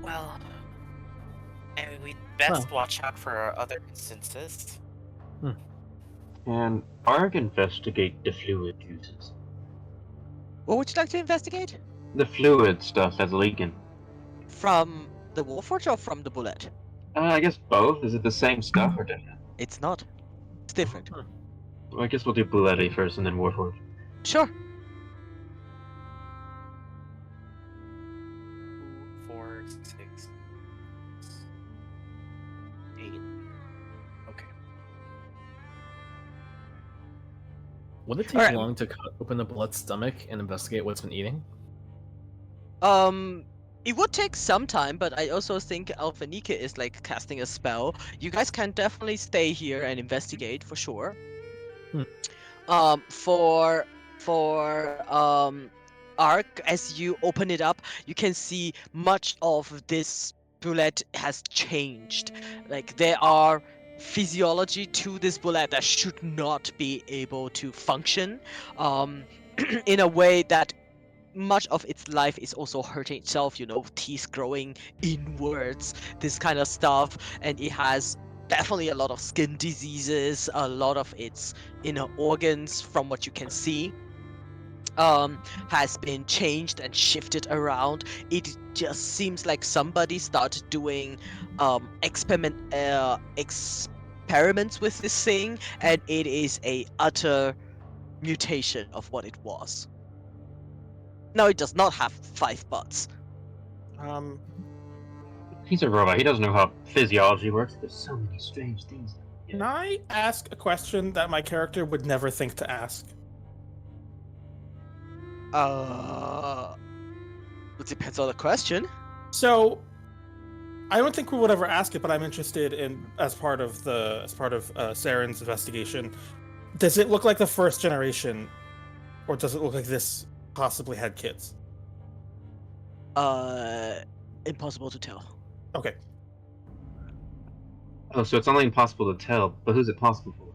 Well, I mean, we'd best watch out for other instances. And Arg investigate the fluid juices. What would you like to investigate? The fluid stuff that's leaking. From the Warforged or from the bullet? I guess both. Is it the same stuff or different? It's not. It's different. Well, I guess we'll do Buletti first and then Warforged. Sure. 2, 4, 6, 8. Okay. Would it take Alright. long to cut open the blood's stomach and investigate what's been eating? It would take some time, but I also think Alphanike is like casting a spell. You guys can definitely stay here and investigate for sure. For Arc, as you open it up, you can see much of this bullet has changed. Like there are physiology to this bullet that should not be able to function in a way that much of its life is also hurting itself, you know, teeth growing inwards, this kind of stuff, and it has definitely a lot of skin diseases, a lot of its inner organs, from what you can see, has been changed and shifted around. It just seems like somebody started doing experimental experiments with this thing, and it is a utter mutation of what it was. Now it does not have 5 butts. He's a robot. He doesn't know how physiology works. There's so many strange things. Can I ask a question that my character would never think to ask? It depends on the question. So, I don't think we would ever ask it, but I'm interested in as part of Saren's investigation. Does it look like the first generation, or does it look like this possibly had kids? Impossible to tell. Okay. Oh, so it's only impossible to tell, but who's it possible for?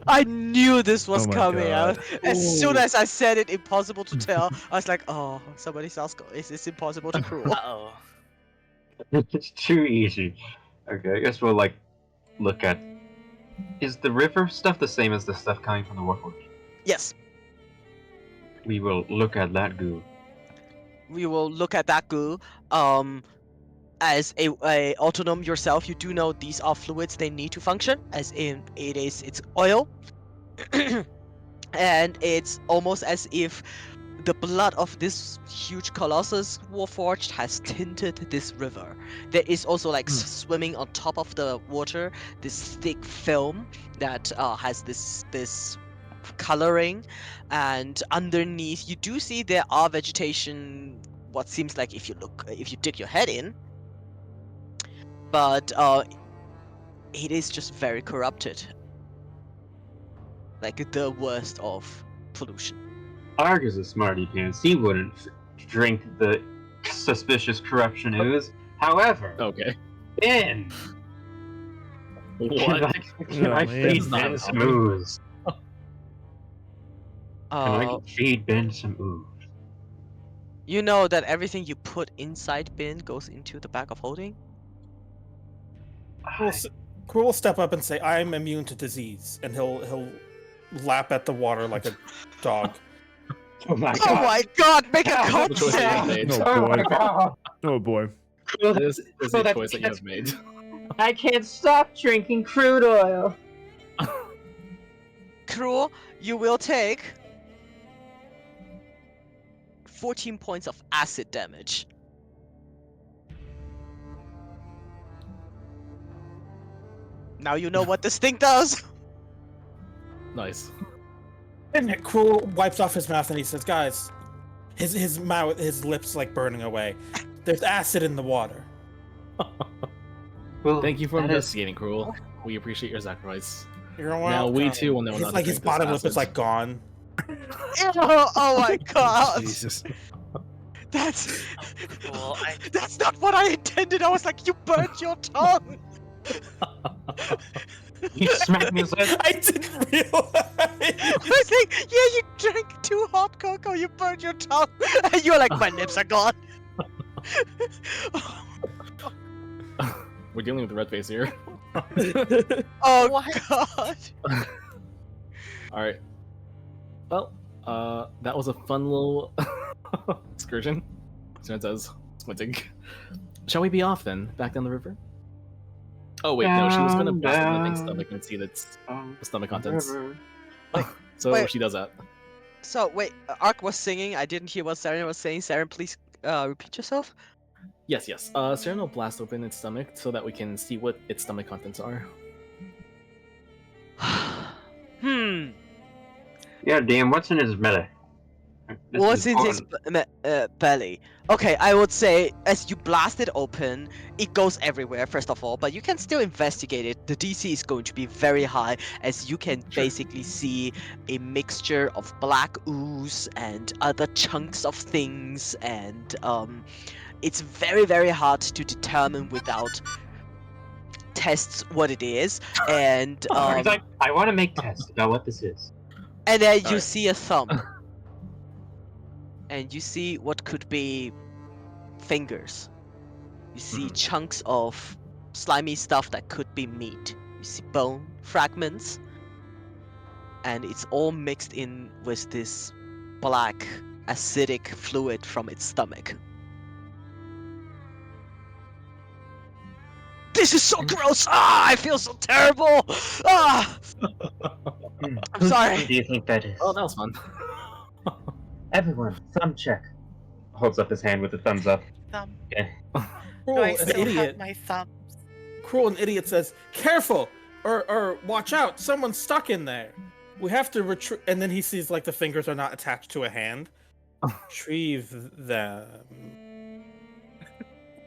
I knew this was Oh my coming. God. As soon as I said it, impossible to tell, I was like, oh, somebody else it's impossible to cruel. Uh-oh. It's too easy. Okay, I guess we'll like look at. Is the river stuff the same as the stuff coming from the Warforged? Yes, We will look at that goo. we will look at that goo. As a autonom yourself, you do know these are fluids they need to function. As in, it's oil, and it's almost as if the blood of this huge colossus warforged has tinted this river. There is also like swimming on top of the water, this thick film that has this coloring, and underneath you do see there are vegetation. What seems like if you dig your head in, but it is just very corrupted, like the worst of pollution. Arg is a smarty pants. He wouldn't drink the suspicious corruption ooze. However, Okay. Ben, can What? can Oh, I man. feed It's not Ben some happening. ooze? Can I feed Ben some ooze? You know that everything you put inside bin goes into the bag of holding? Quill will step up and say, "I'm immune to disease," and he'll lap at the water like a dog. Oh my Oh my god, make a Yeah, con the choice that you have save! made. Oh Oh my boy. god! Oh boy. This is So the that- choice that you have made. I can't stop drinking crude oil. Cruel, you will take 14 points of acid damage. Now you know what this thing does. Nice. And Cruel wipes off his mouth and he says, "Guys, his mouth, his lips like burning away. There's acid in the water." Well, Thank you for that is- investigating, Cruel. We appreciate your sacrifice. You're Now we welcome. too will know His, not to like his drink this bottom lip acid. is like gone. Oh my god. Jesus. That's Well, that's not what I intended. I was like, you burnt your tongue. He smacked me in the face. I didn't realize. I was like, yeah, you drank 2 hot cocoa, you burnt your tongue. And you're like, my lips are gone. We're dealing with the red face here. Oh What? god. Alright. Well, that was a fun little excursion. So it says, squinting. Shall we be off then? Back down the river? Oh wait, no, she was gonna bust in the thing's stomach and see that's the stomach contents. So Wait. she does that. So wait, Ark was singing. I didn't hear what Saren was saying. Saren, please repeat yourself. Yes, yes. Saren will blast open its stomach so that we can see what its stomach contents are. Hmm. Yeah, damn, what's in his belly? This What's is in his belly? Okay, I would say as you blast it open, it goes everywhere, first of all, but you can still investigate it. The DC is going to be very high, as you can basically see a mixture of black ooze and other chunks of things, and it's very, very hard to determine without tests what it is, and He's like, I want to make tests about what this is. and then you Alright. see a thumb. And you see what could be fingers. You see chunks of slimy stuff that could be meat. You see bone fragments. And it's all mixed in with this black acidic fluid from its stomach. This is so gross. Ah, I feel so terrible. Ah, I'm Whose sorry. thumb do you think that is? Oh, that was fun. Everyone, thumb check. Holds up his hand with a thumbs up. Thumb. Okay. Do Cruel I and still have idiot. my thumb? Cruel and idiot says, "Careful, or watch out! Someone's stuck in there. We have to retrieve." And then he sees like the fingers are not attached to a hand. Retrieve them.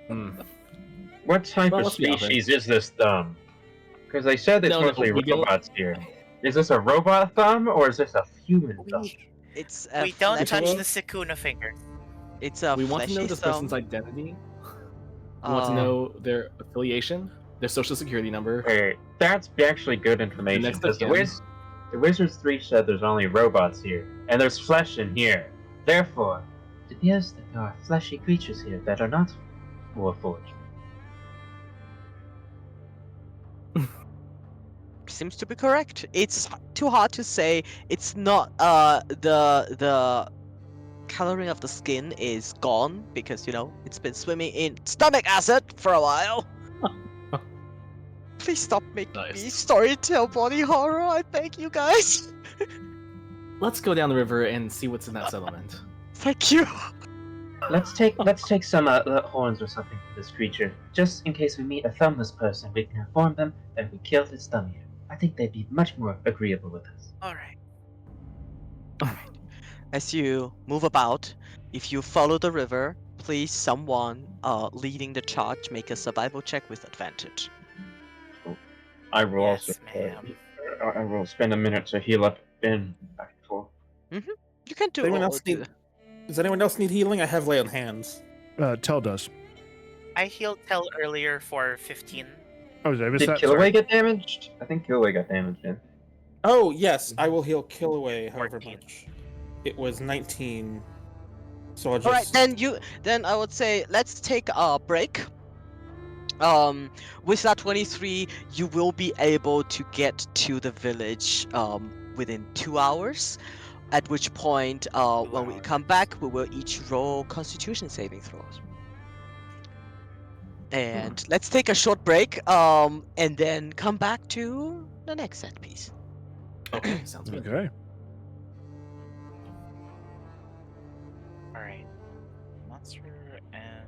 Hmm. What type Well, of let's be honest. species is this thumb? Because they said it's No, no, mostly we don't- robots here. Is this a robot thumb or is this a human thumb? It's a We don't touch fleshy- the Sukuna finger. It's a We want to know fleshy this thumb. person's identity. We want to know their affiliation, their social security number. Wait, that's actually good information. next Because of kin. the Wizards 3 said there's only robots here, and there's flesh in here. Therefore, it appears that there are fleshy creatures here that are not Warforged. Seems to be correct. It's too hard to say. It's not the coloring of the skin is gone because it's been swimming in stomach acid for a while. Please stop making me Nice. storytell body horror. I beg you guys. Let's go down the river and see what's in that settlement. Thank you. Let's take some horns or something for this creature, just in case we meet a thumbless person. We can inform them that we killed its thumb eater. I think they'd be much more agreeable with us. All right. As you move about, if you follow the river, please someone leading the charge make a survival check with advantage. I will Yes, also. ma'am. I will spend a minute to heal up in back and forth. You can do Does anyone all else the- need? Does anyone else need healing? I have lay on hands. Tell does. I healed Tell earlier for 15. Oh, did I miss Did that? Killaway Sorry. get damaged? I think Killaway got damaged. Yeah. Oh yes, I will heal Killaway however 14. much. It was 19. So I'll just. All right, then I would say let's take a break. With that 23, you will be able to get to the village within 2 hours. At which point, when we come back, we will each roll Constitution saving throws. And let's take a short break, and then come back to the next set piece. Okay, sounds good. Okay. All right. Monster and.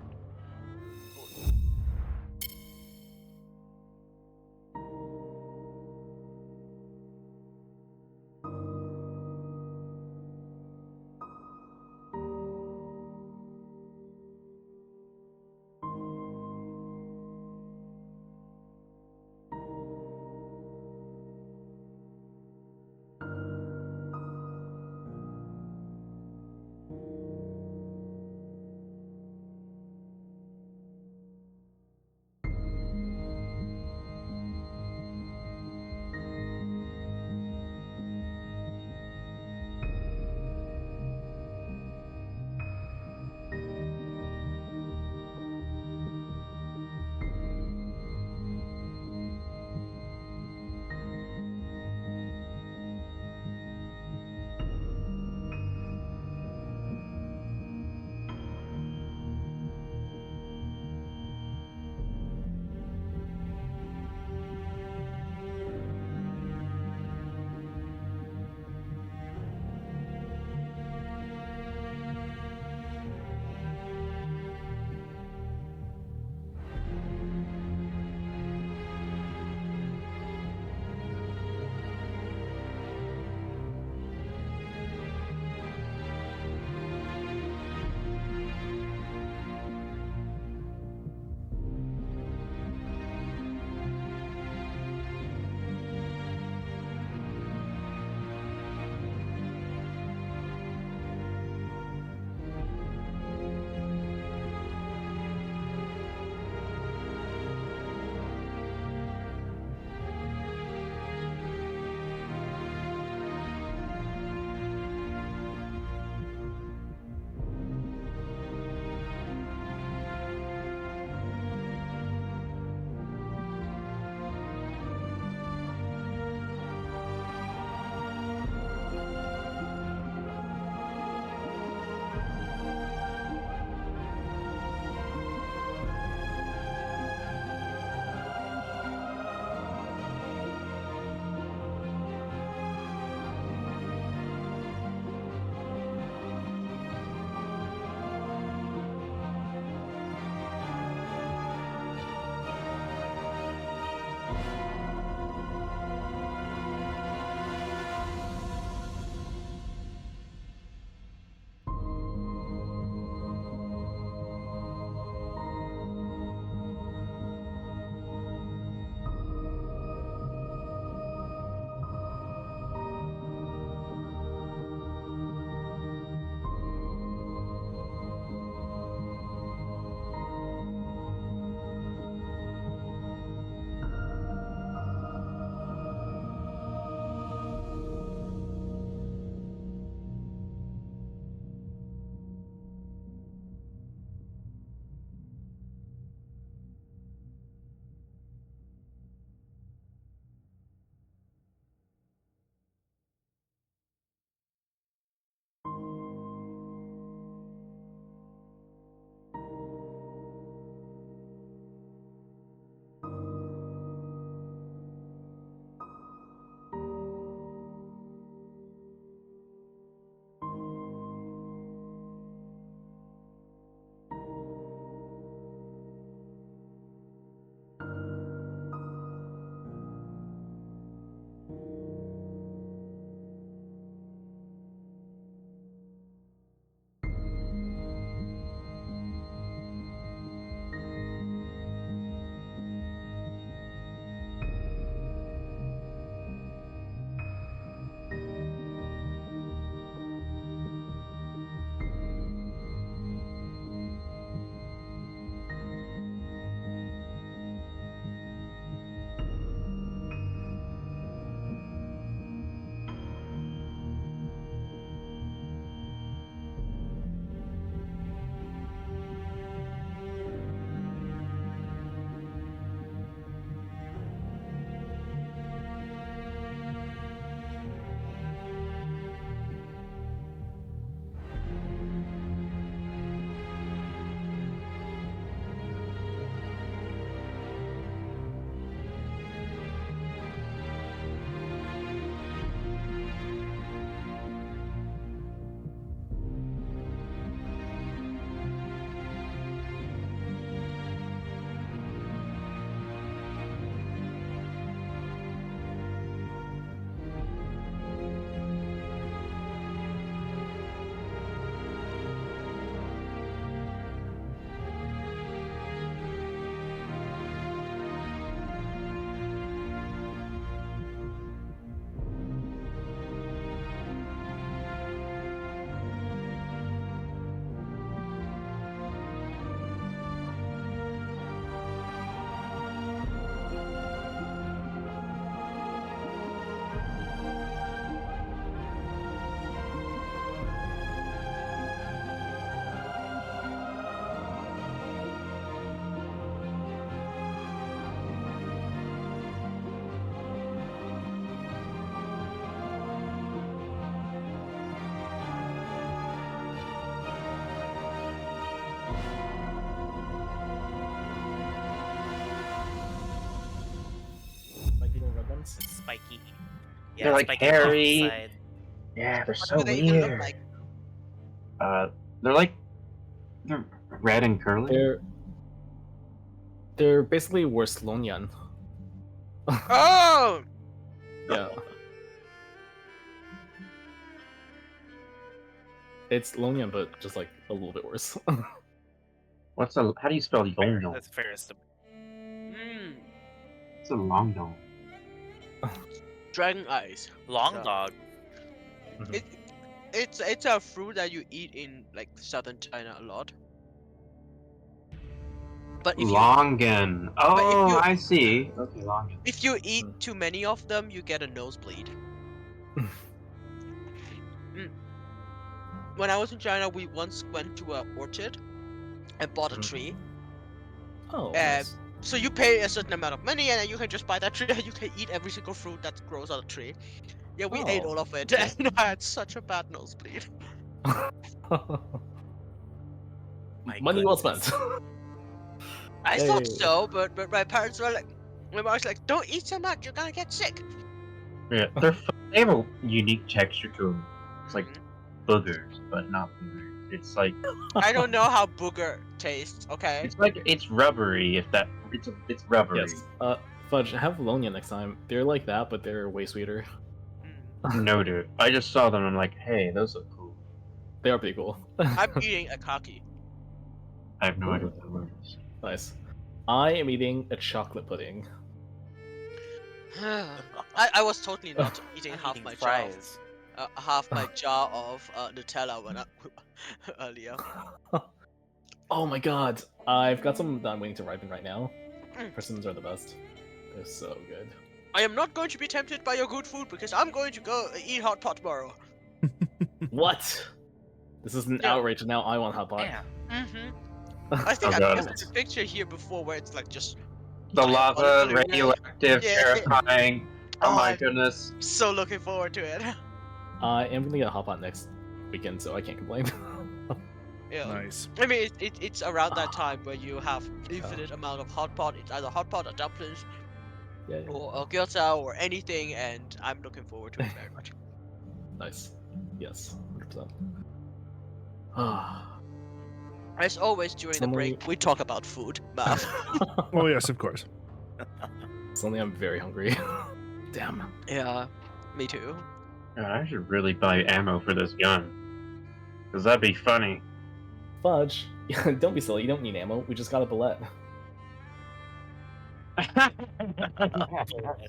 spiky. Yeah, They're like spiky on the hairy. side. Yeah, they're What so do they even look weird. like? They're red and curly. They're basically worse Lonyan. Oh! Yeah. It's Lonyan, but just like a little bit worse. How do you spell Fair. Longdong? That's fair estimate. Mm, It's a Longdong. dragon eyes. Long Yeah. dog. It, it's a fruit that you eat in like southern China a lot. But if you Longan. Oh, you- I see. Okay, Longan. if you eat too many of them, you get a nosebleed. When I was in China, we once went to an orchard and bought a tree. Oh, And nice. so you pay a certain amount of money, and then you can just buy that tree, and you can eat every single fruit that grows on a tree. Yeah, we ate Oh, all of it, okay. and I had such a bad nosebleed. My Money well goodness. spent. I Hey. thought so, but my parents were like, my mom's like, don't eat so much, you're gonna get sick. Yeah, they have a unique texture to them. It's like boogers, but not boogers. It's like I don't know how booger tastes. Okay. it's rubbery. It's rubbery. Yes. Fudge, have Lonyan next time. They're like that, but they're way sweeter. Mm. No, dude. I just saw them. I'm like, hey, those look cool. They are pretty cool. I'm eating a kaki. I have no Ooh. idea what that word is. Nice. I am eating a chocolate pudding. I was totally not eating I'm half eating my fries. jar of Nutella when earlier. Oh my god. I've got some that I'm waiting to ripen right now. Mm. Persimmons are the best. They're so good. I am not going to be tempted by your good food because I'm going to go eat hot pot tomorrow. What? This is an Yeah. outrage, and now I want hot pot. Yeah. Mm-hmm. I think Oh, I God. posted a picture here before where it's like just The lava, diabolically red. radioactive, Yeah. terrifying. Oh my I'm goodness. so looking forward to it. I am gonna get a hot pot next weekend, so I can't complain. Yeah. Nice. I mean, it's around that time where you have infinite amount of hot pot. It's either hot pot or dumplings Yeah, or gyoza or anything, and I'm looking forward to it very much. nice. Yes, 100%. Ah. As always, during the break, Suddenly- we talk about food, Mav. Oh yes, of course. Suddenly I'm very hungry. Damn. Yeah, me too. God, I should really buy ammo for this gun. Because that'd be funny. Fudge. Don't be silly, you don't need ammo. We just got a bullet.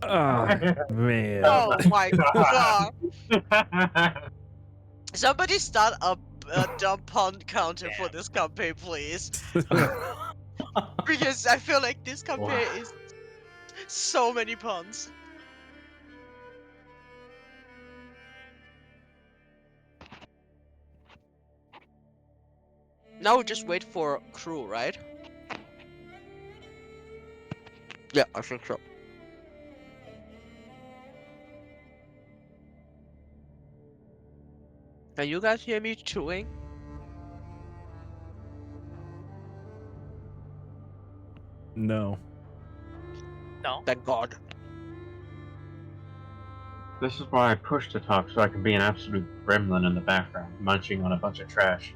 Oh man. Oh my god! Somebody start a dumb pun counter for this campaign, please. Because I feel like this campaign Wow. is so many puns. Now we just wait for crew, right? Yeah, I think so. Can you guys hear me chewing? No. No. Thank God. This is why I push to talk so I can be an absolute gremlin in the background, munching on a bunch of trash.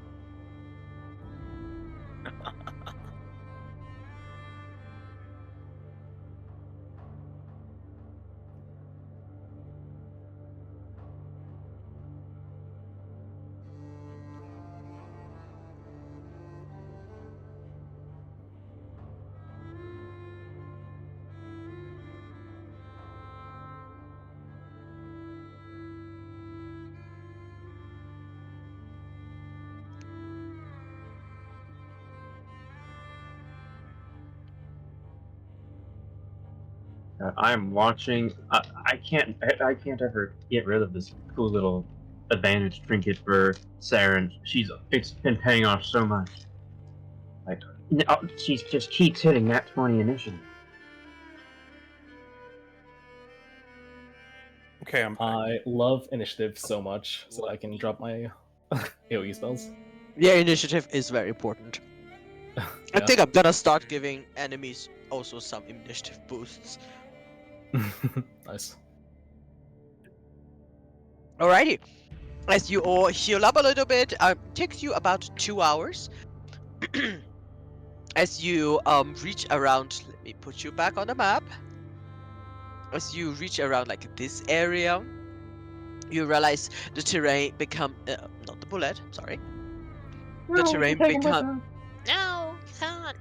I'm watching. I can't ever get rid of this cool little advantage trinket for Saren. It's been paying off so much. Like, she just keeps hitting that 20 initiative. Okay, I love initiative so much, so I can drop my AoE spells. Yeah, initiative is very important. I Yeah. think I'm gonna start giving enemies also some initiative boosts. Nice. Alrighty. As you all heal up a little bit, takes you about 2 hours. As you reach around, let me put you back on the map. As you reach around like this area, you realize the terrain become not the bullet, sorry. The No, we can terrain take him with become us. No, you can't.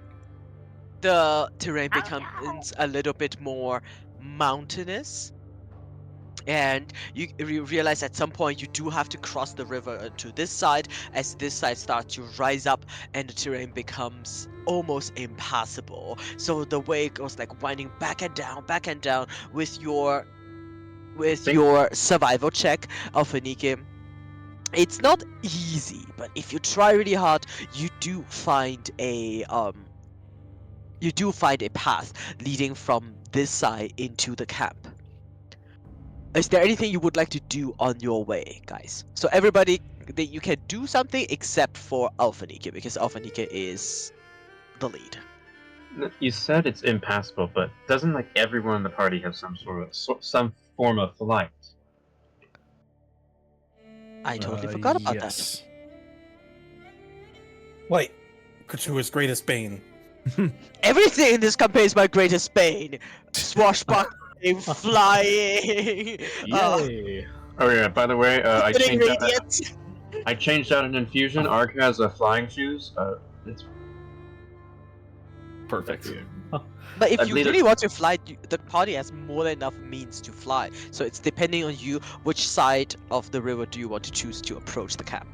the terrain Oh becomes a little bit more mountainous, and you realize at some point you do have to cross the river to this side, as this side starts to rise up and the terrain becomes almost impassable. So the way goes like winding back and down with your Think survival check of Anike. It's not easy, but if you try really hard, you do find a path leading from this side into the camp. Is there anything you would like to do on your way, guys? So everybody, that you can do something except for Alphanike, because Alphanike is the lead. you said it's impassable, but doesn't like everyone in the party have some some form of flight? I totally forgot about that. Yes. Like, Katua's greatest bane. Everything in this campaign is my greatest bane. Swashbuckling, flying, Yay! Oh yeah. By the way, getting radiant. I changed out an infusion. Ark has flying shoes. It's Perfect. But if I you believe really it- want to fly, the party has more than enough means to fly. So it's depending on you, which side of the river do you want to choose to approach the camp.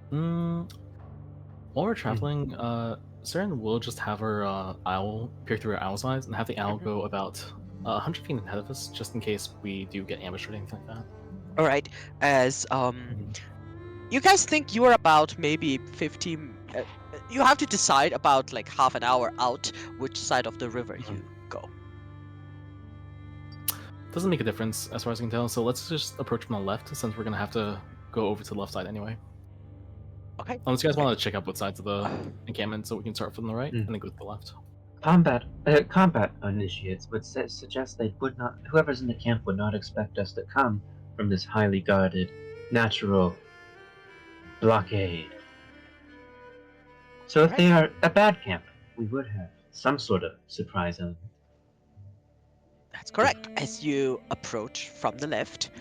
While we're traveling, Saren will just have her owl peer through her owl's eyes and have the owl go about 100 feet ahead of us, just in case we do get ambushed or anything like that. All right, as you guys think you are about maybe 15. You have to decide about like half an hour out which side of the river you go. Doesn't make a difference as far as I can tell, so let's just approach from the left since we're gonna have to go over to the left side anyway. Okay. Unless you guys want to check out both sides of the encampment, so we can start from the right Mm. and then go to the left. Combat initiates would suggest they would not. Whoever's in the camp would not expect us to come from this highly guarded, natural blockade. So if they are a bad camp, we would have some sort of surprise element. That's correct. As you approach from the left,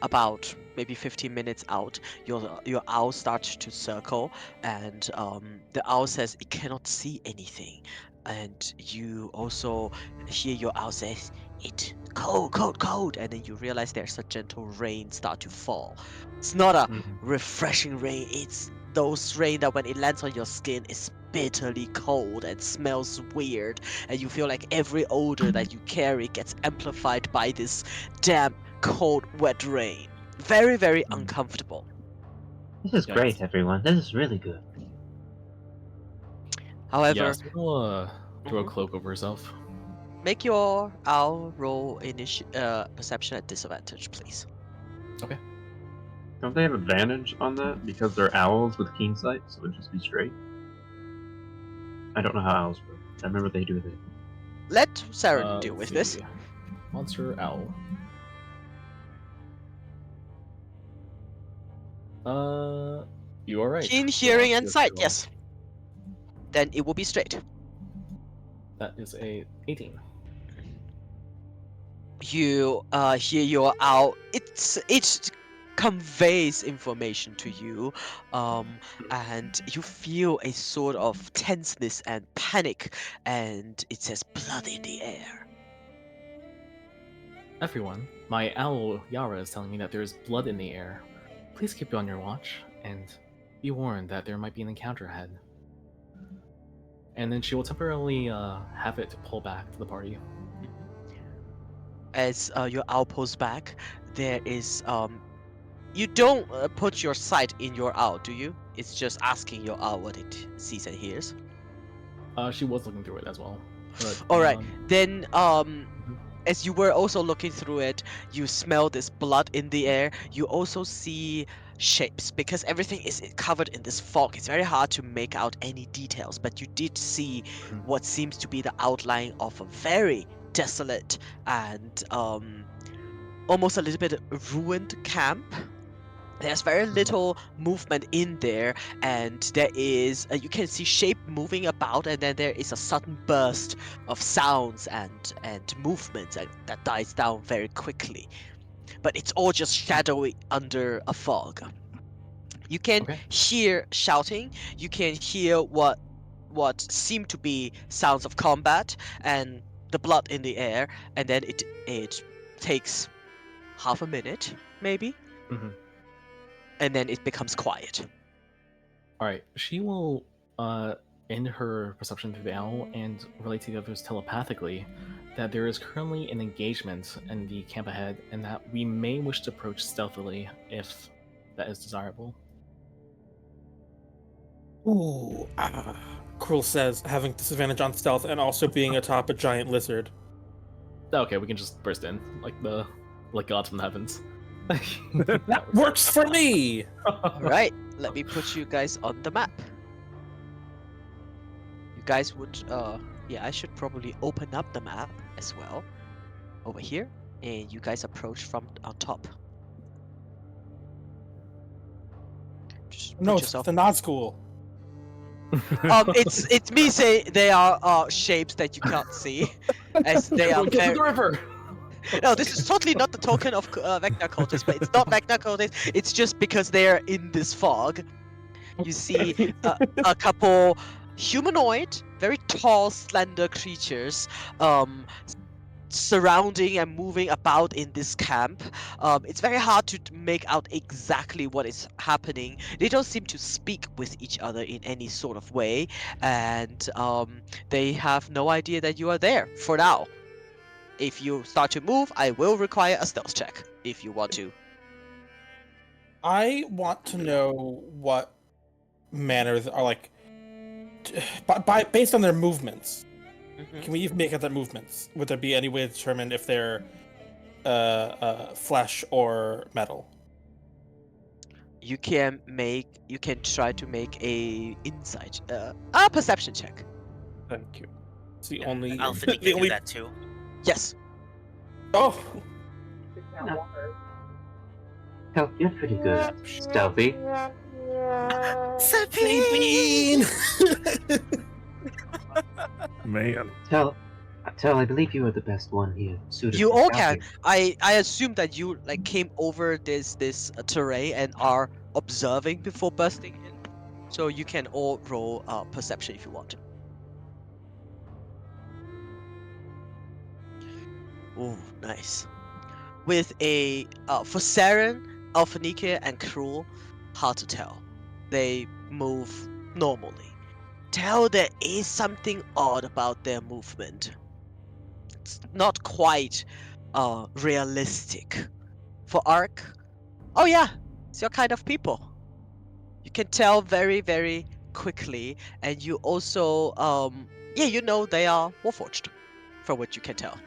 about maybe 15 minutes out, your owl starts to circle, and the owl says it cannot see anything, and you also hear your owl says it cold, cold, cold, and then you realize there's a gentle rain start to fall. It's not a refreshing rain. It's those rain that when it lands on your skin is bitterly cold and smells weird, and you feel like every odor that you carry gets amplified by this damp, cold, wet rain. Very, very uncomfortable. This is Yikes. great, everyone. This is really good. However, Yeah, so we'll throw a Mhm. cloak over herself. make your owl roll perception at disadvantage, please. Don't they have advantage on that because they're owls with keen sight, so it'd just be straight? I don't know how owls work. I remember they do that. Let Saren deal Let's with this. see. Monster owl. You are right. Keen So hearing I'll and do a sight, roll. yes. Then it will be straight. That is a 18. You hear your owl. It conveys information to you, and you feel a sort of tenseness and panic, and it says blood in the air. Everyone, my owl Yara is telling me that there is blood in the air. Please keep on your watch, and be warned that there might be an encounter ahead. And then she will temporarily have it pull back to the party. As your owl pulls back, there is you don't put your sight in your owl, do you? It's just asking your owl what it sees and hears. She was looking through it as well. But, All right, then as you were also looking through it, you smell this blood in the air. You also see shapes because everything is covered in this fog. It's very hard to make out any details, but you did see what seems to be the outline of a very desolate and almost a little bit ruined camp. There's very little movement in there, and there is you can see shape moving about, and then there is a sudden burst of sounds and movements that dies down very quickly. But it's all just shadowy under a fog. You can Okay. hear shouting. You can hear what seem to be sounds of combat and the blood in the air, and then it takes half a minute maybe, Mm-hmm. and then it becomes quiet. All right. She will end her perception through the owl and relate to the others telepathically that there is currently an engagement in the camp ahead, and that we may wish to approach stealthily if that is desirable. Ooh, Cruel says, having disadvantage on stealth and also being atop a giant lizard. Okay, we can just burst in like gods from the heavens. That works for me! All right, let me put you guys on the map. You guys would yeah, I should probably open up the map as well over here, and you guys approach from on top. Just No, put it's yourself. the not school. It's me saying they are shapes that you can't see, as they are Get to very. the river. No, this is totally not the token of Vecna cultists, but it's not Vecna cultists. It's just because they are in this fog. You see a couple humanoid, very tall, slender creatures surrounding and moving about in this camp. It's very hard to make out exactly what is happening. They don't seem to speak with each other in any sort of way, and they have no idea that you are there for now. If you start to move, I will require a stealth check if you want to. I want to know what manners are like based on their movements. Can we even make out their movements? Would there be any way to determine if they're flesh or metal? You can try to make a insight, a perception check. Thank you. It's the Yeah, only. Alpha, you the can do only. that too. Yes. Oh, Hell, you're pretty good. Stealthy. Sabine! Man. Tell, I believe you are the best one here. Suited You for all can. scouting. I assume that you like came over this terrain and are observing before busting in. So you can all roll perception if you want. Ooh, nice. With a for Saren, Alphanike, and Cruel, hard to tell. They move normally. Tell there is something odd about their movement. It's not quite realistic. For Ark, oh yeah, it's your kind of people. You can tell very, very quickly, and you also yeah, you know they are warforged, from what you can tell.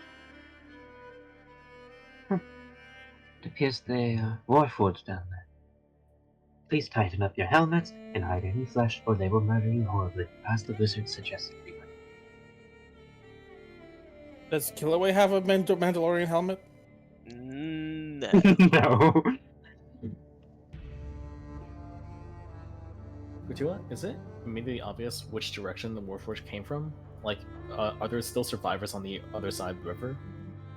It appears they are warforged down there. Please tighten up your helmets and hide any flesh, or they will murder you horribly, as the wizard suggested. Does Killaway have a Mandalorian helmet? No. No. Kutula, is it immediately obvious which direction the Warforged came from? Like, are there still survivors on the other side of the river?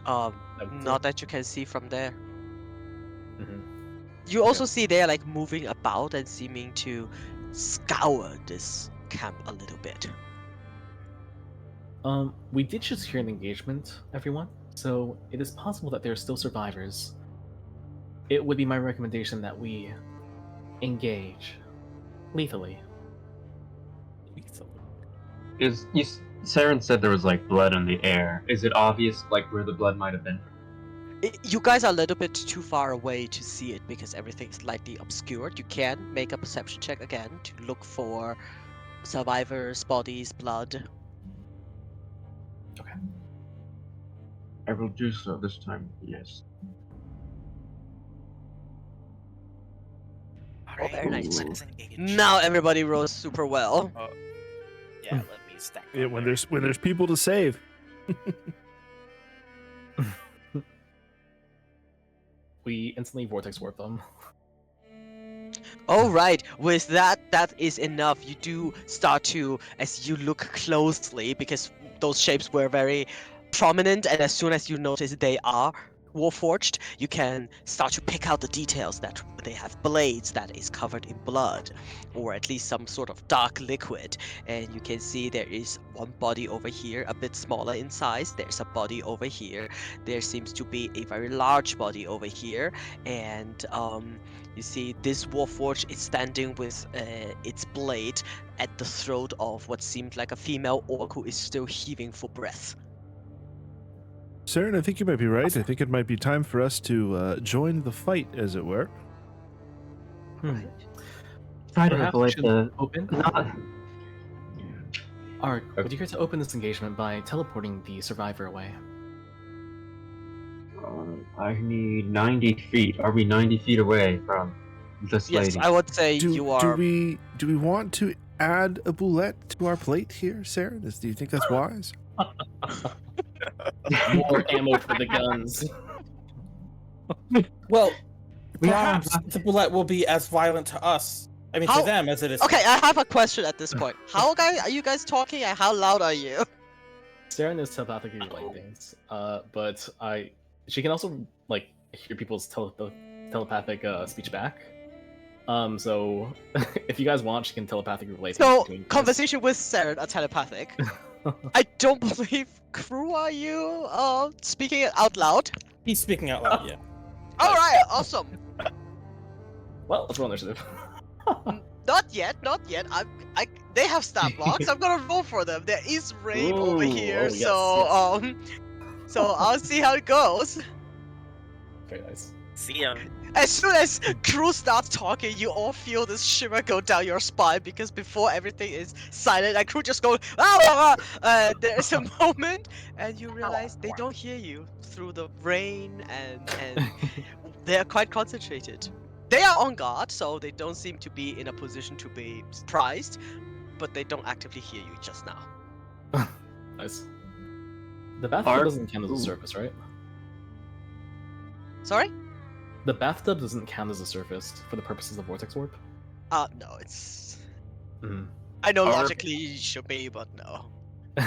Not that you can see from there. Mm-hmm. You also see they're like moving about and seeming to scour this camp a little bit. We did just hear an engagement, everyone, so it is possible that there are still survivors. It would be my recommendation that we engage lethally. Saren said there was like blood in the air. Is it obvious like where the blood might have been? You guys are a little bit too far away to see it because everything's slightly obscured. You can make a perception check again to look for survivors, bodies, blood. Okay. I will do so this time. Yes. Oh, very nice. Let's engage. Now everybody rolls super well. Yeah, let me stack. Yeah, on when there. there's people to save. we instantly vortex warp them. All right, with that is enough. You do start to, as you look closely, because those shapes were very prominent, and as soon as you notice they are warforged, you can start to pick out the details that they have blades that is covered in blood, or at least some sort of dark liquid. And you can see there is one body over here, a bit smaller in size. There's a body over here. There seems to be a very large body over here, and you see this warforged is standing with its blade at the throat of what seemed like a female orc who is still heaving for breath. Saren, I think you might be right. I think it might be time for us to join the fight, as it were. Hmm. Try to Perhaps we avoid should the. open. Not, Ark, would you care to open this engagement by teleporting the survivor away? I need 90 feet. Are we 90 feet away from this Yes, lady? I would say you are. Do we want to add a boulette to our plate here, Saren? Do you think that's wise? More ammo for the guns. Well, We are- perhaps the bullet will be as violent to us. I mean, How- to them as it is. Okay, I have a question at this point. How are you guys talking, and how loud are you? Saren is telepathically relaying things, but she can also like hear people's telepathic speech back. So if you guys want, she can telepathically relay. things So, between you guys. conversation with Saren are telepathic. I don't believe. Crew, are you speaking it out loud? He's speaking out loud, yeah. All right, awesome. Well, let's roll initiative. Not yet, not yet. They have stat blocks. I'm gonna roll for them. There is rain over Ooh, here, oh, yes, so so I'll see how it goes. Very nice. See him. As soon as Crew starts talking, you all feel this shiver go down your spine because before everything is silent, and Crew just goes, there's a moment, and you realize they don't hear you through the rain, and they're quite concentrated. They are on guard, so they don't seem to be in a position to be surprised, but they don't actively hear you just now. Nice. The bathtub Ark- doesn't count as a Ooh. surface, right? Sorry? The bathtub doesn't count as a surface for the purposes of vortex warp. No, it's. Mhm. I know Ark- logically it should be, but no.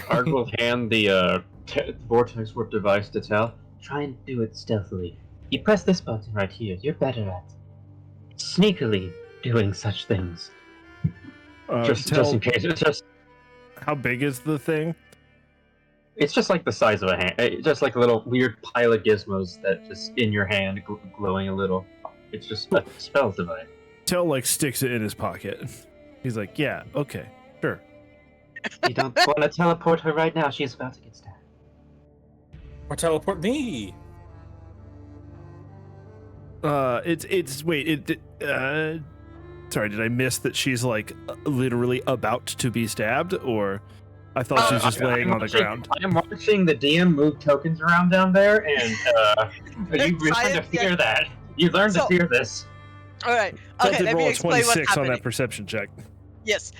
Arg will hand the vortex warp device to Tell. Try and do it stealthily. You press this button right here. You're better at sneakily doing such things. Just in case. How big is the thing? It's just like the size of a hand. It's just like a little weird pile of gizmos that just in your hand, glowing a little. It's just a spell device. Tell like sticks it in his pocket. He's like, yeah, okay, sure. You don't want to teleport her right now. She's about to get stabbed. Or teleport me. Sorry, did I miss that she's like literally about to be stabbed, or I thought she was just laying on the ground? I'm watching the DM move tokens around down there, and you learn to fear that. You learn to fear this. All right. Tell Okay, did let me roll a explain what's 26 on happening. that perception check. Yes,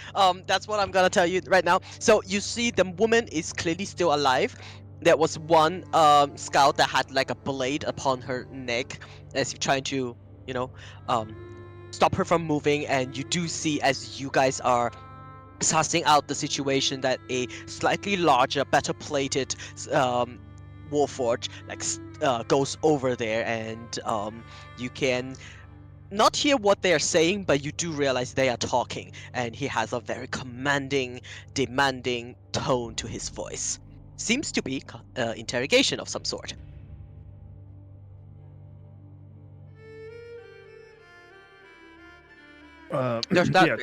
that's what I'm gonna tell you right now. So you see, the woman is clearly still alive. There was one scout that had like a blade upon her neck, as if trying to, stop her from moving. And you do see, as you guys are sussing out the situation, that a slightly larger, better plated warforged goes over there, and you can not hear what they are saying, but you do realize they are talking, and he has a very commanding, demanding tone to his voice. Seems to be interrogation of some sort. There's not- Yeah,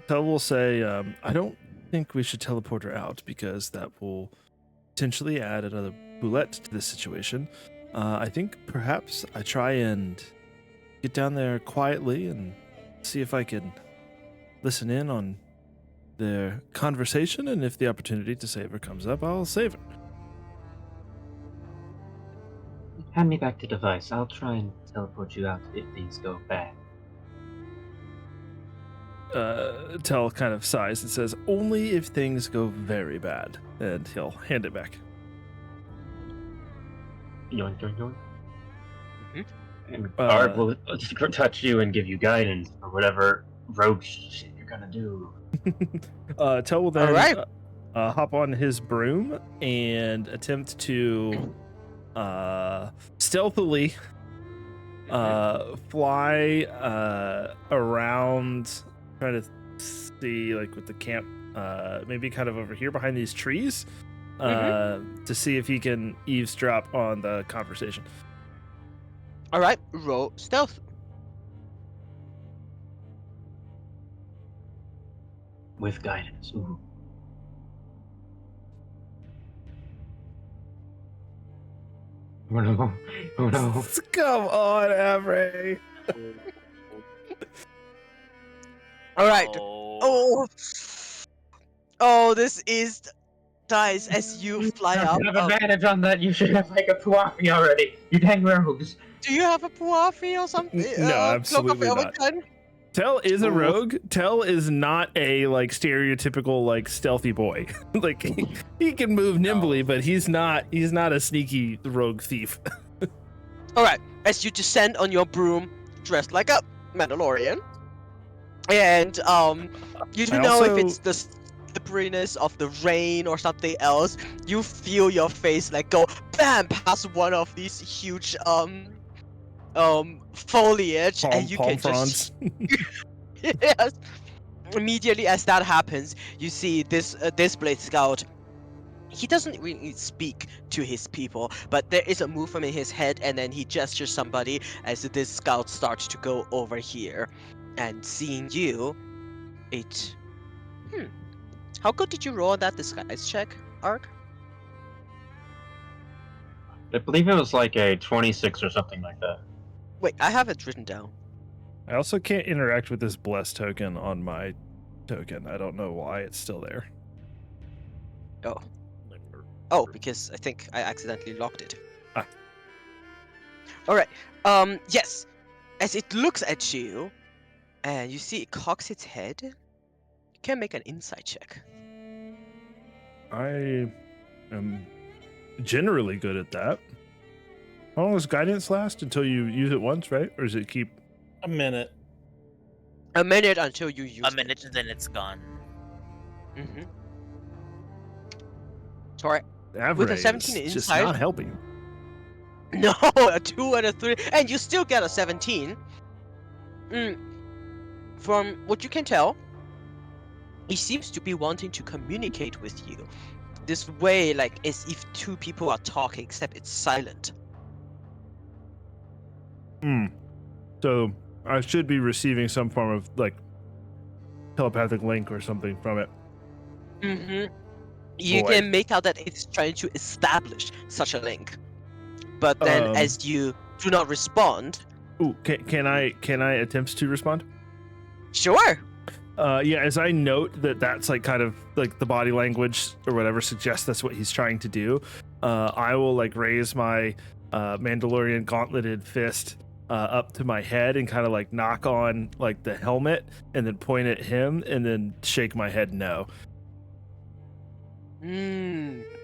tell will say, I don't think we should teleport her out because that will potentially add another boulette to this situation. I think perhaps I try and get down there quietly and see if I can listen in on their conversation, and if the opportunity to save her comes up, I'll save her. Hand me back the device. I'll try and teleport you out if things go bad. Tell kind of sighs and says, only if things go very bad, and he'll hand it back. Yoink, yoink, yoink. Mhm. And Uh, Art will touch you and give you guidance for whatever rogue shit you're gonna do. Tell will then Alright. hop on his broom and attempt to stealthily fly around, trying to see like with the camp, maybe kind of over here behind these trees, to see if he can eavesdrop on the conversation. Alright, roll stealth. With guidance. Ooh. Oh no. Oh no. Come on, Avery. Alright. Oh. Oh, this is dice as you fly You up. have advantage on that. You should have like a Puafi already. You dang rogues. Do you have a Puafi or something? No, Cloak of absolutely not. Elvenkind? Tell is a Oof. rogue. Tell is not a like stereotypical like stealthy boy. Like he can move nimbly, but he's not a sneaky rogue thief. Alright, as you descend on your broom, dressed like a Mandalorian, and you don't know if it's the slipperiness of the rain or something else. You feel your face like go bam past one of these huge foliage, and you palm can fronds. just yes. Immediately as that happens, you see this Blade Scout. He doesn't really speak to his people, but there is a movement in his head, and then he gestures somebody as this scout starts to go over here. And seeing you, it... How good did you roll on that disguise check, Ark? I believe it was like a 26 or something like that. Wait, I have it written down. I also can't interact with this bless token on my token. I don't know why it's still there. Oh, because I think I accidentally locked it. Ah. Alright, yes. As it looks at you, and you see it cocks its head, you can make an insight check. I am generally good at that. How long does guidance last? Until you use it once, right? Or does it keep... A minute. A minute until you use A minute and then it's gone. it. Mm-hmm. Sorry. Average With a 17 is just inside- not helping. No, a 2 and a 3, and you still get a 17. From what you can tell, he seems to be wanting to communicate with you. This way, like as if two people are talking, except it's silent. So I should be receiving some form of like telepathic link or something from it. Mm-hmm. You Boy. can make out that it's trying to establish such a link. But then as you do not respond... Ooh, can I attempt to respond? Sure! Yeah, as I note that that's like kind of like the body language or whatever suggests that's what he's trying to do, I will like raise my Mandalorian gauntleted fist up to my head and kind of like knock on like the helmet and then point at him and then shake my head no.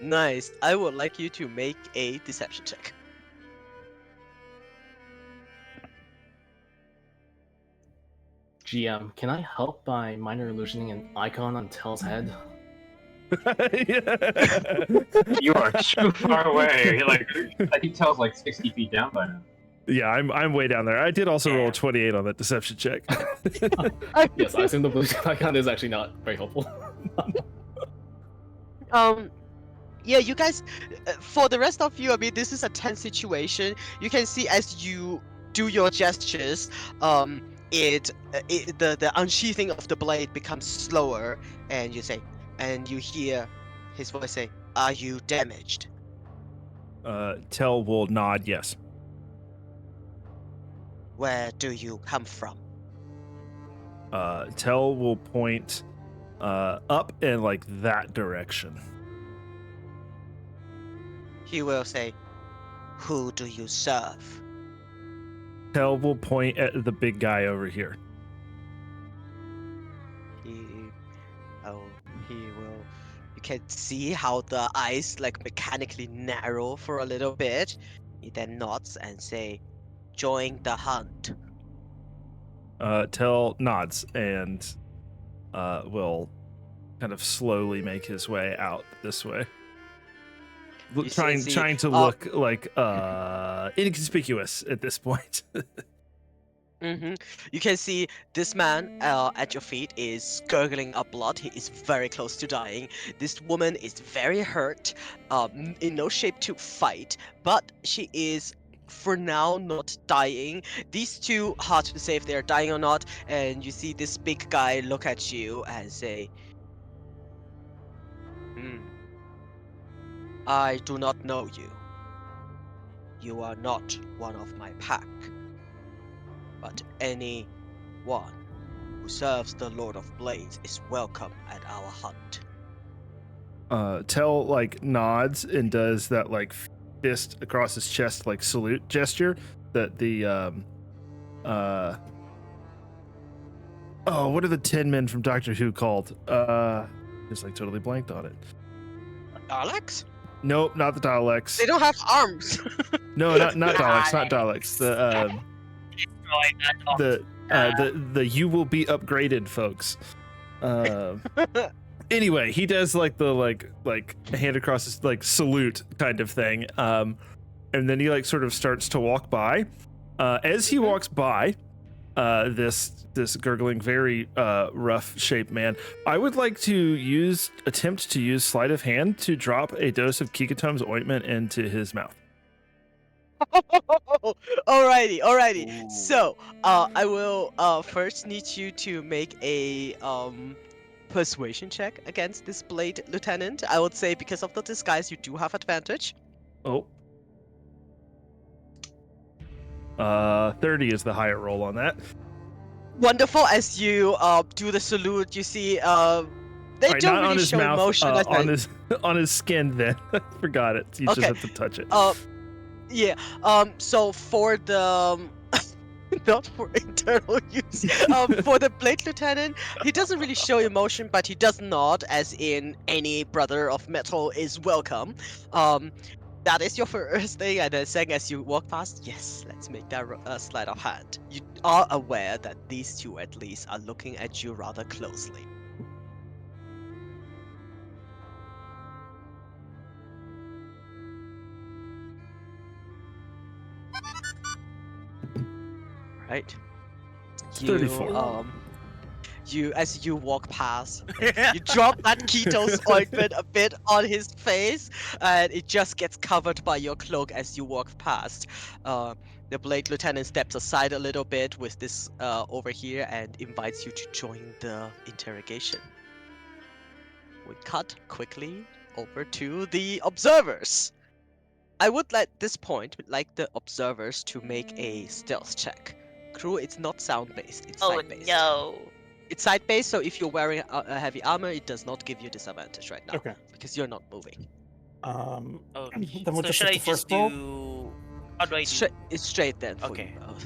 Nice. I would like you to make a deception check. GM, can I help by minor illusioning an icon on Tell's head? You are too far away. Like I think Tell's like 60 feet down by now. Yeah, I'm way down there. I did also roll a 28 on that deception check. Yes, I assume the blue icon is actually not very helpful. Yeah, you guys, for the rest of you, I mean, this is a tense situation. You can see as you do your gestures, the unsheathing of the blade becomes slower, and you hear his voice say, "Are you damaged?" Tell will nod yes. Where do you come from? Tell will point up in like that direction. He will say, "Who do you serve?" Tell will point at the big guy over here. He will. You can see how the eyes like mechanically narrow for a little bit. He then nods and say, join the hunt? Tell nods and will kind of slowly make his way out this way. You Trying see, to look like inconspicuous at this point. You can see this man at your feet is gurgling up blood. He is very close to dying. This woman is very hurt, in no shape to fight, but she is for now not dying. These two, hard to say if they are dying or not, and you see this big guy look at you and say, I do not know you. You are not one of my pack. But any one who serves the Lord of Blades is welcome at our hunt. Tell like nods and does that like fist across his chest like salute gesture that the what are the 10 men from Doctor Who called? Just like totally blanked on it. Daleks? Nope, not the Daleks. They don't have arms. No, not Daleks, not Daleks. The you will be upgraded folks. Anyway, he does like the like hand across his like salute kind of thing. And then he like sort of starts to walk by. As he walks by, this gurgling, very rough shaped man, I would like to attempt to use sleight of hand to drop a dose of Kikatom's ointment into his mouth. Alrighty. Ooh. So, I will first need you to make a persuasion check against this blade lieutenant. I would say because of the disguise, you do have advantage. Oh. 30 is the higher roll on that. Wonderful. As you do the salute, you see they Alright, don't not really on his show mouth, emotion. I think. on his skin. Then forgot it. You Okay. just have to touch it. Yeah. So for the not for internal use. For the blade lieutenant, he doesn't really show emotion, but he does nod, as in any brother of metal is welcome. That is your first thing, and then second, as you walk past, yes, let's make that sleight of hand. You are aware that these two, at least, are looking at you rather closely. Right. You, 34. as you walk past, you drop that Keto's ointment a bit on his face, and it just gets covered by your cloak as you walk past. The blade lieutenant steps aside a little bit with this over here and invites you to join the interrogation. We cut quickly over to the observers. I would at this point like the observers to make a stealth check. Crew, it's not sound-based, it's Oh sight-based. no. It's sight-based, so if you're wearing a heavy armor, it does not give you disadvantage right now. Okay. Because you're not moving. Oh, Then we'll so just should hit I the just first roll? do? How do I do? It's straight then for Okay. you both.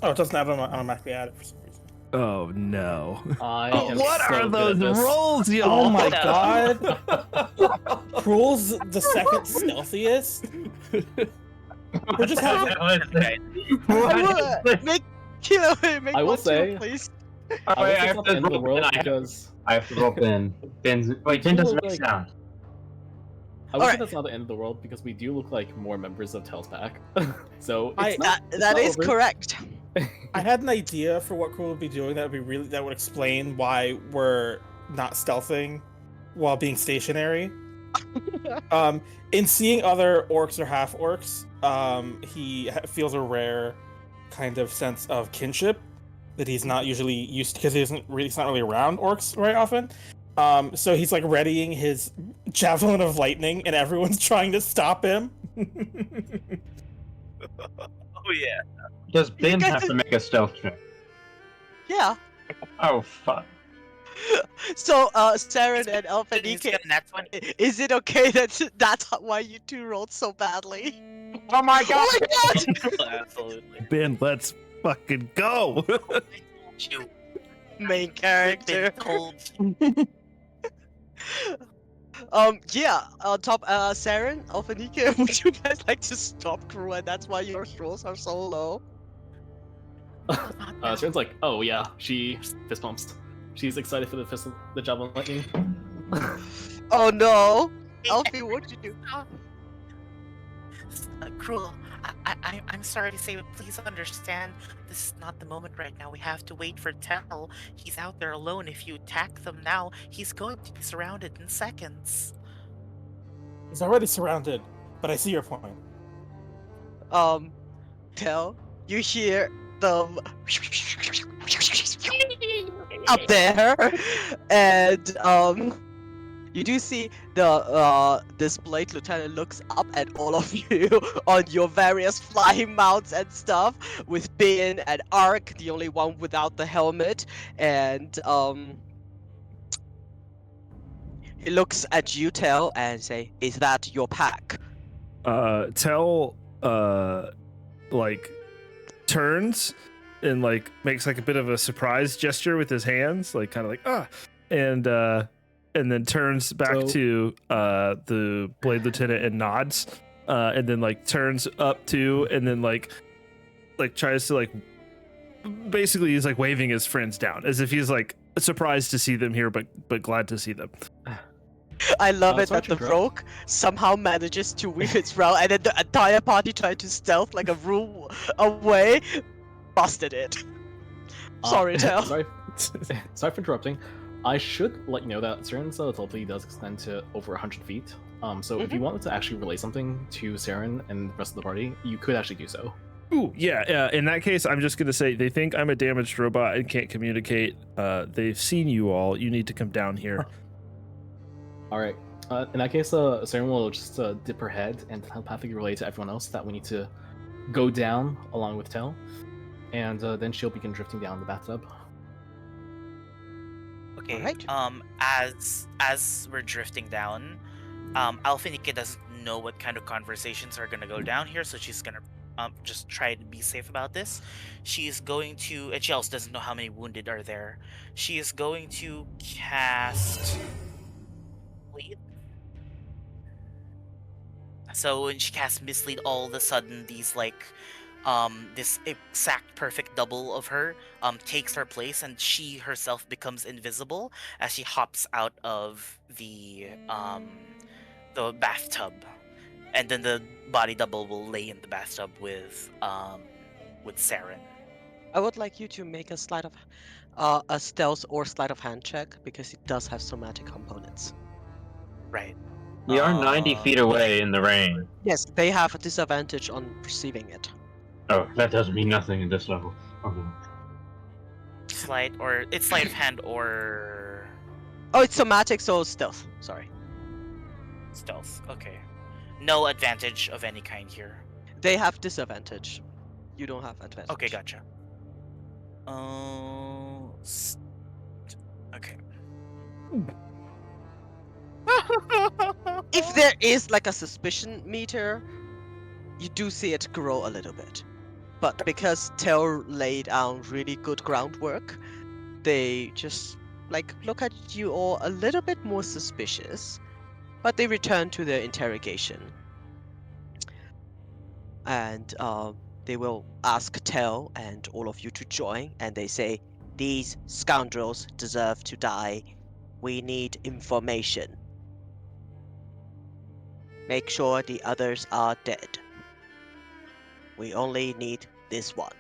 Oh, it doesn't automatically add it for some reason. Oh no. I Oh, am What so are good those at this. rolls, y'all? Oh my No. god! Cruel's the second stealthiest. We're just having. Okay. Make I will one say- too, please. I Wait, will say it's not the end of the roll world Ben. because I have to roll Ben. Ben You doesn't look make like- sound. I would say Alright. that's not the end of the world because we do look like more members of Tails Pack. So I- it's not, it's That not is over. correct. I had an idea for what Cruel would be doing that would explain why we're not stealthing while being stationary. In seeing other orcs or half orcs, he feels a rare kind of sense of kinship that he's not usually used to, because he's not really around orcs very often. So he's like readying his javelin of lightning, and everyone's trying to stop him. Oh yeah. Does Ben guys- have to make a stealth check? Yeah. Oh, fuck. So, Saren and He's Alphanike, got that one. is it okay that's why you two rolled so badly? Oh my god! Oh my god! Absolutely. Ben, let's fucking go. You Main character. cold. Yeah, on top, Saren, Alphanike, would you guys like to stop crew, and that's why your scrolls are so low? Sharon's like, oh yeah, she fist pumps. She's excited for the javelin lightning. Oh no! Hey, Alfie, what'd you do? Cruel. I'm sorry to say, but please understand, this is not the moment right now. We have to wait for Tell. He's out there alone. If you attack them now, he's going to be surrounded in seconds. He's already surrounded, but I see your point. Tell, you hear them up there, and you do see the this Blade Lieutenant looks up at all of you on your various flying mounts and stuff, with Bin and Ark, the only one without the helmet, and he looks at you, Tell, and say, "Is that your pack?" Tell like turns and like makes like a bit of a surprise gesture with his hands, like kind of like and then turns back to the Blade Lieutenant and nods, and then like turns up to and then like tries to like basically he's like waving his friends down as if he's like surprised to see them here but glad to see them. I love it sorry that to the interrupt. rogue somehow manages to weave its route, and then the entire party tried to stealth like a room away, busted it. Sorry, Tell. sorry for interrupting. I should let you know that Saren's telepathy does extend to over 100 feet. So if you wanted to actually relay something to Saren and the rest of the party, you could actually do so. Ooh, yeah. In that case, I'm just gonna say they think I'm a damaged robot and can't communicate. They've seen you all. You need to come down here. All right. In that case, Saren will just dip her head and telepathically relay to everyone else that we need to go down along with Tell, and then she'll begin drifting down the bathtub. Okay. Alright. As we're drifting down, Alphanike doesn't know what kind of conversations are gonna go down here, so she's gonna just try to be safe about this. She's going to, and she also doesn't know how many wounded are there. She is going to cast. Wait. So when she casts Mislead, all of a sudden these like this exact perfect double of her takes her place, and she herself becomes invisible as she hops out of the bathtub, and then the body double will lay in the bathtub with Saren. I would like you to make a sleight of a stealth or sleight of hand check, because it does have somatic components. Right. We are 90 feet away in the rain. Yes, they have a disadvantage on perceiving it. Oh, that doesn't mean nothing at this level. Oh no. Sleight of hand or Oh, it's somatic, so stealth. Sorry. stealth. Okay. No advantage of any kind here. They have disadvantage. You don't have advantage. Okay, gotcha. Okay. If there is like a suspicion meter, you do see it grow a little bit. But because Tell laid down really good groundwork, they just like look at you all a little bit more suspicious. But they return to their interrogation. And they will ask Tell and all of you to join, and they say, "These scoundrels deserve to die. We need information. Make sure the others are dead. We only need this one."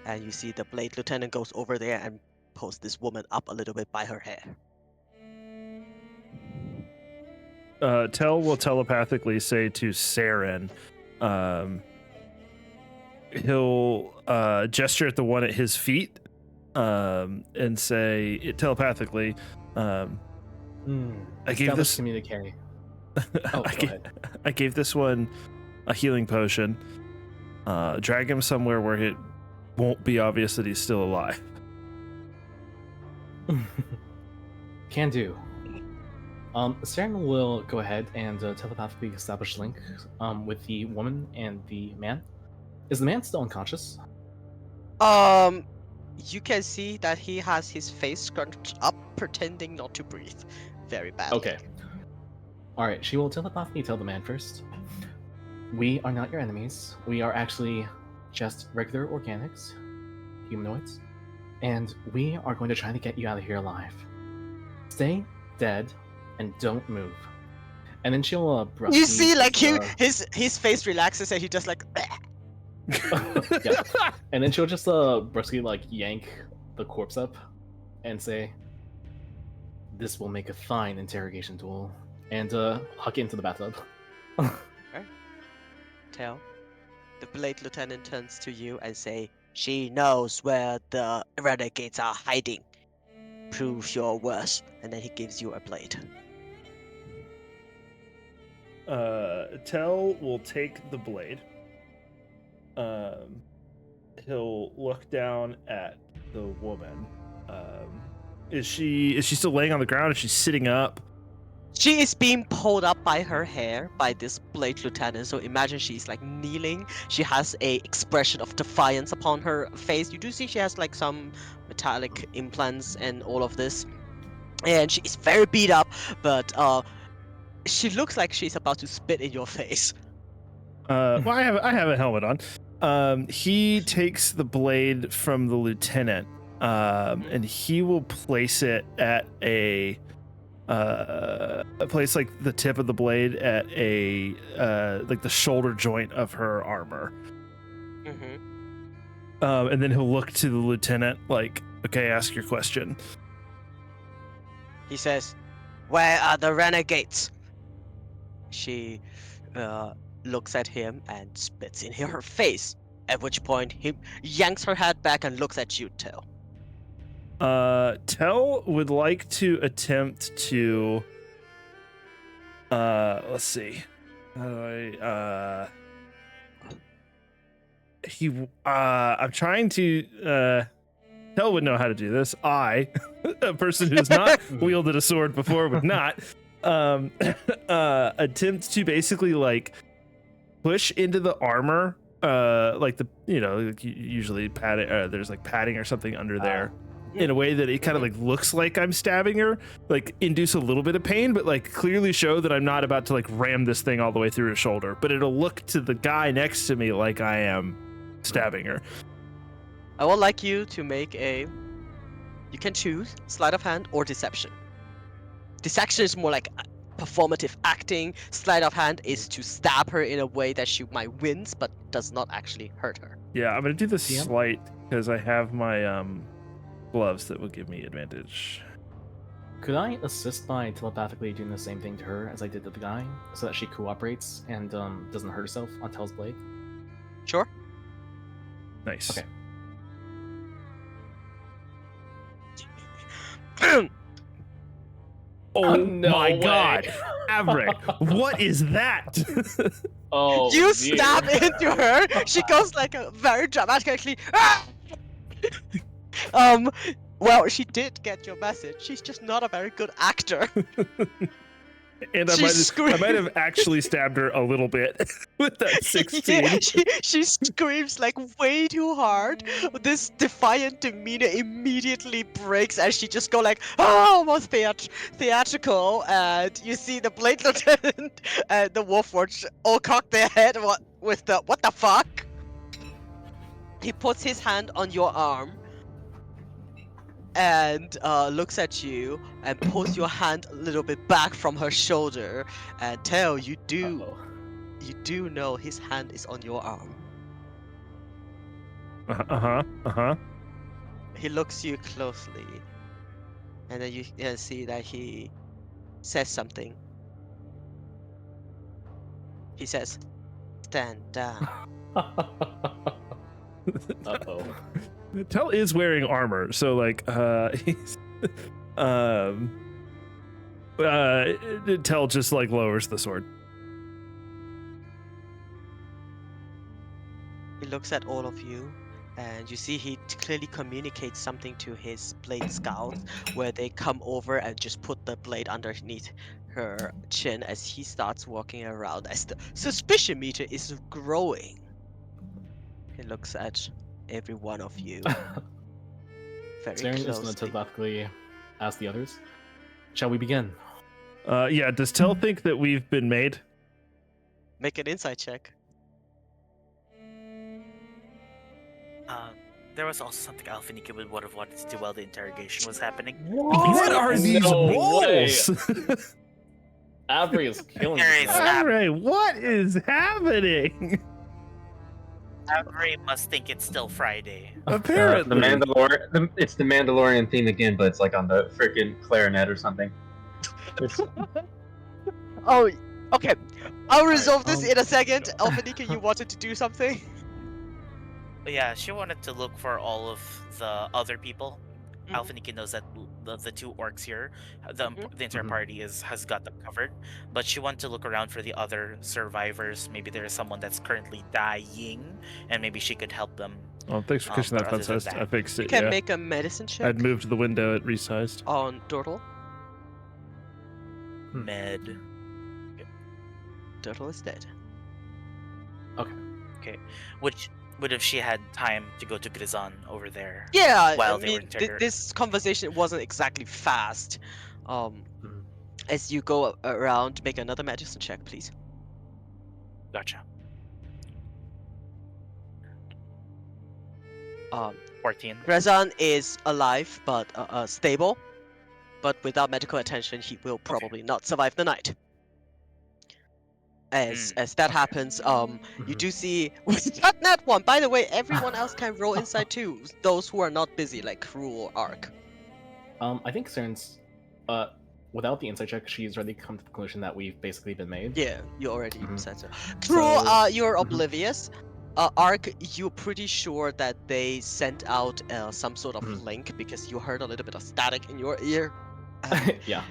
And you see the Blade Lieutenant goes over there and pulls this woman up a little bit by her hair. Tell will telepathically say to Saren, he'll gesture at the one at his feet and say it telepathically. I gave this communique. I gave this one a healing potion. Drag him somewhere where it won't be obvious that he's still alive. Can do. Saren will go ahead and telepathically establish link with the woman and the man. Is the man still unconscious? You can see that he has his face scrunched up, pretending not to breathe very badly. Okay. Alright, she will telepathically tell the man first. We are not your enemies. We are actually just regular organics, humanoids, and we are going to try to get you out of here alive. Stay dead and don't move. And then she'll brusquely You see, like just, his face relaxes and he just like. yeah. And then she'll just brusquely like yank the corpse up and say, "This will make a fine interrogation tool," and huck it into the bathtub. Tell. The Blade Lieutenant turns to you and say, "She knows where the renegades are hiding. Prove your worth." And then he gives you a blade. Tell will take the blade. He'll look down at the woman. Is she still laying on the ground? Is she sitting up? She is being pulled up by her hair by this Blade Lieutenant. So imagine she's like kneeling. She has a expression of defiance upon her face. You do see she has like some metallic implants and all of this. And she is very beat up, but she looks like she's about to spit in your face. Well, I have a helmet on. He takes the blade from the lieutenant, and he will place it at a place like the tip of the blade at a like the shoulder joint of her armor. Mm-hmm. And then he'll look to the lieutenant like, "Okay, ask your question." He says, "Where are the renegades?" She looks at him and spits in her face, at which point he yanks her head back and looks at you, Till. Tell would like to attempt to let's see. How do I I'm trying to Tell would know how to do this. I, a person who's not wielded a sword before, would not attempt to basically like push into the armor, like the like usually padding. There's like padding or something under there, in a way that it kind of like looks like I'm stabbing her, like induce a little bit of pain, but like clearly show that I'm not about to like ram this thing all the way through her shoulder. But it'll look to the guy next to me like I am stabbing her. I would like you to make a. You can choose sleight of hand or deception. Deception is more like performative acting. Sleight of hand is to stab her in a way that she might wince, but does not actually hurt her. Yeah, I'm gonna do the DM? slight because I have my gloves that will give me advantage. Could I assist by telepathically doing the same thing to her as I did to the guy, so that she cooperates and doesn't hurt herself on Tell's blade? Sure. Nice. Okay. Oh No my way. God, Averick, what is that? Oh, You stab into her. She goes like a very dramatically. "Ah!" Well, she did get your message. She's just not a very good actor. And I might have actually stabbed her a little bit with that 16. Yeah, she screams like way too hard. This defiant demeanor immediately breaks as she just go like, oh, almost theatrical. And you see the Blade Lieutenant and the Wolfwatch all cock their head with the what the fuck? He puts his hand on your arm and looks at you and pulls your hand a little bit back from her shoulder and Tell you do know his hand is on your arm. He looks you closely and then you can see that he says something. He says, "Stand down." Uh-oh. Tell is wearing armor, so like he's Tell just like lowers the sword. He looks at all of you and you see he clearly communicates something to his blade scouts where they come over and just put the blade underneath her chin as he starts walking around as the suspicion meter is growing. He looks at every one of you very Saren is going to closely. telepathically ask the others, "Shall we begin?" Yeah, does Tell think that we've been made? Make an insight check. There was also something Alphanika would have wanted to do while the interrogation was happening. What are these No rolls? Avery is killing There me. is All right, what is happening? Avery must think it's still Friday. Apparently. The Mandalorian. It's the Mandalorian theme again, but it's like on the freaking clarinet or something. It's, Oh, okay. I'll resolve this um, in a second. Alphanika, you wanted to do something? But yeah, she wanted to look for all of the other people. Alphanika knows that the two orcs here, the entire party has got them covered. But she wanted to look around for the other survivors. Maybe there is someone that's currently dying, and maybe she could help them. Oh, thanks for catching that, but other than Funsized. that- I fixed You it. can Yeah. make a medicine check I'd moved the window. It resized. on Turtle. Med. Turtle is dead. Okay. Which would if she had time to go to Grizan over there. Yeah, While I they were mean, integral. this conversation wasn't exactly fast. As you go around, make another medicine check, please. Gotcha. 14. 14. Grazan is alive but stable, but without medical attention, he will probably not survive the night. As that happens, you do see with that nat one. By the way, everyone else can roll inside too. Those who are not busy, like Crew or Ark. I think Cern's, without the insight check, she's already come to the conclusion that we've basically been made. Yeah, you already said so. So- Crew, you're oblivious. Ark, you're pretty sure that they sent out some sort of link because you heard a little bit of static in your ear. Yeah.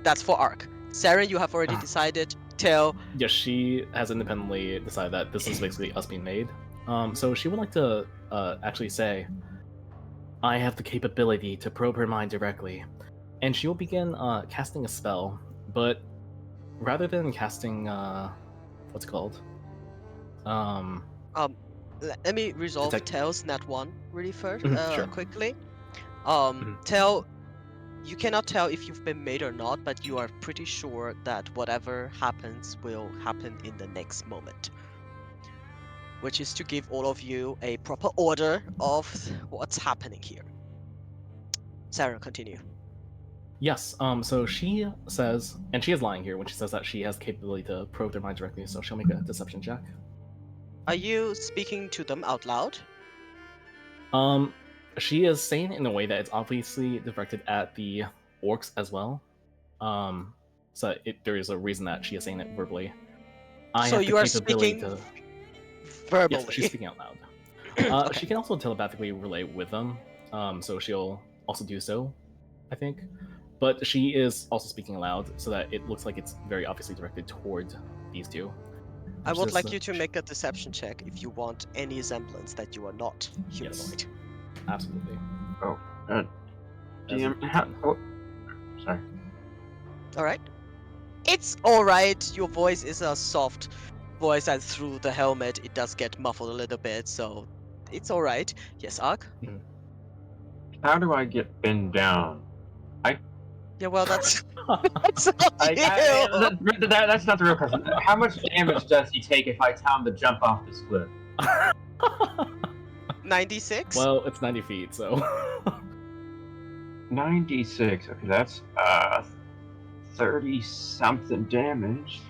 That's for Ark. Saren, you have already decided. Tell. Yeah, she has independently decided that this is basically us being made. So she would like to actually say, I have the capability to probe her mind directly. And she will begin casting a spell, but rather than casting, what's it called? Let me resolve Detect- Tell's nat 1 really first, Sure. quickly. Tell, you cannot tell if you've been made or not, but you are pretty sure that whatever happens will happen in the next moment. Which is to give all of you a proper order of what's happening here. Sarah, continue. Yes, so she says, and she is lying here when she says that she has the capability to probe their mind directly, so she'll make a deception check. Are you speaking to them out loud? She is saying it in a way that it's obviously directed at the orcs as well. So there is a reason that she is saying it verbally. I So have you the are capability speaking to... verbally. Yes, she's speaking out loud. She can also telepathically relay with them, so she'll also do so, I think. But she is also speaking aloud, so that it looks like it's very obviously directed toward these two. I Which would is, like you to make a deception check if you want any semblance that you are not humanoid. Absolutely. As GM, a sorry. Alright. It's alright. Your voice is a soft voice, and through the helmet it does get muffled a little bit, so it's alright. Yes, Ark? How do I get pinned down? Yeah, well, that's that's up to you. That's not the real question. How much damage does he take if I tell him to jump off this cliff? 96? Well, it's 90 feet, so... 96. Okay, that's 30 something damage.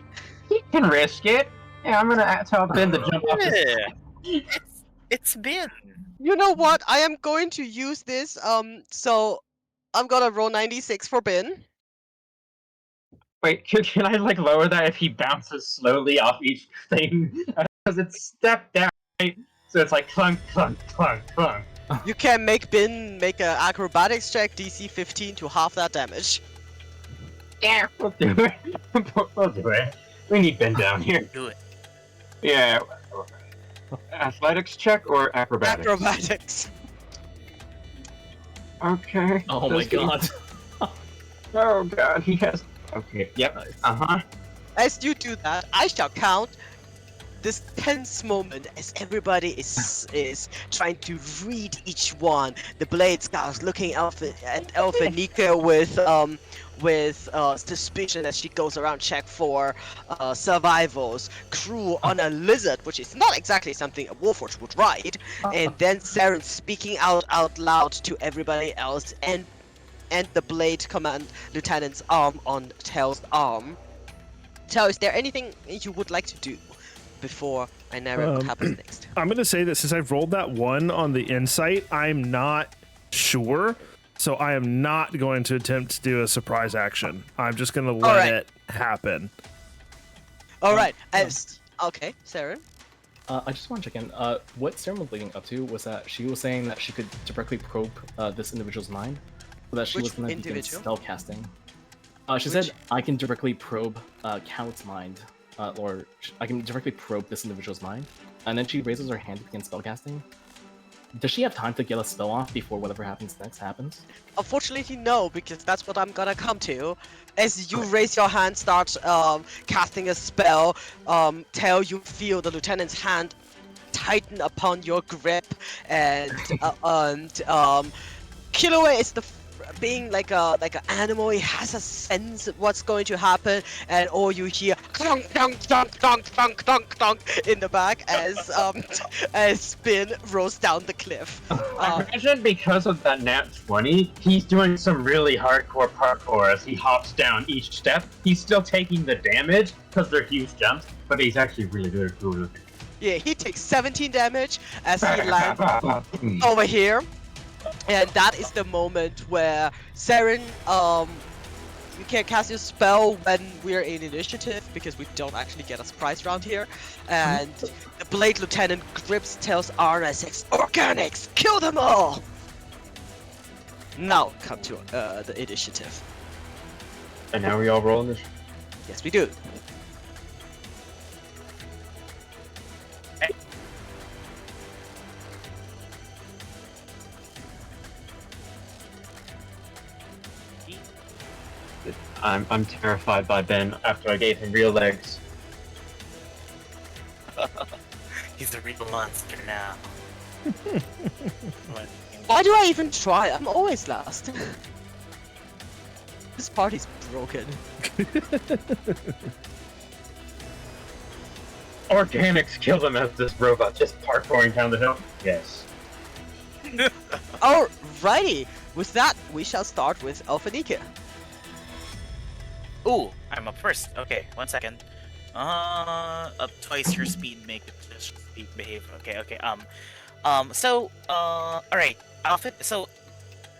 He can risk it. Yeah, I'm gonna tell Ben to jump off this. Yeah. It's been. You know what? I am going to use this, so I'm gonna roll 96 for Ben. Wait, can I like lower that if he bounces slowly off each thing? Because it's stepped down, right? So it's like clunk, clunk, clunk, clunk. You can make Ben make an acrobatics check, DC 15 to half that damage. Yeah, we'll do it. We'll do it. We need Ben down here. Do it. Yeah. Athletics check or acrobatics? Acrobatics. Okay. Oh my Does he- god. Oh god, he has. Okay. Yep. Nice. Uh huh. As you do that, I shall count this tense moment as everybody is trying to read each one. The Blade Scouts looking at Elfinika with suspicion as she goes around check for survivals. Crew on a lizard, which is not exactly something a Warforged would ride. And then Saren speaking out loud to everybody else, and the Blade Command Lieutenant's arm on Tail's arm. Tail, is there anything you would like to do before I narrate what happens next? I'm gonna say that since I've rolled that 1 on the insight, I'm not sure, so I am not going to attempt to do a surprise action. I'm just gonna let it happen. All right. Okay, Saren. I just want to check in. What Saren was leading up to was that she was saying that she could directly probe this individual's mind, so that she Which was going to begin individual? spell casting. She said, I can directly probe Count's mind, or I can directly probe this individual's mind. And then she raises her hand to begin spellcasting. Does she have time to get a spell off before whatever happens next happens? Unfortunately, no, because that's what I'm gonna come to. As you raise your hand, start casting a spell, Tail, you feel the lieutenant's hand tighten upon your grip, and Kiloway is being like an animal. He has a sense of what's going to happen, and all you hear clunk clunk clunk clunk clunk clunk clunk in the back as Spin rolls down the cliff. Imagine because of that nat 20, he's doing some really hardcore parkour as he hops down each step. He's still taking the damage because they're huge jumps, but he's actually really good at doing it. Yeah, he takes 17 damage as he lands over here. And that is the moment where Saren, you can cast your spell when we're in initiative, because we don't actually get a surprise round here. And the Blade Lieutenant grips Tail's arm and says, "Organics, kill them all!" Now come to the initiative. And now we all roll in this. Yes, we do. I'm terrified by Ben after I gave him real legs. He's a real monster now. Why do I even try? I'm always last. This party's broken. Organics kill them as this robot just parkouring down the hill. Yes. Alrighty, with that, we shall start with Elfinika. Ooh, I'm up first. Okay, 1 second. Up twice your speed, make it just speed behave. Okay. Alright. So,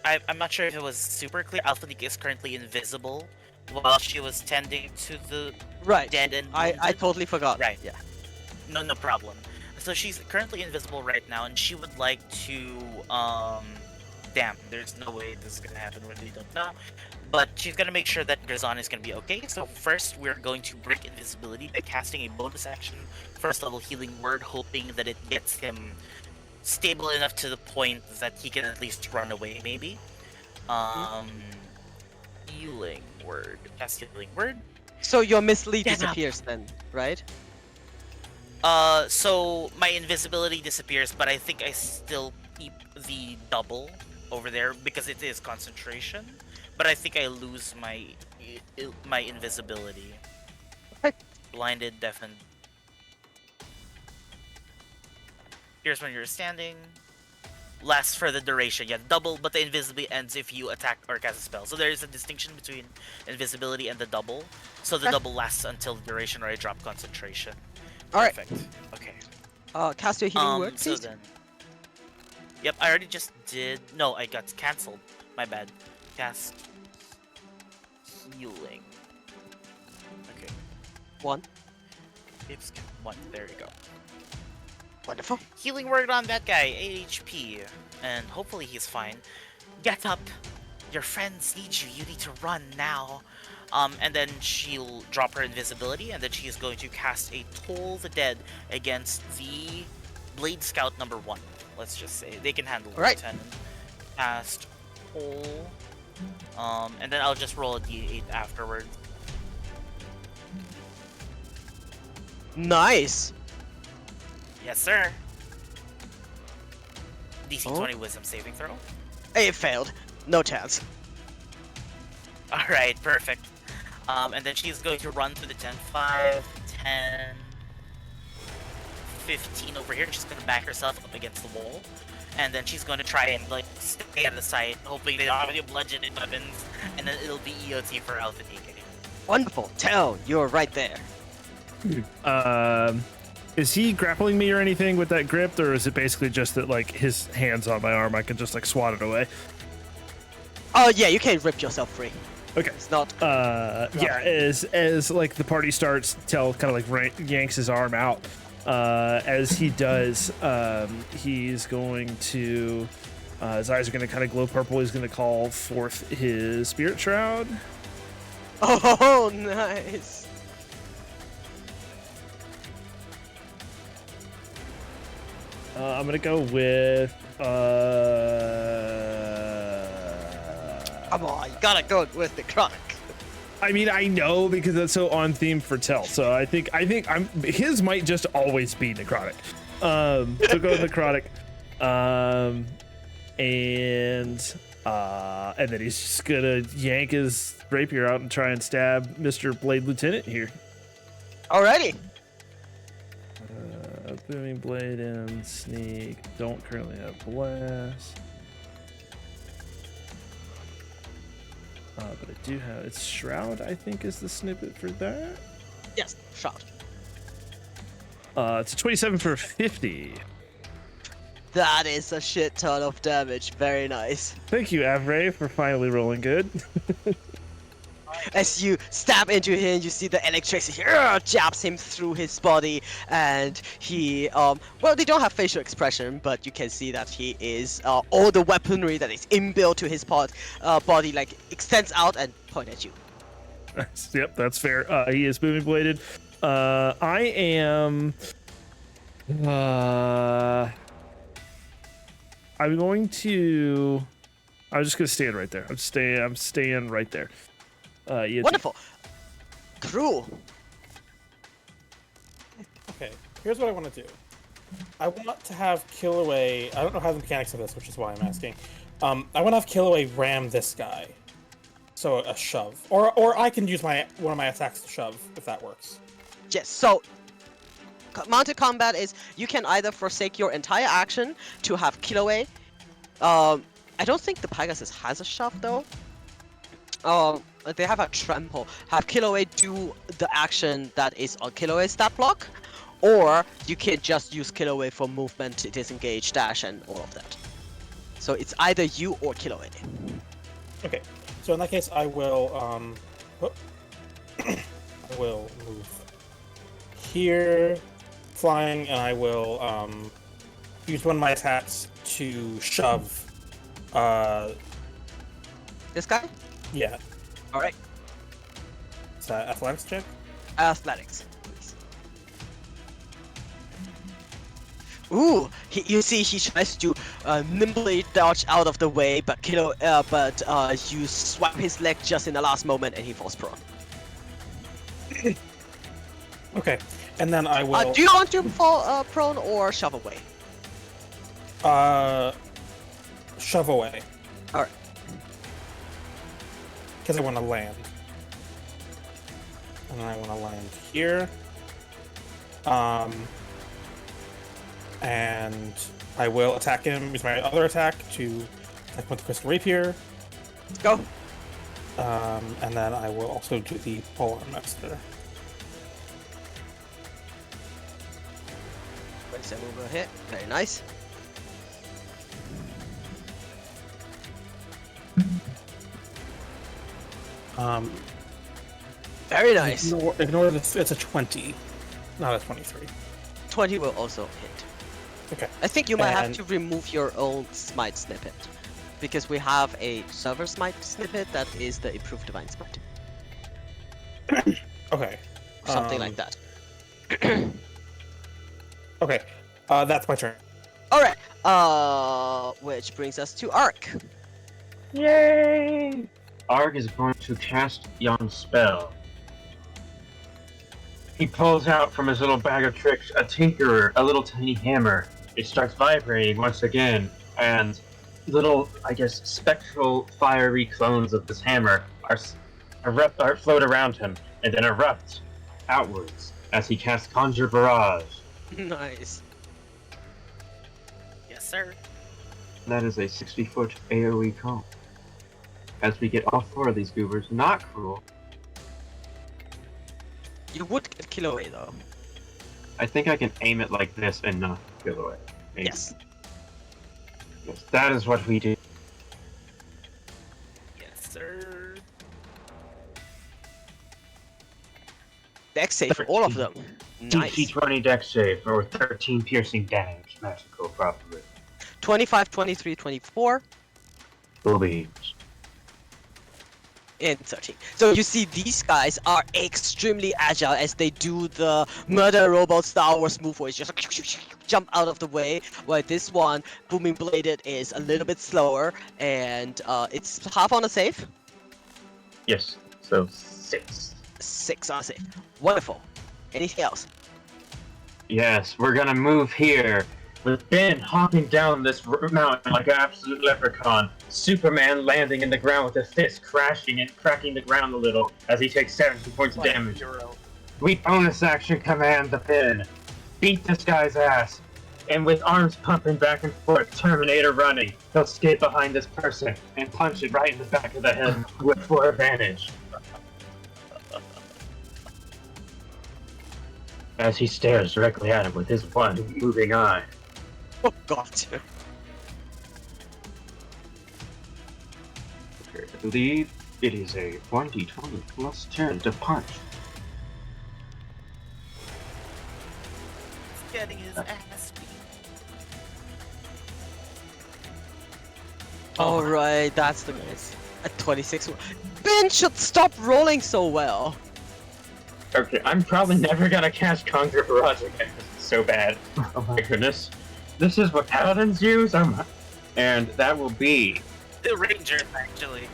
I'm not sure if it was super clear. Alphanika is currently invisible while she was tending to the dead and I totally forgot. Right. Yeah. No problem. So she's currently invisible right now, and she would like to, damn, there's no way this is gonna happen, really don't know. But she's gonna make sure that Grazan is gonna be okay. So first, we're going to break invisibility by casting a bonus action, first level healing word, hoping that it gets him stable enough to the point that he can at least run away, maybe. Healing word. Cast healing word. So your mislead disappears then, right? So my invisibility disappears, but I think I still keep the double over there because it is concentration. But I think I lose my invisibility. Blinded, deafened. Here's when you're standing. Lasts for the duration. Yeah, double, but the invisibility ends if you attack or cast a spell. So there is a distinction between invisibility and the double. So the double lasts until the duration or I drop concentration. Alright. Perfect. Okay. Cast your healing word, So please. then. Yep, I already just did. No, I got cancelled. My bad. Cast healing. Okay. 1. It's 1. There you go. Wonderful. Healing word on that guy, 8 HP. And hopefully he's fine. Get up. Your friends need you. You need to run now. And then she'll drop her invisibility, and then she is going to cast a Toll the Dead against the Blade Scout number 1. Let's just say they can handle it. Right. Lieutenant. Cast Toll. And then I'll just roll a d8 afterwards. Nice. Yes, sir. DC Oh. 20 wisdom saving throw. It failed. No chance. Alright, perfect. And then she's going to run through the 10, 5, 10, 15 over here. She's going to back herself up against the wall. And then she's going to try and, like, stay out of sight, hoping they don't have any bludgeoning weapons. And then it'll be EOT for Alpha DK. Wonderful. Tell, you're right there. Is he grappling me or anything with that grip, or is it basically just that like his hands on my arm, I can just like swat it away? Oh yeah, you can rip yourself free. Okay. It's not. Yeah. As like the party starts, Tell kind of like yanks his arm out. As he does, he's going to. His eyes are going to kind of glow purple. He's going to call forth his spirit shroud. Oh, nice. I'm gonna go with Come on, you gotta go with the chronic. I mean, I know because that's so on theme for Tell. So I think his might just always be necrotic. So go with necrotic. And then he's just gonna yank his rapier out and try and stab Mr. Blade Lieutenant here. Alrighty. Booming blade and sneak. Don't currently have blast. But I do have it's shroud. I think is the snippet for that. Yes, shot. It's a 27 for 50. That is a shit ton of damage. Very nice. Thank you, Avray, for finally rolling good. As you stab into him, you see the electricity jabs him through his body, and he, well, they don't have facial expression, but you can see that he is, all the weaponry that is inbuilt to his body, like, extends out and point at you. Yep, that's fair. He is booming bladed. I am. I'm going to. I'm just gonna stand right there. I'm staying right there. Yeah, Wonderful. Crew. Okay, here's what I want to do. I want to have Killaway. I don't know how the mechanics of this, which is why I'm asking. I want to have Killaway ram this guy. So a shove, or I can use one of my attacks to shove if that works. Yes. So mounted combat is you can either forsake your entire action to have Killaway. I don't think the Pegasus has a shove though. They have a trample. Have Killaway do the action that is on Killaway's stat block, or you can just use Killaway for movement, disengage, dash, and all of that. So it's either you or Killaway. Okay, so in that case, I will I will move here, flying, and I will use one of my attacks to shove. This guy? Yeah. All right. Is that athletics check? Athletics, please. Ooh, you see he tries to nimbly dodge out of the way, but you swipe his leg just in the last moment and he falls prone. Okay, and then I will. Do you want to fall prone or shove away? Shove away. All right. Because I want to land. And I want to land here. And I will attack him, use my other attack to attack with the Crystal Rapier. Let's go. And then I will also do the Polar Master. 27 will hit. Very nice. Very nice. Ignore this. It's a 20, not a 23. 20 will also hit. Okay. I think you might have And- to remove your own smite snippet, because we have a server smite snippet that is the improved divine smite, Okay. something like that. Okay. That's my turn. All right. Which brings us to Ark. Yay! Arg is going to cast yon spell. He pulls out from his little bag of tricks a tinkerer, a little tiny hammer. It starts vibrating once again, and little, I guess, spectral, fiery clones of this hammer are float around him, and then erupt outwards as he casts Conjure Barrage. Nice. Yes, sir. That is a 60-foot AoE cone. As we get all 4 of these goobers, not cruel. You would get kill away though. I think I can aim it like this and not kill away. Maybe. Yes. Yes, that is what we do. Yes, sir. Dex save for all of them. Nice. DC 20 dex save for 13 piercing damage. Magical, probably. 25, 23, 24, Beams. and 13. So you see these guys are extremely agile as they do the murder robot Star Wars move where it's just jump out of the way, while this one, Booming Bladed, is a little bit slower, and it's half on a save. Yes, so 6. 6 on a save. Wonderful. Anything else? Yes, we're gonna move here. With Ben hopping down this mountain like an absolute leprechaun, Superman landing in the ground with his fist crashing and cracking the ground a little as he takes 70 points of damage. We bonus action command the Ben. Beat this guy's ass. And with arms pumping back and forth, Terminator running, he'll skate behind this person and punch it right in the back of the head with 4 advantage. As he stares directly at him with his one moving eye. Oh god. I believe it is a 1d20 plus 10 to punch. He's getting his ass beat. Alright, that's the guys. At 26. Ben should stop rolling so well. Okay, I'm probably never gonna cast Conjure Barrage again because it's so bad. Oh my goodness. This is what paladins use? And that will be The Ranger, actually.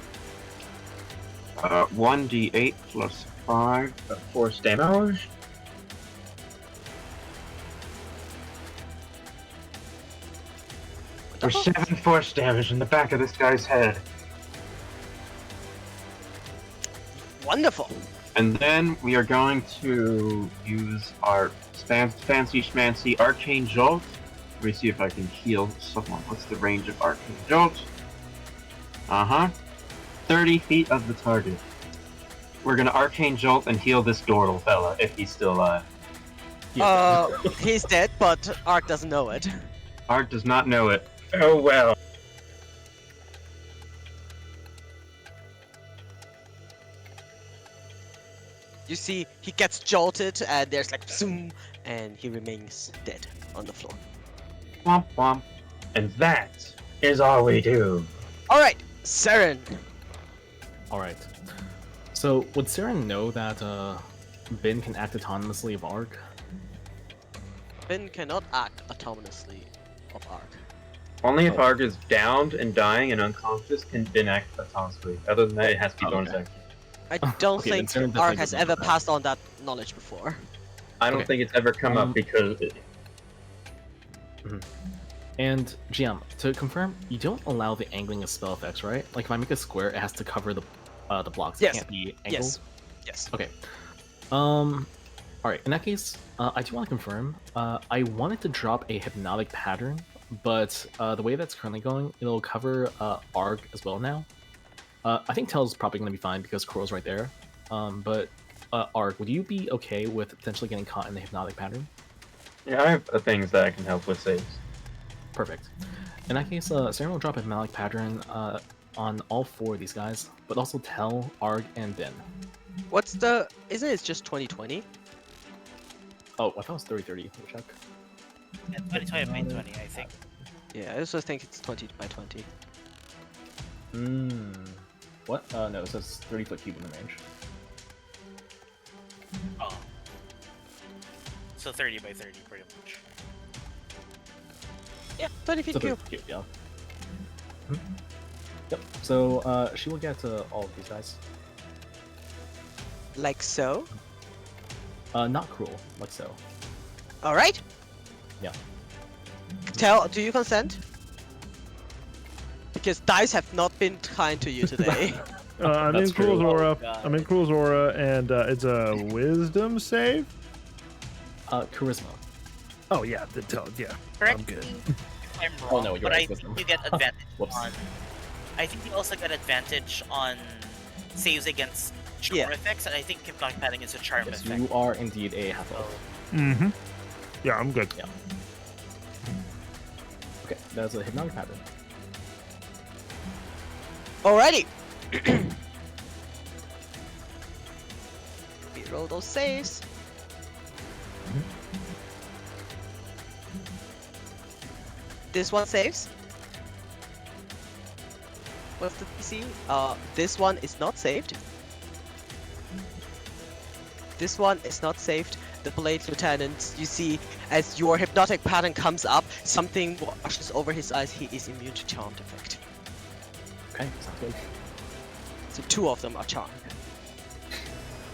1d8 plus 5 force damage. For 7 force damage in the back of this guy's head. Wonderful. And then we are going to use our fancy schmancy Arcane Jolt. Let me see if I can heal someone. What's the range of Arcane Jolt? 30 feet of the target. We're gonna Arcane Jolt and heal this Dordle fella if he's still alive. He's dead, but Ark doesn't know it. Ark does not know it. Oh well. You see, he gets jolted, and there's like zoom, and he remains dead on the floor. Womp womp. And that is all we do. Alright, Saren. Alright. So, would Saren know that Ben can act autonomously of Ark? Ben cannot act autonomously of Ark. Only if Ark is downed and dying and unconscious can Ben act autonomously. Other than that, it has to be bonus action. I don't Okay, then Saren think definitely Ark has doesn't ever know that. passed on that knowledge before. I don't Okay. think it's ever come up because And GM, to confirm, you don't allow the angling of spell effects, right? Like if I make a square, it has to cover the blocks. Yes. It can't be angled. Yes. Yes. Okay. Alright, in that case, I do want to confirm. I wanted to drop a hypnotic pattern, but the way that's currently going, it'll cover Arg as well now. I think Tell's probably going to be fine because Crow's right there. But Arg, would you be okay with potentially getting caught in the hypnotic pattern? yeah, I have things that I can help with saves. Perfect. In that case, Saren will drop a hypnotic pattern on all 4 of these guys, but also Tell, Arg, and Ben. What's the... Isn't it just 2020? Oh, I thought it was 30-30. Let me check. Yeah, 2020 by 20, I think. Yeah, I also think it's 20 by 20. What? No, it says 30-foot cube in the range. Oh. So 30 by 30, pretty much. Yeah, 20 feet So cube. 30 cube, yeah. Yep. So she will get to all of these guys. Like so. Not cruel, like so. All right. Yeah. Do you consent? Because dice have not been kind to you today. I'm That's in Cruel's true. aura. God. I'm in Cruel's aura, and it's a Wisdom save. Charisma. Oh yeah, yeah. Correct I'm good. me if I'm Oh, wrong, no, you're but right, I wisdom. think you get advantage Whoops. on. I think you also get advantage on saves against charm Yeah. effects, and I think Hypnotic Padding is a charm Yes, effect. you are indeed a half elf. So, Mm-hmm. Yeah, I'm good. Yeah. Okay, that's a hypnotic pattern. Alrighty. Reroll those saves. This one saves. What's the DC? This one is not saved. This one is not saved. The Blade Lieutenant, you see, as your hypnotic pattern comes up, something washes over his eyes. He is immune to charmed effect. Okay, sounds good. So 2 of them are charmed.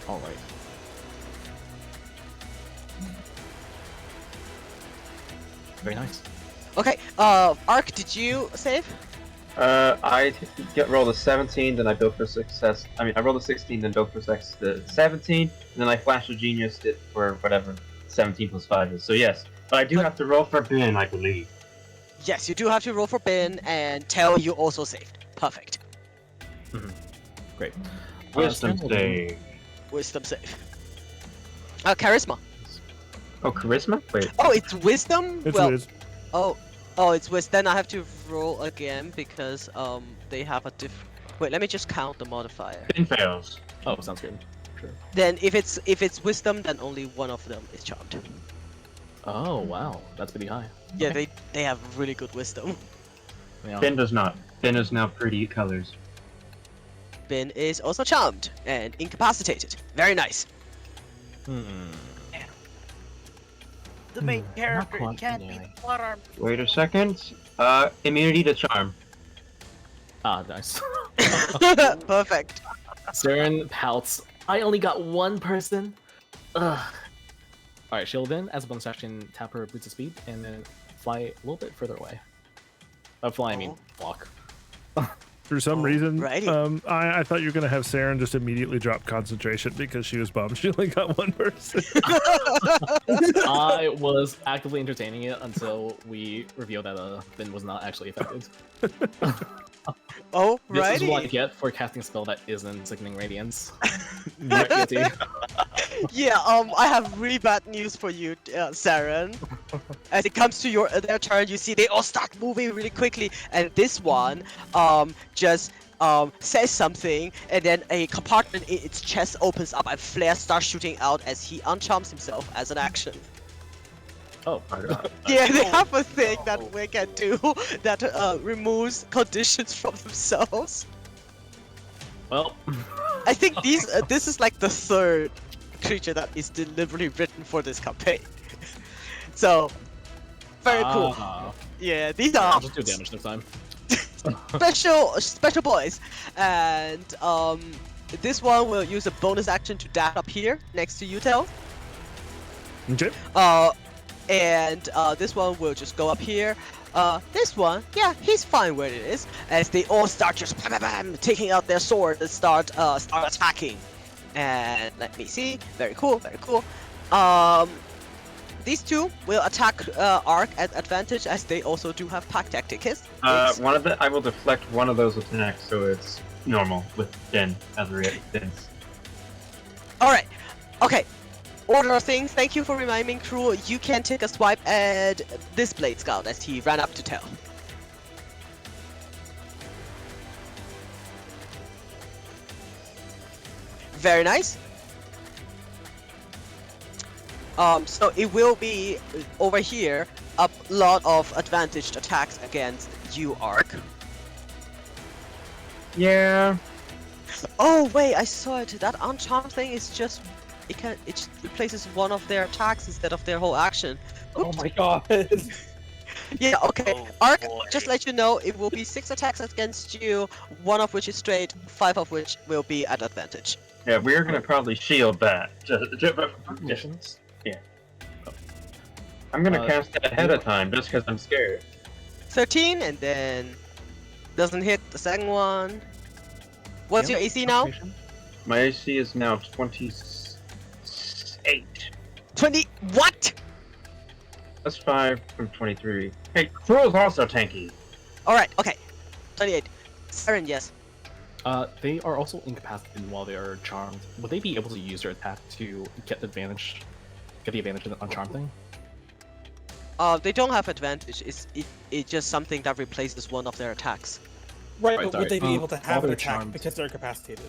Alright. Very nice. Okay, Ark, did you save? I rolled a 17, then I built for success. I mean, I rolled a 16, then built for success the 17, and then I flash a genius it for whatever 17 plus 5 is. So yes, but I do have to roll for Ben, I believe. Yes, you do have to roll for Ben, and tell you also saved. Perfect. Great. Wisdom Stan will do- save. Wisdom save. Charisma. Oh, charisma? Wait. Oh, it's wisdom? It's well, Wiz. oh, it's wisdom. Then I have to roll again because they have a Wait, let me just count the modifier. Ben fails. Oh, sounds good. Sure. Then if it's wisdom, then only one of them is charmed. Oh, wow. That's pretty high. Yeah, Okay. they have really good wisdom. Yeah. Ben does not. Ben is now pretty colors. Ben is also charmed and incapacitated. Very nice. Hmm. the main not character quite, can't yeah. be flat arm. Wait a second. Immunity to charm. Ah, nice. Perfect. Saren pouts. I only got one person. Ugh. Alright, she'll then, as a bonus action, tap her boots of speed and then fly a little bit further away. Fly, I mean, walk. For some reason, righty. I thought you were gonna have Saren just immediately drop concentration because she was bummed she only got one person. I was actively entertaining it until we revealed that Ben was not actually affected. Oh, This is what I righty. get for casting a spell that isn't Sickening Radiance. Not guilty. Yeah, I have really bad news for you, Saren. As it comes to their turn, you see they all start moving really quickly, and this one, just says something, and then a compartment in its chest opens up, and flares start shooting out as he uncharms himself as an action. Oh, my god. Yeah, they have a thing that we can do that removes conditions from themselves. Well, I think this is like the third creature that is deliberately written for this campaign. So, very cool. Yeah, these are I'll just do damage next time. special boys, and this one will use a bonus action to dash up here next to Utel. Okay. And this one will just go up here. This one, yeah, he's fine where it is. As they all start just bam, bam, bam, taking out their sword and start attacking. And let me see. Very cool, very cool. These two will attack Ark at advantage as they also do have pack tactics. I will deflect one of those attacks, so it's normal with Ben as a reactance. Alright, okay. Order of things, thank you for reminding me, crew. You can take a swipe at this Blade Scout as he ran up to tell. Very nice. So it will be over here a lot of advantaged attacks against you, Ark. Yeah. Oh wait, I saw it. That uncharm thing is just it just replaces one of their attacks instead of their whole action. Oh my god. Yeah, okay. Oh, Arc, boy. just let you know, it will be 6 attacks against you, 1 of which is straight, 5 of which will be at advantage. Yeah, we're gonna probably shield that. Missions? I'm gonna cast it ahead of time just because I'm scared. 13, and then doesn't hit the second one. What's your AC now? My AC is now 28. 20. What? That's 5 from 23. Hey, Cruel's also tanky. Alright, okay. 28. Siren, yes. They are also incapacitated while they are charmed. Would they be able to use their attack to get the advantage on charm thing? They don't have advantage. It's just something that replaces one of their attacks. Right, Right, but sorry. would they be able to While have an they're attack charmed. because they're incapacitated?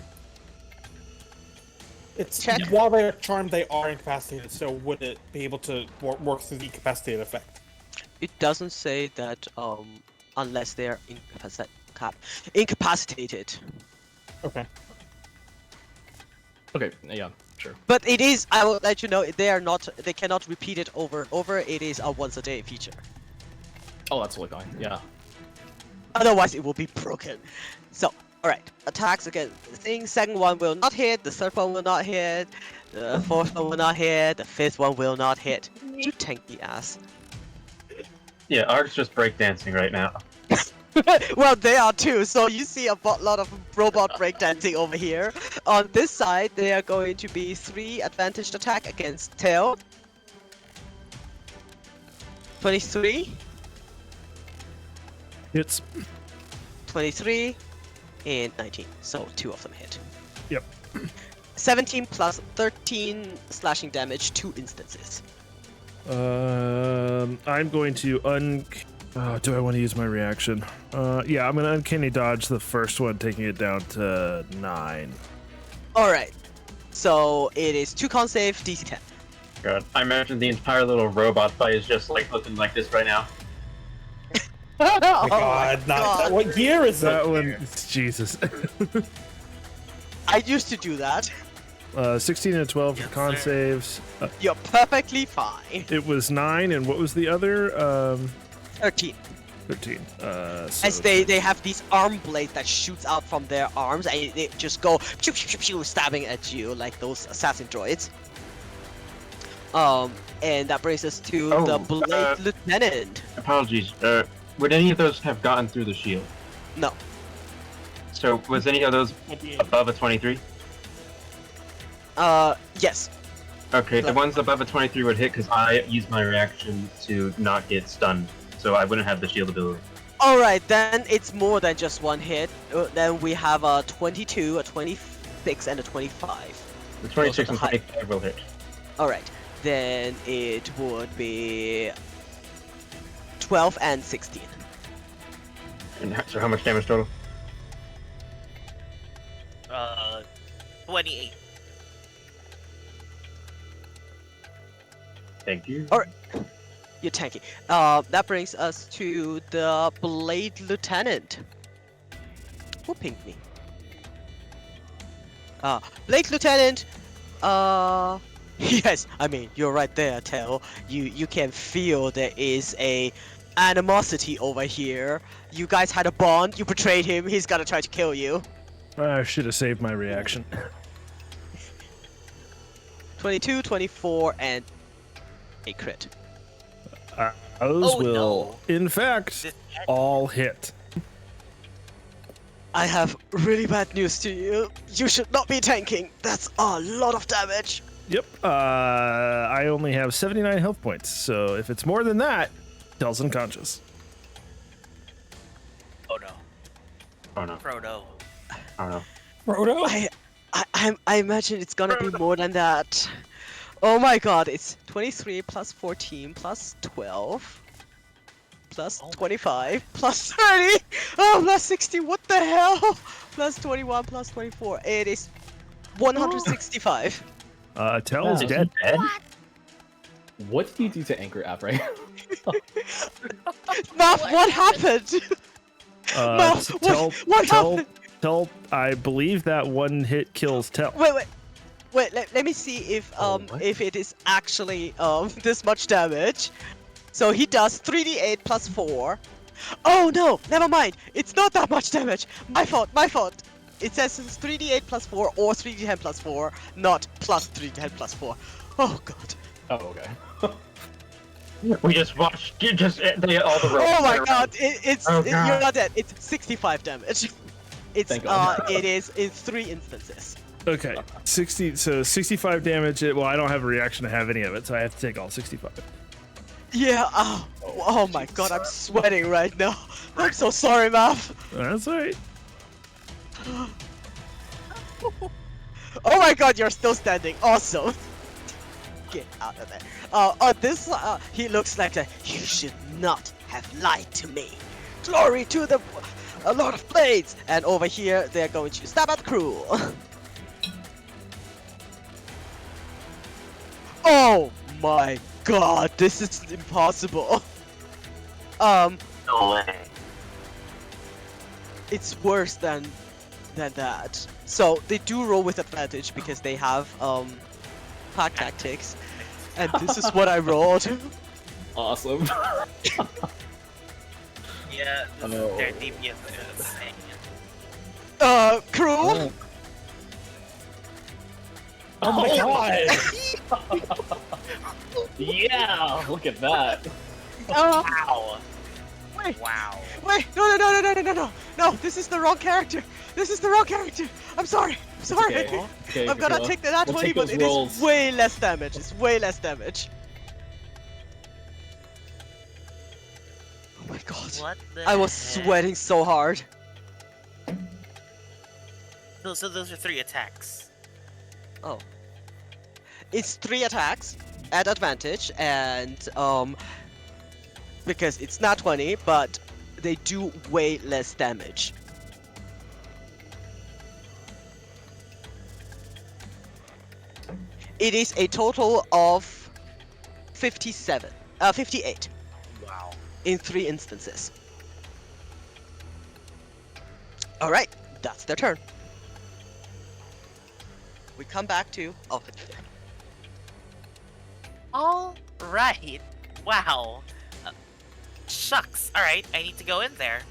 It's Check. while they're charmed, they are incapacitated. So would it be able to work through the incapacitated effect? It doesn't say that unless they're incapacitated. Okay. Okay, yeah, sure. But it is. I will let you know. They are not. They cannot repeat it over and over. It is a once a day feature. Oh, that's totally fine. Yeah. Otherwise, it will be broken. So, alright. Attacks against the thing. Second one will not hit. The third one will not hit. The fourth one will not hit. The fifth one will not hit. You tanky ass. Yeah, Ark's just breakdancing right now. Well, they are too. So you see a lot of robot breakdancing over here. On this side, they are going to be 3 advantaged attack against Tail. 23, Hits. 23, and 19. So 2 of them hit. Yep. 17 plus 13 slashing damage, 2 instances. I'm going to do I want to use my reaction? Yeah, I'm gonna uncanny dodge the first one, taking it down to 9. Alright. So it is 2 con save, DC 10. God, I imagine the entire little robot fight is just like looking like this right now. Oh my God, not what year is That it? one, Jesus. I used to do that. 16 and 12 for Yes, con sir. saves. You're perfectly fine. It was 9, and what was the other? 13. 13. So As they have these arm blades that shoots out from their arms and they just go pew, pew, pew, pew, stabbing at you like those assassin droids. And that brings us to the Blade Lieutenant. Apologies. Would any of those have gotten through the shield? No. So was any of those above a 23? Yes. Okay, the ones above a 23 would hit because I used my reaction to not get stunned, so I wouldn't have the shield ability. Alright, then it's more than just one hit. Then we have a 22, a 26, and a 25. The 26 and high. 25 will hit. Alright, then it would be 12 and 16. And so how much damage total? 28. Thank you. Alright. You're tanky. That brings us to the Blade Lieutenant. Who pinged me? Blade Lieutenant. Yes. I mean, you're right there, Tel. You can feel there is a animosity over here. You guys had a bond. You betrayed him. He's gonna try to kill you. I should have saved my reaction. 22, 24, and a crit. Those Oh, will, no. in fact, This all hit. I have really bad news to you. You should not be tanking. That's a lot of damage. Yep. I only have 79 health points, so if it's more than that, Tel's unconscious. Oh no. Oh no. Frodo. Oh no. Frodo? I imagine it's gonna be more than that. Oh my god, it's 23 plus 14 plus 12 plus 25 plus 30 plus 60, what the hell? Plus 21 plus 24, it is 165. Tel is Wow. dead. Dead? What did you do to Anchor app, right? Math, what happened? Math, what happened? Tel, I believe that one hit kills Tel. Wait, let me see if Oh, what? if it is actually this much damage. So he does 3d8 plus 4. Oh no, never mind. It's not that much damage. My fault, my fault. It says it's 3d8 plus 4 or 3d10 plus 4, not plus 3d10 plus 4. Oh god. Oh, okay. We just watched all the robots. Oh my god, it's Oh, God. you're not dead. It's 65 damage. It's Thank God. it is in 3 instances. Okay, 60. So 65 damage. Well, I don't have a reaction to have any of it, so I have to take all 65. Yeah. Oh my god, I'm sweating right now. I'm so sorry, Mav. That's all right. Oh my god, you're still standing. Awesome. Get out of there. He looks like you should not have lied to me. Glory to the Lord of Blades. And over here, they're going to stab at crew. Oh my god, this is impossible. No way. It's worse than that. So they do roll with advantage because they have pack tactics, and this is what I rolled. Awesome. Yeah, Oh. their DPS is insane. Crew. Oh my god! Yeah, look at that. Wow. Wait, Wow. wait, no! This is the wrong character. This is the wrong character. I'm sorry. I'm sorry. Okay. Okay, I'm gonna Killa. take that We'll 20, take but those it rolls. is way less damage. It's way less damage. Oh my god. What the I was heck? sweating so hard. So those are 3 attacks. Oh. It's 3 attacks at advantage, and because it's not 20, but they do way less damage. It is a total of 58 Wow. in 3 instances. All right, that's their turn. We come back to All right. Wow. Shucks. All right, I need to go in there.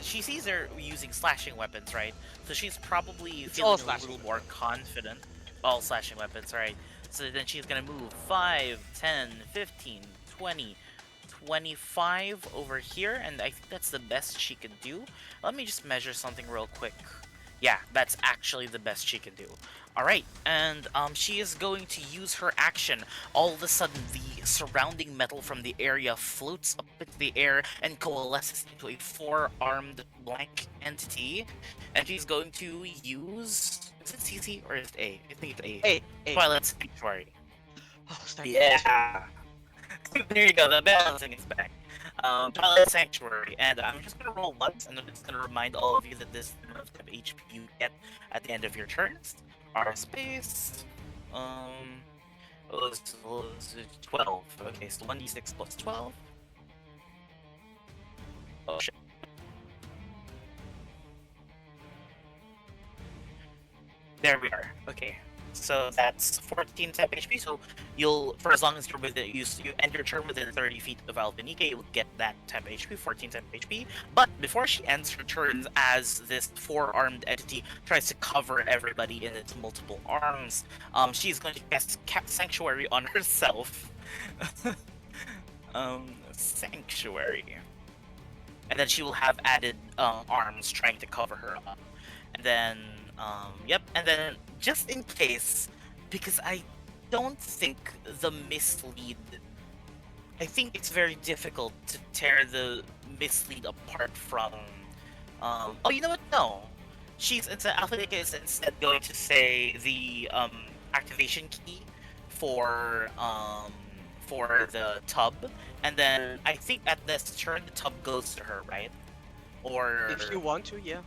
She sees her using slashing weapons, right? So she's probably all feeling a slashing little more confident. All slashing weapons, right? So then she's gonna move 5, 10, 15, 20, 25 over here, and I think that's the best she can do. Let me just measure something real quick. Yeah, that's actually the best she can do. Alright, and she is going to use her action. All of a sudden, the surrounding metal from the area floats up into the air and coalesces into a 4-armed blank entity. And she's going to use... Is it CC or is it A? I think it's A. A. Twilight Sanctuary. Oh, thank Yeah! There you go, the balancing is back. Twilight Sanctuary, and I'm just gonna roll once, and I'm just gonna remind all of you that this is the amount of HP you get at the end of your turns. Our space, was 12. Okay, so 1d6 plus 12. Oh shit. There we are. Okay. So that's 14 temp HP. So you'll, for as long as you're within, you end your turn within 30 feet of Alphanike, you'll get that temp HP, 14 temp HP. But before she ends her turns, as this 4-armed entity tries to cover everybody in its multiple arms, she's going to cast Sanctuary on herself. Sanctuary. And then she will have added arms trying to cover her up. And then, yep, and then just in case, because I don't think the mislead, I think it's very difficult to tear the mislead apart from, oh, you know what, no. Alphanica is instead going to say the, activation key for the tub, and then I think at this turn the tub goes to her, right? Or... If you want to, yeah.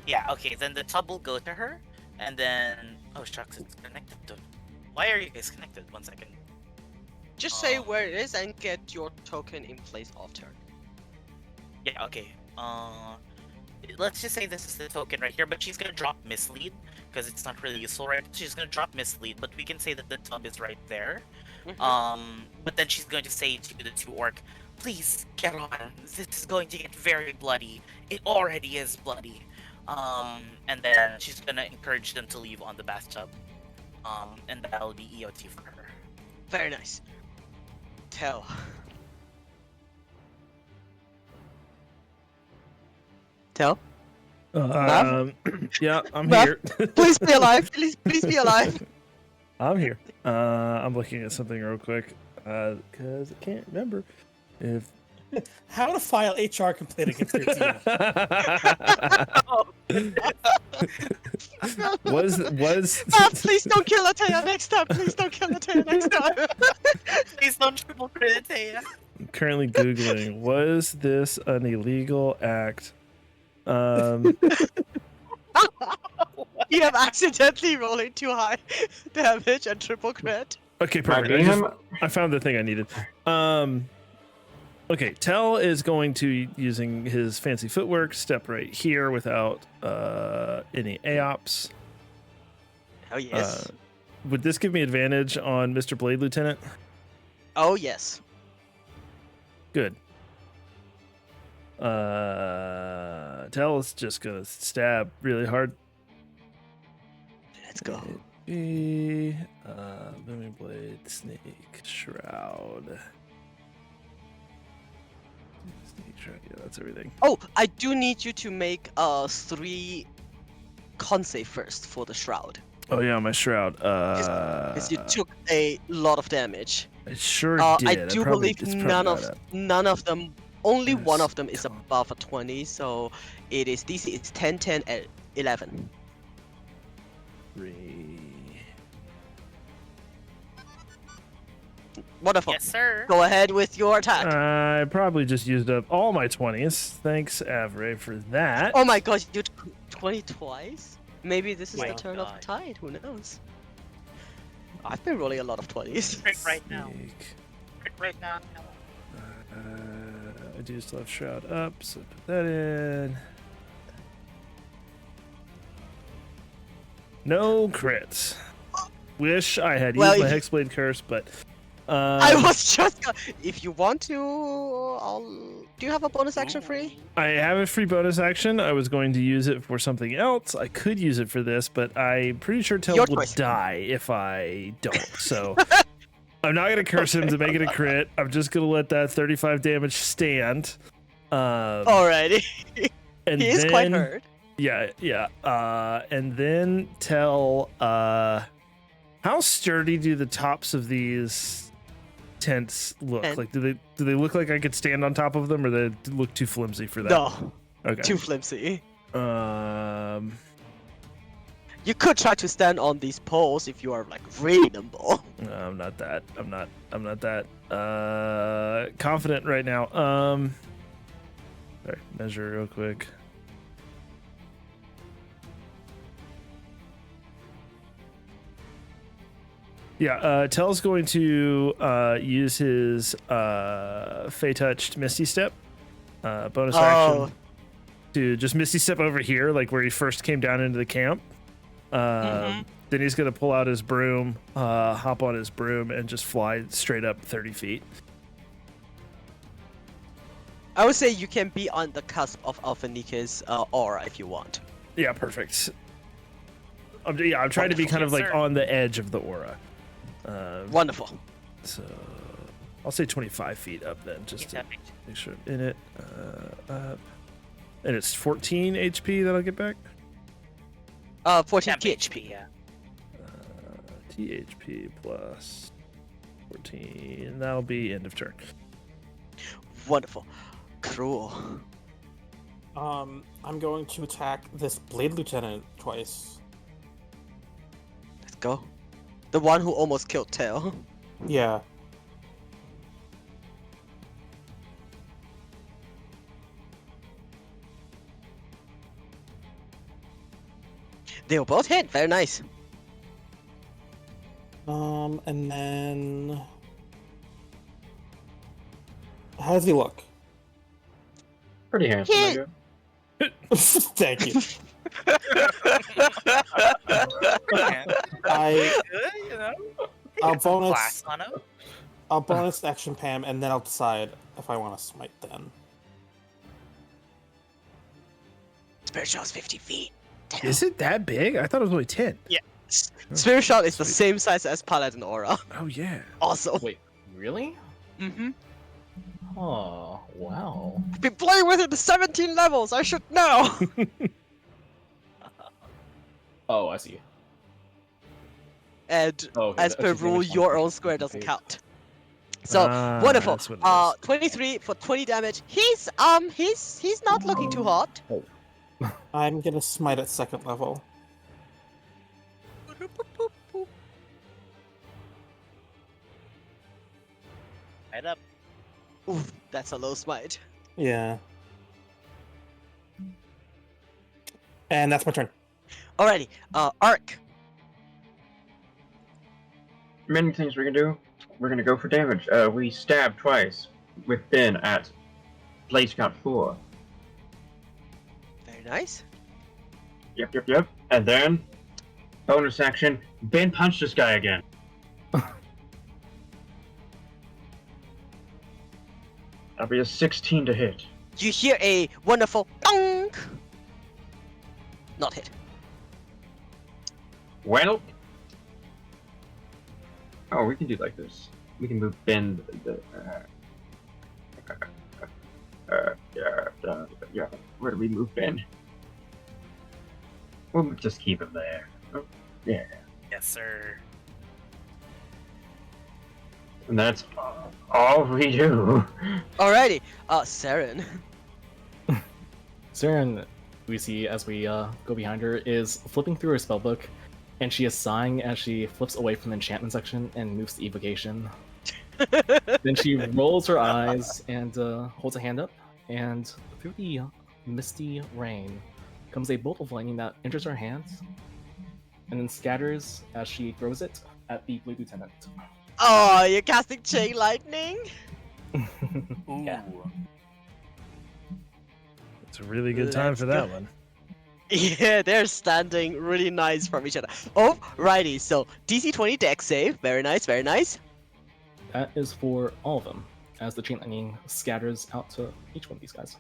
Yeah, okay, then the tub will go to her, and then... Oh, shucks, it's connected to... Why are you guys connected? 1 second. Just say where it is and get your token in place of turn. Yeah, okay. Let's just say this is the token right here, but she's gonna drop Mislead, because it's not really useful, right? She's gonna drop Mislead, but we can say that the tub is right there. But then she's going to say to the two orc, "Please get on. This is going to get very bloody. It already is bloody." And then she's gonna encourage them to leave on the bathtub. And that'll be EOT for her. Very nice. Tell. Tell. Yeah, I'm Mav? here. Please be alive. Please be alive. I'm here. I'm looking at something real quick because I can't remember if How to file HR complaint against your team. was Please don't kill Ataya next time. Please don't kill Ataya next time. Please don't triple credit Taya. I'm currently googling, was this an illegal act? You have accidentally rolling too high damage and triple crit. Okay, My perfect. DM, I found the thing I needed. Okay, Tell is going to, using his fancy footwork, step right here without any AOPs. Oh yes. Would this give me advantage on Mr. Blade Lieutenant? Oh yes. Good. Tell is just gonna stab really hard. Let's go. Booming Blade, Snake, Shroud. Snake Shroud, yeah, that's everything. Oh, I do need you to make 3 con save first for the shroud. Oh yeah, my Shroud. Because you took a lot of damage. I sure did. I do probably- believe it's none probably of not up. them. Only Yes, one of them is come on. above a 20, so it is DC. It's 10, 10, and 11. 3. Wonderful. Yes, sir. Go ahead with your attack. I probably just used up all my 20s. Thanks, Avray, for that. Oh my gosh, you 20 twice? Maybe this is My the turn of the God. tide. Who knows? I've been rolling a lot of 20s. Crit right now. Snake. Crit right now. I do still have Shroud up, so put that in. No crits. Wish I had Well, used my if- Hexblade Curse, but I was just. If you want to, do you have a bonus action free? I have a free bonus action. I was going to use it for something else. I could use it for this, but I'm pretty sure Tell Your will choice. die if I don't. So I'm not gonna curse him to make it a crit. I'm just gonna let that 35 damage stand. Alrighty. And He is then, quite hurt. Yeah. And then Tell, how sturdy do the tops of these tents look? And- Like, do they look like I could stand on top of them, or they look too flimsy for that? No, Okay. too flimsy. Um. You could try to stand on these poles if you are like really nimble. No, I'm not that. I'm not that confident right now. Sorry, measure real quick. Yeah, Tell's going to use his Fey Touched Misty Step bonus action to just Misty Step over here, like where he first came down into the camp. Then he's gonna pull out his broom, hop on his broom, and just fly straight up 30 feet. I would say you can be on the cusp of Alphanika's aura if you want. Yeah, perfect. I'm trying to be kind of like Sir. on the edge of the aura. Wonderful. So I'll say 25 feet up then, just to make sure I'm in it. Up. And it's 14 HP that I'll get back. 14 Temp THP. yeah. THP plus 14. That'll be end of turn. Wonderful. Cruel. I'm going to attack this Blade Lieutenant twice. Let's go. The one who almost killed Tail. Yeah. They were both hit. Very nice. And then how does he look? Pretty handsome. Hit. Edgar. Thank you. Yeah. I Good, you know? I'll Get some bonus. class on him. I'll bonus action Pam, and then I'll decide if I want to smite then. Spirit Shot is 50 feet. Damn. Is it that big? I thought it was only 10. Spirit Shot is the Sweet. same size as Paladin Aura. Oh yeah. Awesome. Wait, really? Mm-hmm. Oh, wow. I've been playing with it to 17 levels. I should know. Oh, I see. And Oh, okay, as that per actually rule, makes your sense. own square doesn't Okay. count. So Ah, wonderful. that's what it is. 23 for 20 damage. He's not looking too hot. I'm gonna smite at 2nd level. Right up. Ooh, that's a low smite. Yeah. And that's my turn. Alrighty. Arc. Many things we can do. We're gonna go for damage. We stab twice with Ben at place count 4. Very nice. Yep. And then, bonus action, Ben punch this guy again. That'll be a 16 to hit. You hear a wonderful dong. Not hit. Well. Oh, we can do like this. We can move Ben. Yeah. Where do we move Ben? We'll just keep him there. Oh, yeah. Yes, sir. And that's all we do. Alrighty. Saren. Saren, we see as we go behind her, is flipping through her spellbook, and she is sighing as she flips away from the enchantment section and moves to evocation. Then she rolls her eyes and holds a hand up, and through the misty rain comes a bolt of lightning that enters her hands, and then scatters as she throws it at the blue lieutenant. Oh, you're casting Chain Lightning? Ooh. Yeah. It's a really good time Let's for go. that one. Yeah, they're standing really nice from each other. Alrighty, so DC 20 dex save. Very nice, very nice. That is for all of them, as the chain lightning scatters out to each one of these guys.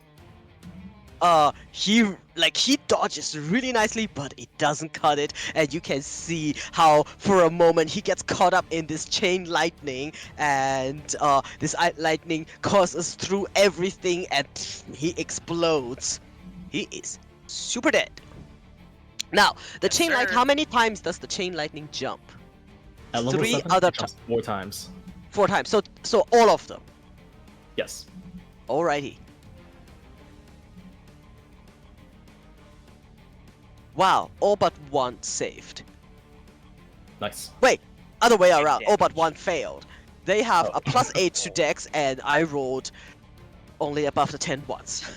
He dodges really nicely, but it doesn't cut it, and you can see how for a moment he gets caught up in this chain lightning, and this lightning courses through everything, and he explodes. He is super dead. Now, the Yes, chain light. sir. How many times does the chain lightning jump? At level 3 7, other it jumps 4 times. 4 times. So all of them. Yes. Alrighty. Wow, all but one saved. Nice. Other way Same around, all but damage. one failed. They have Oh. a +8 to dex, and I rolled only above the 10 once.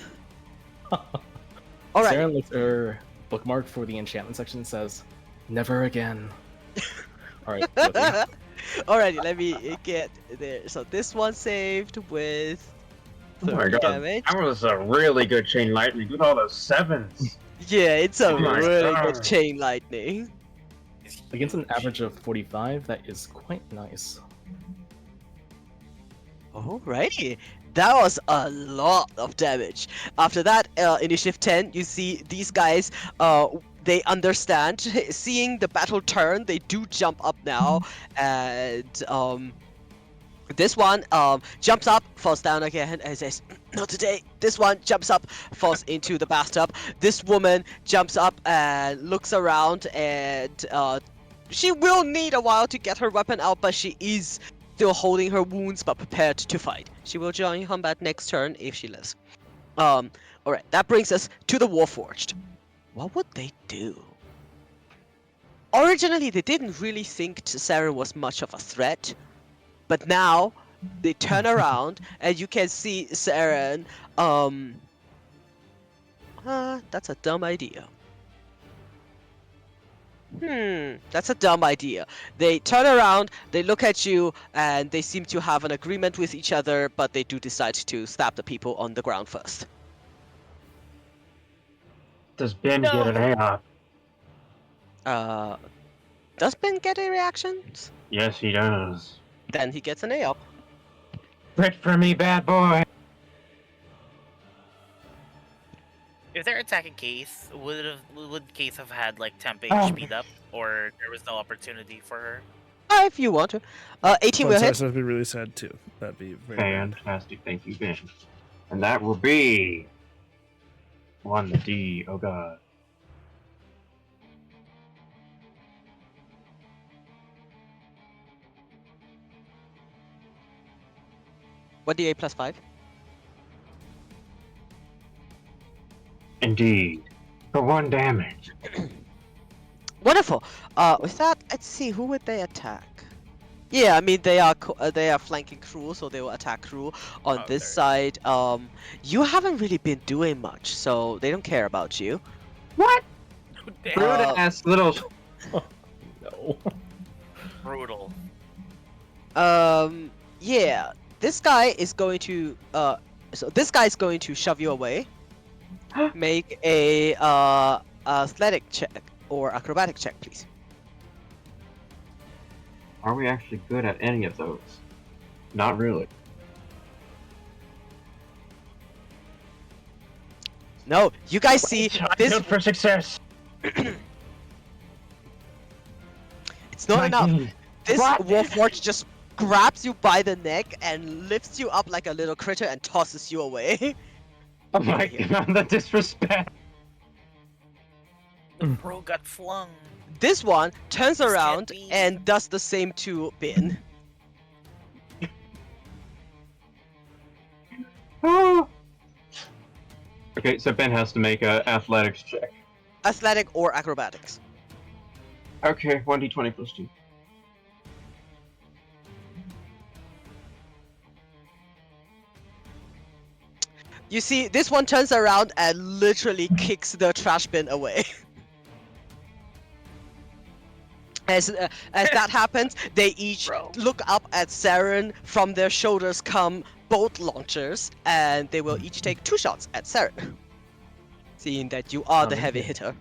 Alright, Saren looks at her bookmark for the enchantment section and says, "Never again." Alright, alrighty, let me get there. So this one saved with Oh 30 my god, damage. that was a really good chain lightning with all those 7s. Yeah, it's a Oh my really God. good chain lightning. against an average of 45, that is quite nice. Alrighty, that was a lot of damage. After that, initiative 10, you see these guys, they understand. Seeing the battle turn, they do jump up now, and this one jumps up, falls down again, and says, "Not today." This one jumps up, falls into the bathtub. This woman jumps up and looks around, and she will need a while to get her weapon out, but she is still holding her wounds, but prepared to fight. She will join combat next turn if she lives. Alright, that brings us to the Warforged. What would they do? Originally, they didn't really think Saren was much of a threat, but now they turn around and you can see Saren. That's a dumb idea. That's a dumb idea. They turn around, they look at you, and they seem to have an agreement with each other, but they do decide to stab the people on the ground first. Does Ben get an A off? Does Ben get a reaction? Yes, he does. Then he gets an A up. Crit for me, bad boy. If they're attacking Case, would Case have had like temp Oh. speed up, or there was no opportunity for her? If you want to. 18 One will hit. size would be really sad too. That'd be very bad. Fantastic, thank you, Ben. And that will be 1D. Oh god. What D8 plus 5? Indeed. For 1 damage. Wonderful. With that, let's see, who would they attack? Yeah, I mean they are flanking Cruel, so they will attack Cruel. On Oh, this there. side, you haven't really been doing much, so they don't care about you. What? Damn, Rude ass little. No. brutal. Yeah, this guy is going to so this guy is going to shove you away. Make a athletic check or acrobatic check, please. Are we actually good at any of those? Not really. No, you guys see this. Good for success. It's not enough. 19. This What? Warforged just grabs you by the neck and lifts you up like a little critter and tosses you away. Oh my god, the disrespect. The bro got flung. This one turns This can't around be. and does the same to Bin. Oh. Okay, so Ben has to make a athletics check. Athletic or acrobatics. Okay, 1d20 plus 2. You see, this one turns around and literally kicks the trash bin away. As that happens, they each Bro. look up at Saren. From their shoulders come bolt launchers, and they will each take 2 shots at Saren. Seeing that you are the heavy hitter.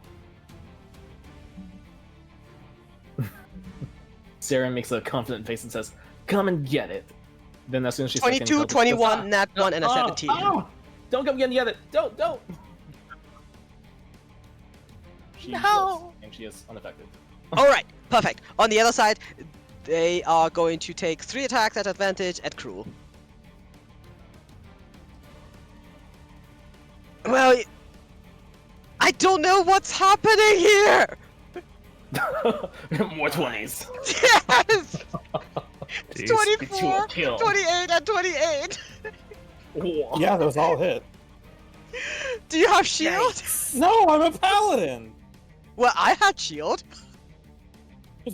Sarah makes a confident face and says, "Come and get it." Then as soon as she starts getting 22, close, she goes, 21, nat 1, and a 17. Don't come get it! Don't! She No. heals, and she is unaffected. Alright, perfect. On the other side, they are going to take 3 attacks at advantage at Cruel. Well, I don't know what's happening here! More 20s. Yes! Jeez. 24, Kill. 28, and 28! Yeah, those all hit. Do you have shield? Yikes. No, I'm a paladin. Well, I had shield.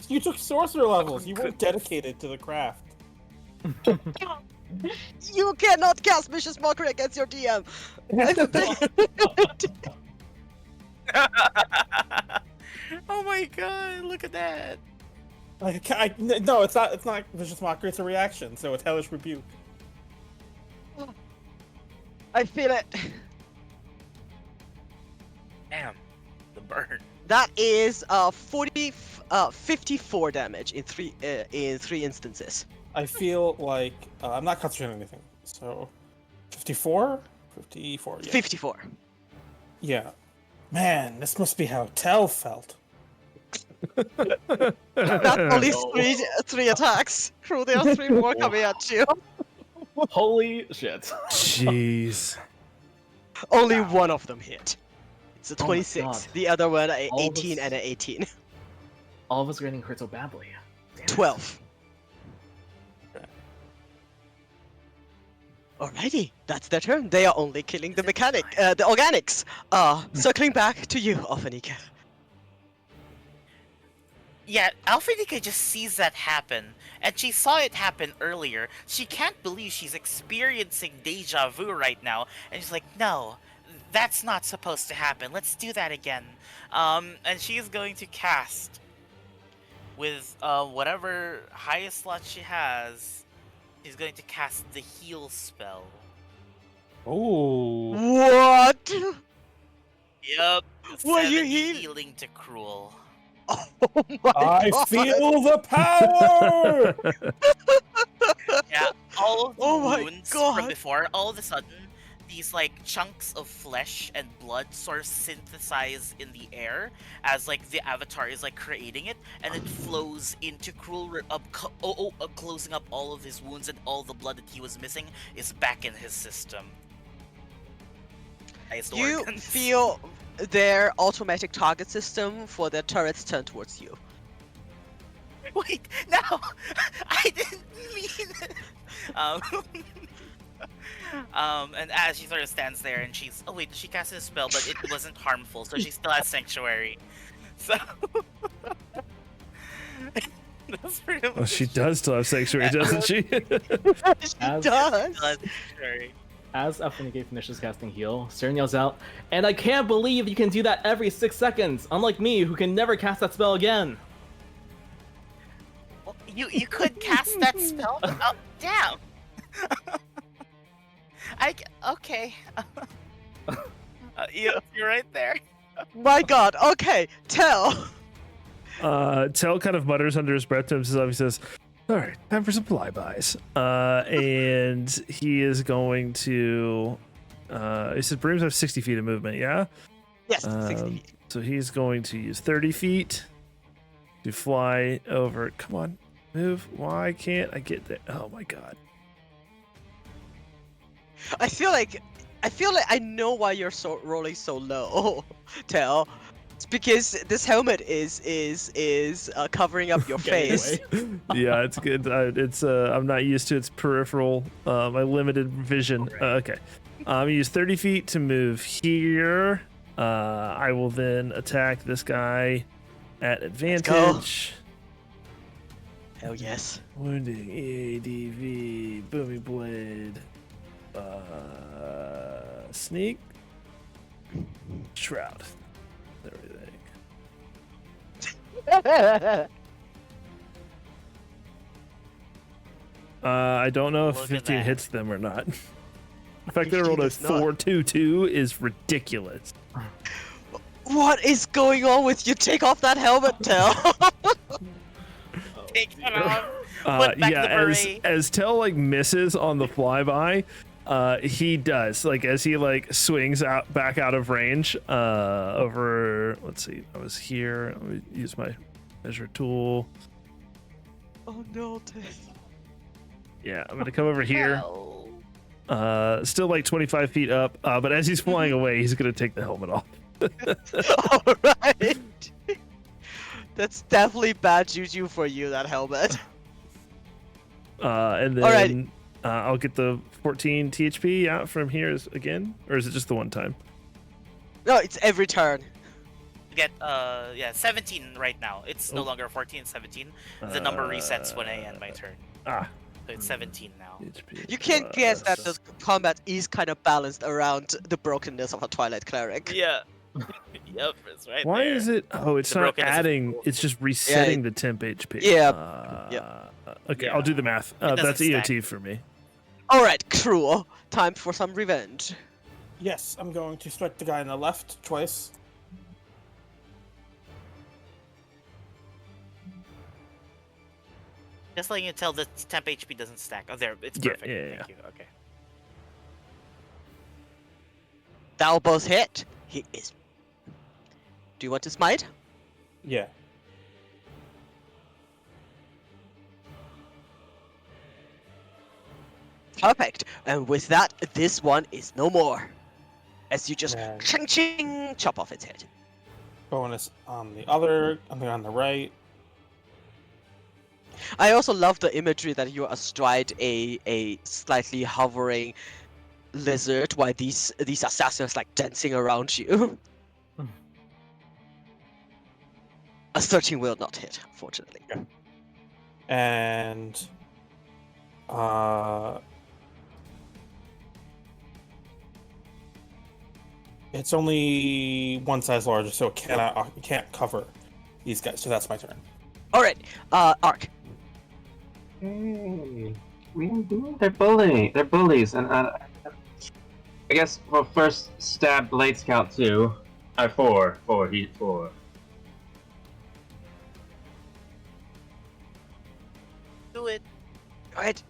You took sorcerer levels. You weren't dedicated to the craft. You cannot cast Vicious Mockery against your DM. Oh my god, look at that. No, it's not. It's not vicious mockery. It's a reaction. So it's hellish rebuke. I feel it. Damn, the burn. That is 54 damage in 3 instances. I feel like I'm not concentrating on anything. So 54, 54. Yeah. 54. Yeah. Man, this must be how Tell felt. That's only three attacks. Crew, there are 3 more coming at you. Holy shit. Jeez. Only one of them hit. It's a Oh my 26. God. The other one, a All of 18 us- and an 18. All of us are getting hurt so badly. Damn it. 12. Alrighty, that's their turn. They are only killing the the organics. Circling back to you, Alphanika. Yeah, Alphanica just sees that happen, and she saw it happen earlier. She can't believe she's experiencing deja vu right now, and she's like, no, that's not supposed to happen. Let's do that again. And she is going to cast with whatever highest slot she has. She's going to cast the heal spell. Ooh. What? Yep. What are you 70 heal- healing to Cruel. Oh my I god! feel the power. Yeah, all of the Oh my wounds God. from before, all of a sudden, these like chunks of flesh and blood sort of synthesize in the air as like the avatar is like creating it, and it flows into closing up all of his wounds, and all the blood that he was missing is back in his system. Nice You organs. feel their automatic target system for their turrets turn towards you. Wait, no, I didn't mean it. Um, and as she sort of stands there, and she's, oh wait, she casted a spell, but it wasn't harmful, so she still has sanctuary. So that's pretty much Well, she it. does still have sanctuary, doesn't she? She As- does. Still has sanctuary. As Alphanigate finishes casting heal, Stern yells out, "And I can't believe you can do that every 6 seconds, unlike me, who can never cast that spell again." Well, you could cast that spell. Oh, damn. Okay. You're right there. My god, okay, tell. Tell kind of mutters under his breath to himself. He says, "All right, time for some flybys." And he is going to. He says, "Brooms have 60 feet of movement." Yeah. Yes, 60 feet. So he's going to use 30 feet to fly over. Come on, move. Why can't I get there? Oh my god. I feel like I know why you're rolling so low, Tell. It's because this helmet is covering up your face. Yeah, it's good. I'm not used to its peripheral, my limited vision. Okay. Use 30 feet to move here. I will then attack this guy at advantage. Hell yes. Wounding, ADV, booming blade, sneak, shroud, everything. I don't know if Look at 15 that. hits them or not. The fact that I 15 rolled a does not. 4-2-2 is ridiculous. What is going on with you? Take off that helmet, Tell. Take it off. Put back Yeah, the beret. as Tell like misses on the flyby, he does like as he like swings out back out of range. Over. Let's see. I was here. Let me use my measure tool. Oh no, Tell. Yeah, I'm gonna come over here. Hell. Still like 25 feet up. But as he's flying away, he's gonna take the helmet off. Alright. That's definitely bad juju for you, that helmet. And then Alright. I'll get the 14 THP out from here again, or is it just the one time? No, it's every turn. You get 17 right now. It's no longer 14, 17. The number resets when I end my turn. Ah, So it's 17 now. THP You can guess that plus- the combat is kind of balanced around the brokenness of a Twilight Cleric. Yeah. Yep, it's right Why there. is it? Oh, it's The not brokenness of adding. cool. It's just resetting the temp HP. Yeah. Okay, Yeah. I'll do the math. doesn't That's stack. EOT for me. Alright, cruel. Time for some revenge. Yes, I'm going to strike the guy on the left twice. Just letting you tell that temp HP doesn't stack. Oh, there, it's Yeah, perfect. yeah, Thank you. Okay. Thou both hit. He is. Do you want to smite? Yeah. Perfect. And with that, this one is no more. As you just Yeah. ching ching chop off its head. Bonus on the other, on the right. I also love the imagery that you're astride a slightly hovering lizard while these assassins like dancing around you. A 13 will not hit, unfortunately. And it's only one size larger, so it can't cover these guys. So that's my turn. Alright, Ark. Hey, they're bullies, and I guess we'll first stab Blade Scout 2. 4. Alright.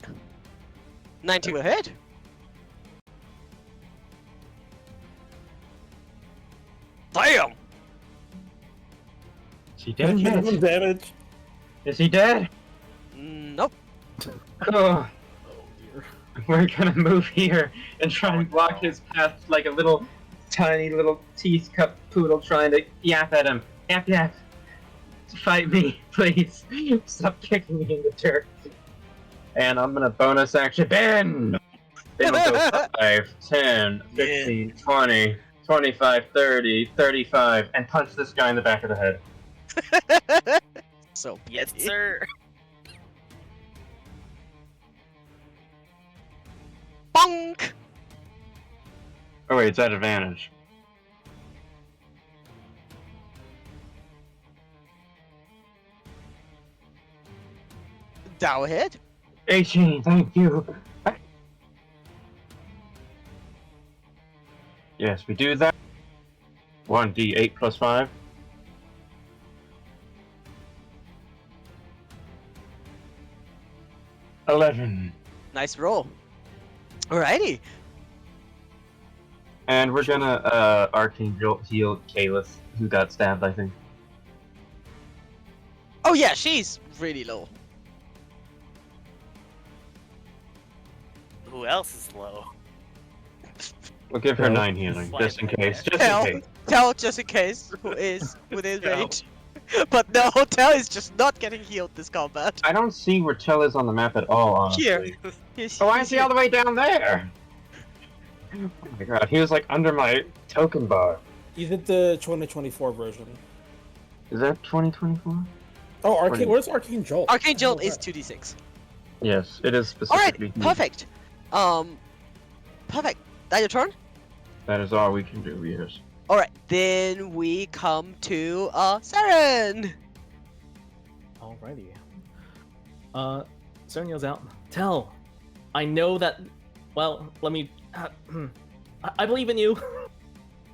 19 will hit. Damn! Is he dead yet? Minimum damage. Is he dead? Nope. Oh, Oh dear. we're gonna move here and try and block his path like a little tiny little teeth cup poodle trying to yap at him. Yap yap. Fight me, please. Stop kicking me in the dirt. And I'm gonna bonus action Ben! Then we'll go 5, 10, 15, 20, 25, 30, 35, and punch this guy in the back of the head. So Yes, petty. sir. Bonk! Oh wait, it's at advantage. Down hit. 18, thank you. Yes, we do that. 1d8 plus 5. $11. Nice roll. Alrighty. And we're gonna arcane heal Kalis, who got stabbed, I think. Oh yeah, she's really low. Who else is low? We'll give her Tell. 9 healing, just in case. Just Tell, in case. tell just in case who is within Tell. range. But no, Tell is just not getting healed this combat. I don't see where Tell is on the map at all, honestly. Here. He's, Oh, why he's is he all the way down there? Oh my god, he was like under my token bar. You did the 2024 version. Is that 2024? Oh, What Arcane. is- Where's Arcane Jolt? Arcane Jolt Oh, is right. 2d6. Yes, it is Alright, specifically. perfect. Perfect. That your turn? That is all we can do, yes. Alright, then we come to Saren! Alrighty. Saren yells out, Tell, I know that, well, let me, I believe in you!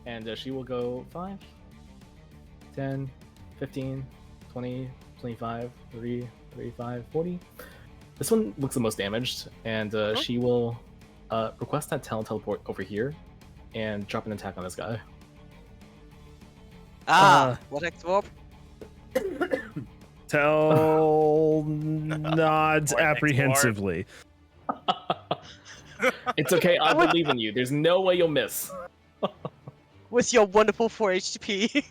And she will go 5, 10, 15, 20, 25, 30, 35, 40. This one looks the most damaged, and she will request that Tell teleport over here and drop an attack on this guy. What X Warp? Tell nods Vortex apprehensively. It's okay, I believe in you. There's no way you'll miss. With your wonderful 4 HP.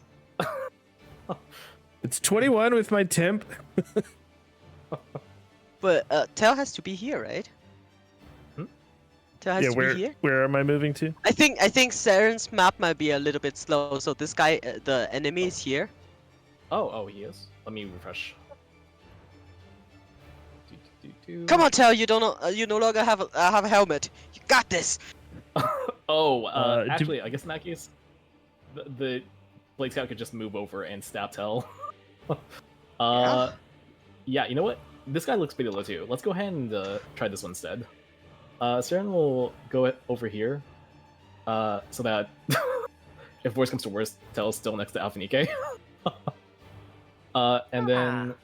It's 21 with my temp. But Tell has to be here, right? Hmm? Tell has Yeah, to where be here. where am I moving to? I think Saren's map might be a little bit slow, so this guy, the enemy is here. Oh, he is. Let me refresh. Come on, Tell, you don't know, you no longer have a helmet. You got this. Oh, do- actually, I guess in that case, the Blade Scout could just move over and stab Tell. Yeah, you know what? This guy looks pretty low too. Let's go ahead and try this one instead. Saren will go over here, so that if worse comes to worse, Tell's still next to Alphanike. And then,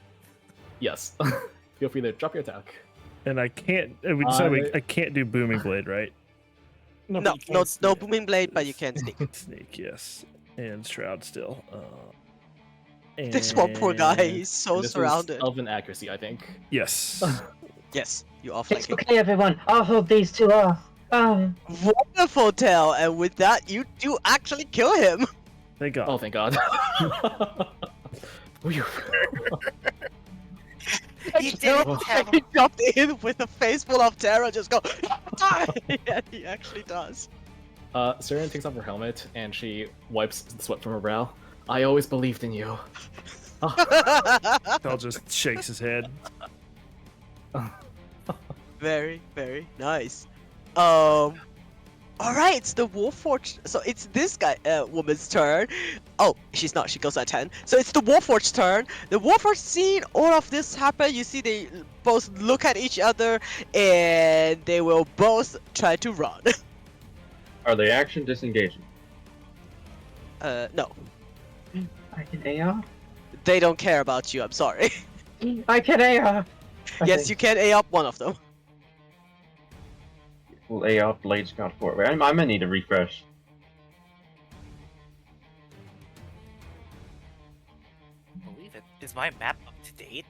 yes, feel free to drop your attack. And I can't. We decided I can't do booming blade, right? No, but you can no sneak. booming blade, but you can sneak. Sneak, yes, and shroud still. This one poor guy, and- he's so And this is surrounded. Elven accuracy, I think. Yes. Yes, you off It's like okay, everyone. I'll hold these two off. wonderful, Tell, and with that, you do actually kill him. Thank God. Oh, thank God. Whew. You didn't have He jumped in with a face full of terror, just go, die! Yeah, he actually does. Saren takes off her helmet and she wipes the sweat from her brow. I always believed in you. Tell just shakes his head. Very, very nice. All right, it's the Warforged. So it's this guy, woman's turn. Oh, she's not. She goes at 10. So it's the Warforged turn. The Warforged seen all of this happen. You see, they both look at each other, and they will both try to run. Are they action disengaging? No, I can AR. they don't care about you. I'm sorry. I can AR. Yes, you can A up one of them. lay out Blade Scout for it. Wait, I'm gonna need a refresh. Believe it. Is my map up to date?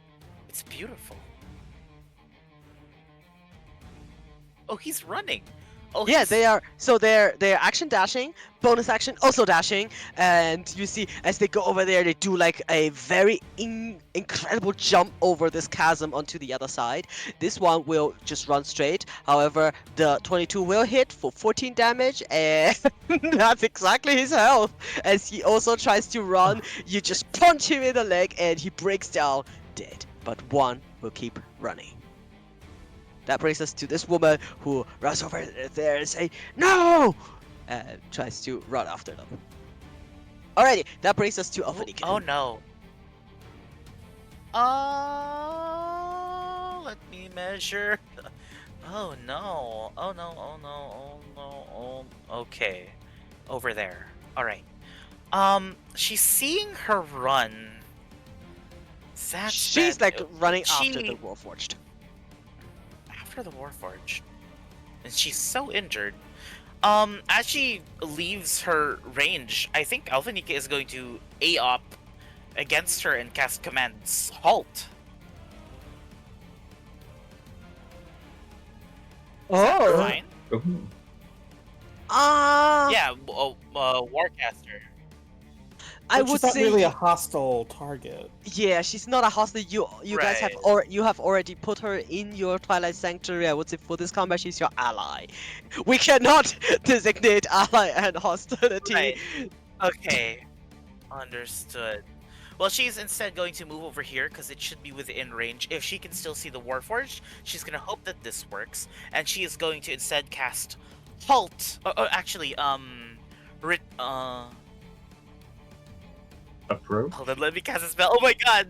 It's beautiful. Oh, he's running. Oh, Yeah, he's- they are. So they're action dashing, bonus action also dashing, and you see as they go over there, they do like a very incredible jump over this chasm onto the other side. This one will just run straight. However, the 22 will hit for 14 damage, and that's exactly his health. As he also tries to run, you just punch him in the leg, and he breaks down dead. But one will keep running. That brings us to this woman who runs over there and say, "No!" and tries to run after them. Alrighty, that brings us to Alphaniki. Oh no. Let me measure. Oh no. Oh no. Oh no. Oh no. Oh. Okay. Over there. All right. She's seeing her run. That's She's bad. like running She- after the Warforged. After the Warforged. And she's so injured. As she leaves her range, I think Alphanika is going to A-op against her and cast commands halt. Oh. Fine. Ooh. Yeah, Warcaster. I But she's would not say really a hostile target. yeah, she's not a hostage. You guys have Right. you have already put her in your Twilight Sanctuary. I would say for this combat she's your ally. We cannot designate ally and hostility. Right. Okay. Understood. Well, she's instead going to move over here because it should be within range. If she can still see the Warforged, she's going to hope that this works. And she is going to instead cast Halt. Actually, Approach? hold on, let me cast a spell. Oh my god!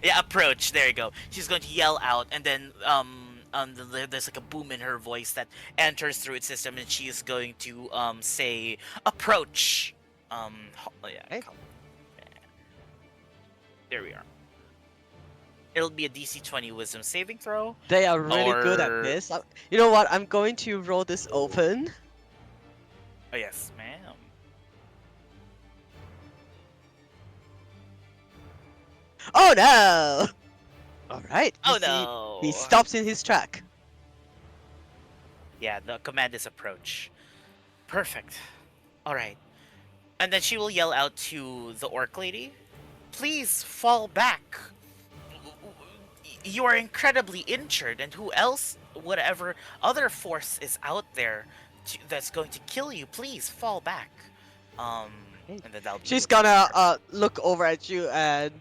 Yeah, approach. There you go. She's going to yell out, and then there's like a boom in her voice that enters through its system, and she is going to say approach. Yeah. Okay. There we are. It'll be a DC 20 Wisdom saving throw. They are really good at Or- this. You know what? I'm going to roll this open. Oh yes, ma'am. Oh no! Alright. Oh you see, no! He stops in his track. Yeah, the command is approach. Perfect. Alright. And then she will yell out to the orc lady, please fall back. You are incredibly injured, and who else, whatever other force is out there that's going to kill you, please fall back. And then that'll be She's with her. gonna look over at you and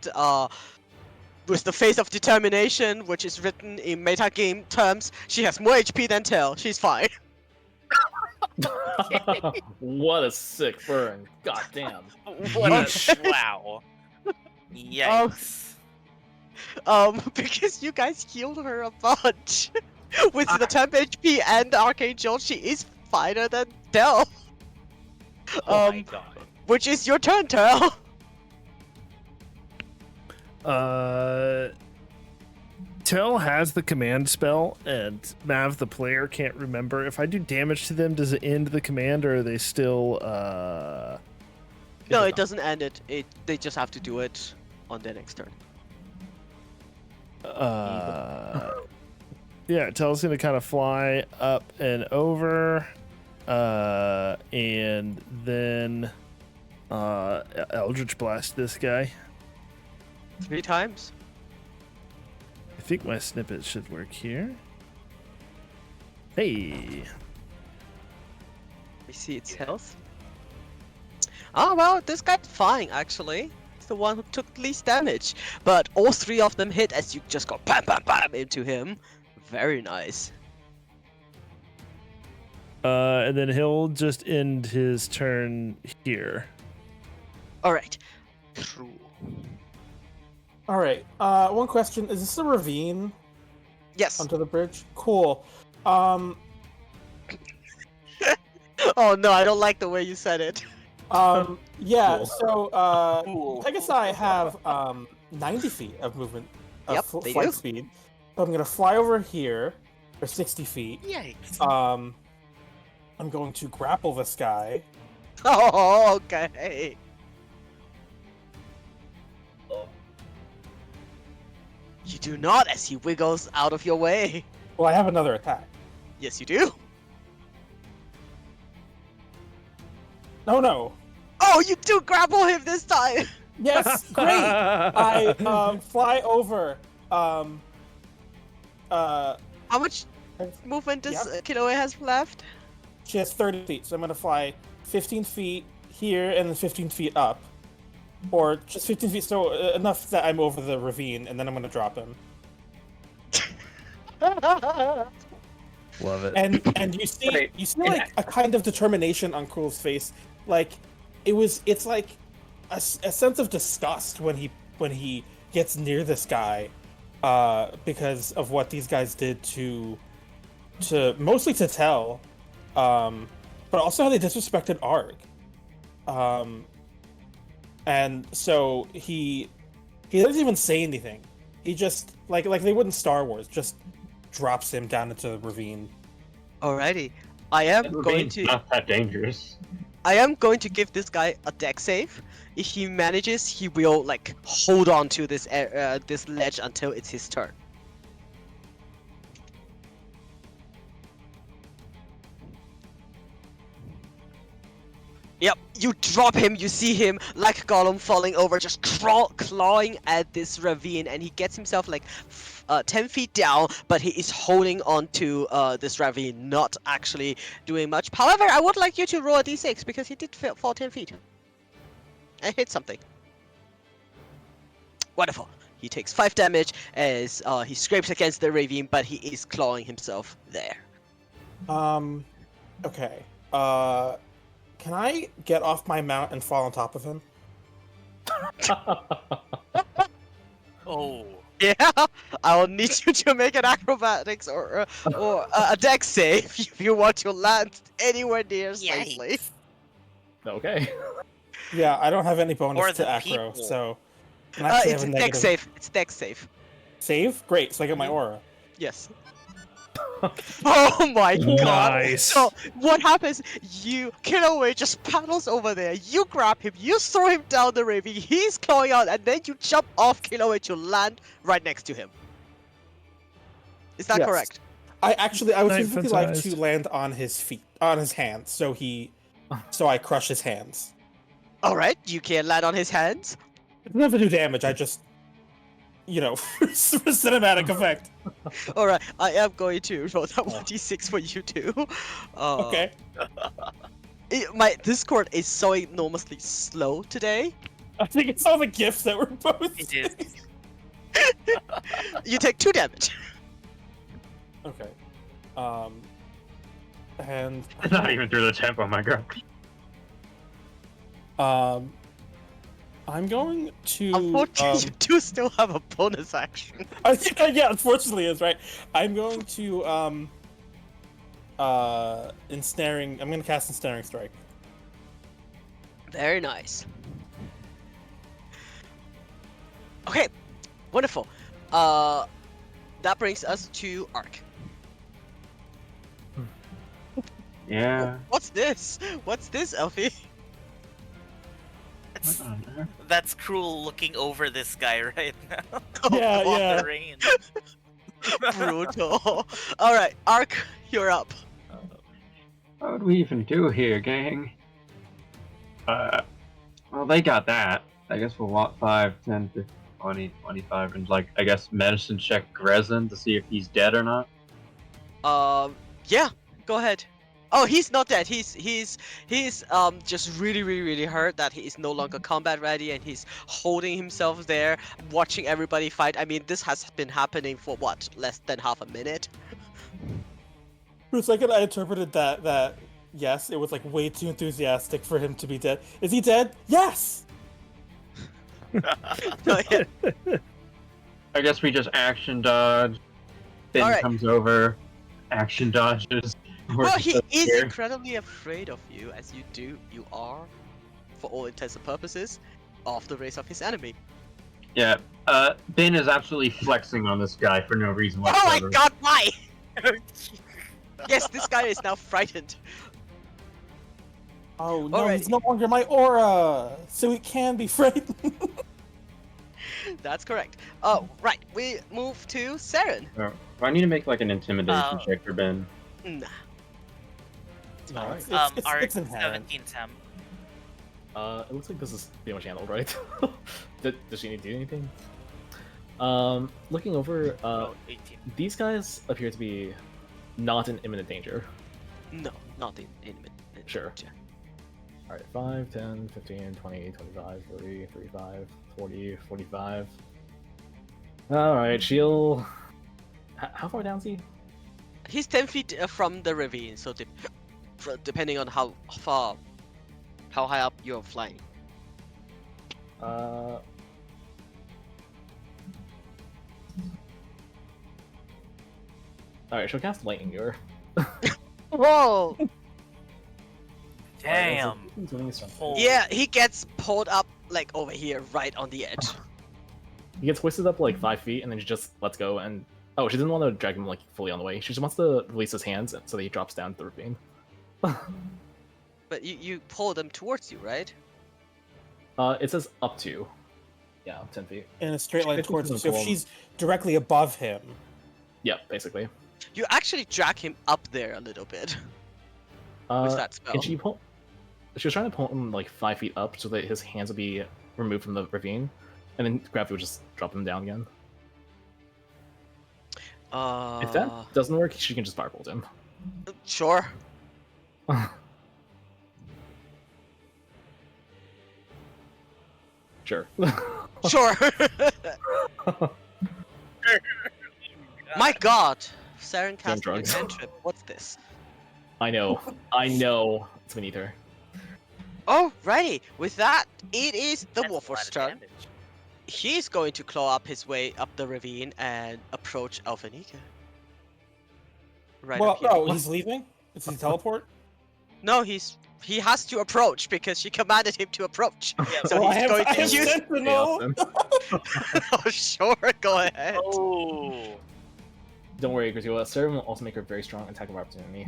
with the face of determination, which is written in metagame terms, she has more HP than Tail. She's fine. What a sick burn. God damn. What a, wow. Yikes. Because you guys healed her a bunch. With the temp HP and Arcane Jolt, she is finer than Tail. Oh my god. Which is your turn, Tail. Tell has the command spell, and Mav, the player, can't remember. If I do damage to them, does it end the command, or are they still, No, it doesn't end it. They just have to do it on their next turn. Yeah, Tell's gonna kind of fly up and over, and then, Eldritch Blast this guy. 3 times. I think my snippet should work here. Hey! We see its health. Oh well, this guy's fine actually. He's the one who took least damage. But all 3 of them hit as you just go bam bam bam into him. Very nice. And then he'll just end his turn here. Alright. True. All right. One question: is this a ravine Yes. onto the bridge? Cool. Oh no, I don't like the way you said it. Yeah. Cool. So, Cool. Pegasi have 90 feet of movement, Yep, they flight do. speed. So I'm gonna fly over here, for 60 feet. Yikes. I'm going to grapple this guy. Oh, okay. You do not as he wiggles out of your way. Well, I have another attack. Yes, you do. No. Oh, you do grapple him this time. Yes, great. I fly over. How much movement does Kinoe has left? She has 30 feet, so I'm gonna fly 15 feet here and then 15 feet up, or just 15 feet, so enough that I'm over the ravine, and then I'm gonna drop him. Love it. And you see like a kind of determination on Krul's face, like it's like a sense of disgust when he gets near this guy, because of what these guys did to mostly to Tell, but also how they disrespected Arg. And so he doesn't even say anything. He just like they would in Star Wars, just drops him down into the ravine. Alrighty, I am That going ravine's to. not that dangerous. I am going to give this guy a deck save. If he manages, he will like hold on to this this ledge until it's his turn. Yep, you drop him, you see him like Gollum falling over, just clawing at this ravine, and he gets himself like 10 feet down, but he is holding on to this ravine, not actually doing much. However, I would like you to roll a d6 because he did fall 10 feet. I hit something. Wonderful. He takes 5 damage as he scrapes against the ravine, but he is clawing himself there. Okay. Can I get off my mount and fall on top of him? Oh. Yeah, I will need you to make an acrobatics or a dex save if you want to land anywhere near safely. Yikes. Okay. Yeah, I don't have any Or bonus to the acro, people. so and actually It's have a a dex negative save. It's dex save. save. Great, so I get my aura. Yes. Oh my god! Nice. So what happens? You Killaway just paddles over there. You grab him. You throw him down the ravine. He's clawing out, and then you jump off Killaway to land right next to him. Is that Yes. correct? I would Knife specifically like to emphasized. land on his feet, on his hands, so I crush his hands. All right. You can land on his hands. It doesn't have to do damage. I just, for cinematic effect. All right. I am going to roll that 1d6 for you too. Okay. My Discord is so enormously slow today. I think it's all the gifts that we're both. It is. You take 2 damage. Okay. And Not even through the tempo, my girl. I'm going to. Unfortunately, you do still have a bonus action. Yeah, unfortunately, is right. I'm going to ensnaring. I'm going to cast ensnaring strike. Very nice. Okay, wonderful. That brings us to Ark. Yeah. What's this? What's this, Elfie? That's, What on earth? that's cruel looking over this guy right now. Yeah, on yeah. the rain. Brutal. All right, Ark, you're up. What would we even do here, gang? Well, they got that. I guess we'll walk 5, 10, 15, 20, 25, and I guess medicine check Grezin to see if he's dead or not. Yeah, go ahead. Oh, he's not dead. He's just really hurt that he is no longer combat ready, and he's holding himself there, watching everybody fight. I mean, this has been happening for what, less than half a minute? For a second, I interpreted that yes, it was like way too enthusiastic for him to be dead. Is he dead? Yes. No, yeah. I guess we just action dodge. Finn Alright. comes over, action dodges. We're Well, he still is here. incredibly afraid of you, as you are, for all intents and purposes, of the race of his enemy. Yeah. Ben is absolutely flexing on this guy for no reason Oh my whatsoever. god, why? Yes, this guy is now frightened. Oh no, Alrighty. he's no longer my aura, so he can be frightened. That's correct. Oh, right. We move to Saren. Oh, I need to make like an intimidation check for Ben. Nah. All right. It's inherent. 17 Tem. It looks like this is pretty much handled, right? Does she need to do anything? Looking over, Oh, 18. these guys appear to be not in imminent danger. No, not in imminent. Sure. Alright, 5, 10, 15, 20, 25, 30, 35, 40, 45. Alright, she'll... How far down is he? He's 10 feet from the ravine, so depending on how high up you're flying. Alright, she'll cast Lightning Lure. Whoa! Damn. Holy- Yeah, he gets pulled up like over here, right on the edge. He gets hoisted up like 5 feet, and then she just lets go, and... Oh, she doesn't want to drag him like fully on the way. She just wants to release his hands so that he drops down the ravine. But you pull them towards you, right? It says up to. Yeah, 10 feet. In a straight line It's towards him. So if column. she's directly above him, Yeah, basically. You actually drag him up there a little bit with that spell. Can she pull? She was trying to pull him like 5 feet up so that his hands would be removed from the ravine, and then gravity would just drop him down again. If that doesn't work, she can just firebolt him. Sure. Sure. Sure. My God, Saren cast a new drugs. cantrip. What's this? I know. I know. It's beneath her. Alrighty, with that, it is the That's a lot Wolfer's of turn. damage. He's going to claw up his way up the ravine and approach Alphanika. Right well, up here. no, he's leaving. Is he teleport? No, he has to approach because she commanded him to approach. Yeah, So Well, he's I going have to use. Sentinel. Oh, sure, go ahead. Oh. Don't worry, Graziola. Sarah will also make her very strong attack of opportunity.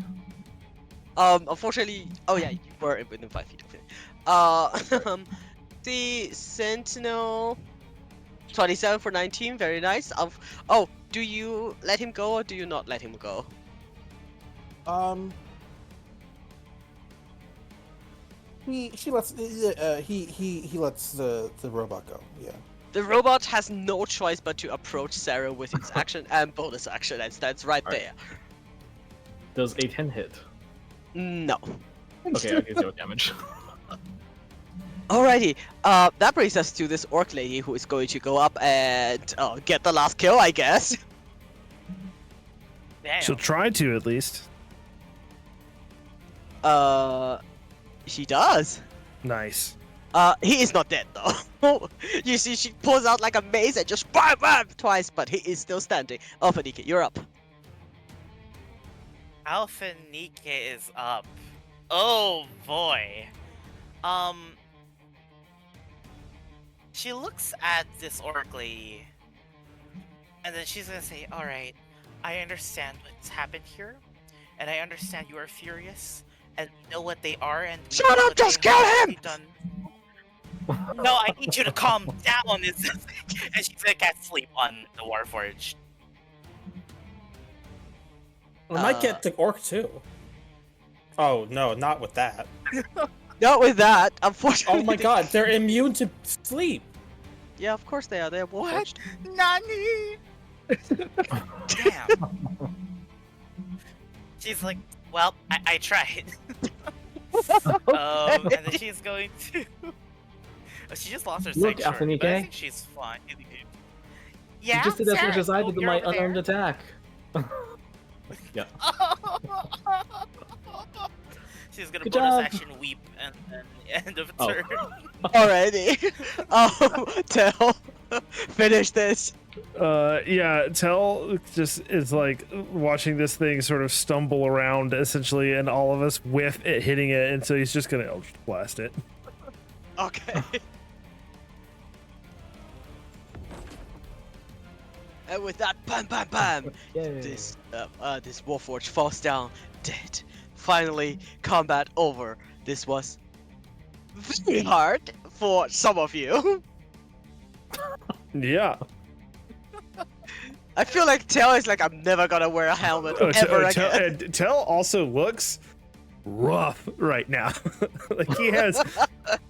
Unfortunately, oh yeah, you were within 5 feet of it. The Sentinel, 27 for 19, very nice. Oh, do you let him go or do you not let him go? He lets he lets the robot go. Yeah. The robot has no choice but to approach Sarah with its action and bonus action, and stands right Alright. there. Does a 10 hit? No. Okay, I do 0 damage. Alrighty, that brings us to this orc lady who is going to go up and get the last kill, I guess. Damn. She'll try to at least. She does. Nice. He is not dead though. You see, she pulls out like a mace and just bam, bam twice, but he is still standing. Alphanika, you're up. Alphanika is up. Oh boy. She looks at this orc lady, and then she's gonna say, "Alright, I understand what's happened here, and I understand you are furious, and we know what they are, and we Shut know up, what just they kill have him! done." No, I need you to calm down. And she's gonna cast sleep on the Warforged. I might get the orc too. Oh no, not with that. Not with that, unfortunately. Oh my God, they're immune to sleep. Yeah, of course they are. They're What? warforged. Nani? Damn. She's like, well, I tried. And then she's going to. Oh, she just lost her Look, sanctuary, but I Alphanika. think she's fine. You just did as much as I did with you're my over there. unarmed attack. Yeah. She's gonna Good bonus job. action weep and then end of Oh. turn. Alrighty. Tell. Finish this. Yeah, Tell just is like watching this thing sort of stumble around essentially, and all of us whiff it hitting it, and so he's just gonna Eldritch Blast it. Okay. And with that, bam, bam, bam, Yay. this Warforged falls down dead. Finally, combat over. This was very hard for some of you. Yeah. I feel like Tell is like, I'm never gonna wear a helmet ever again. Tell also looks rough right now. Like he has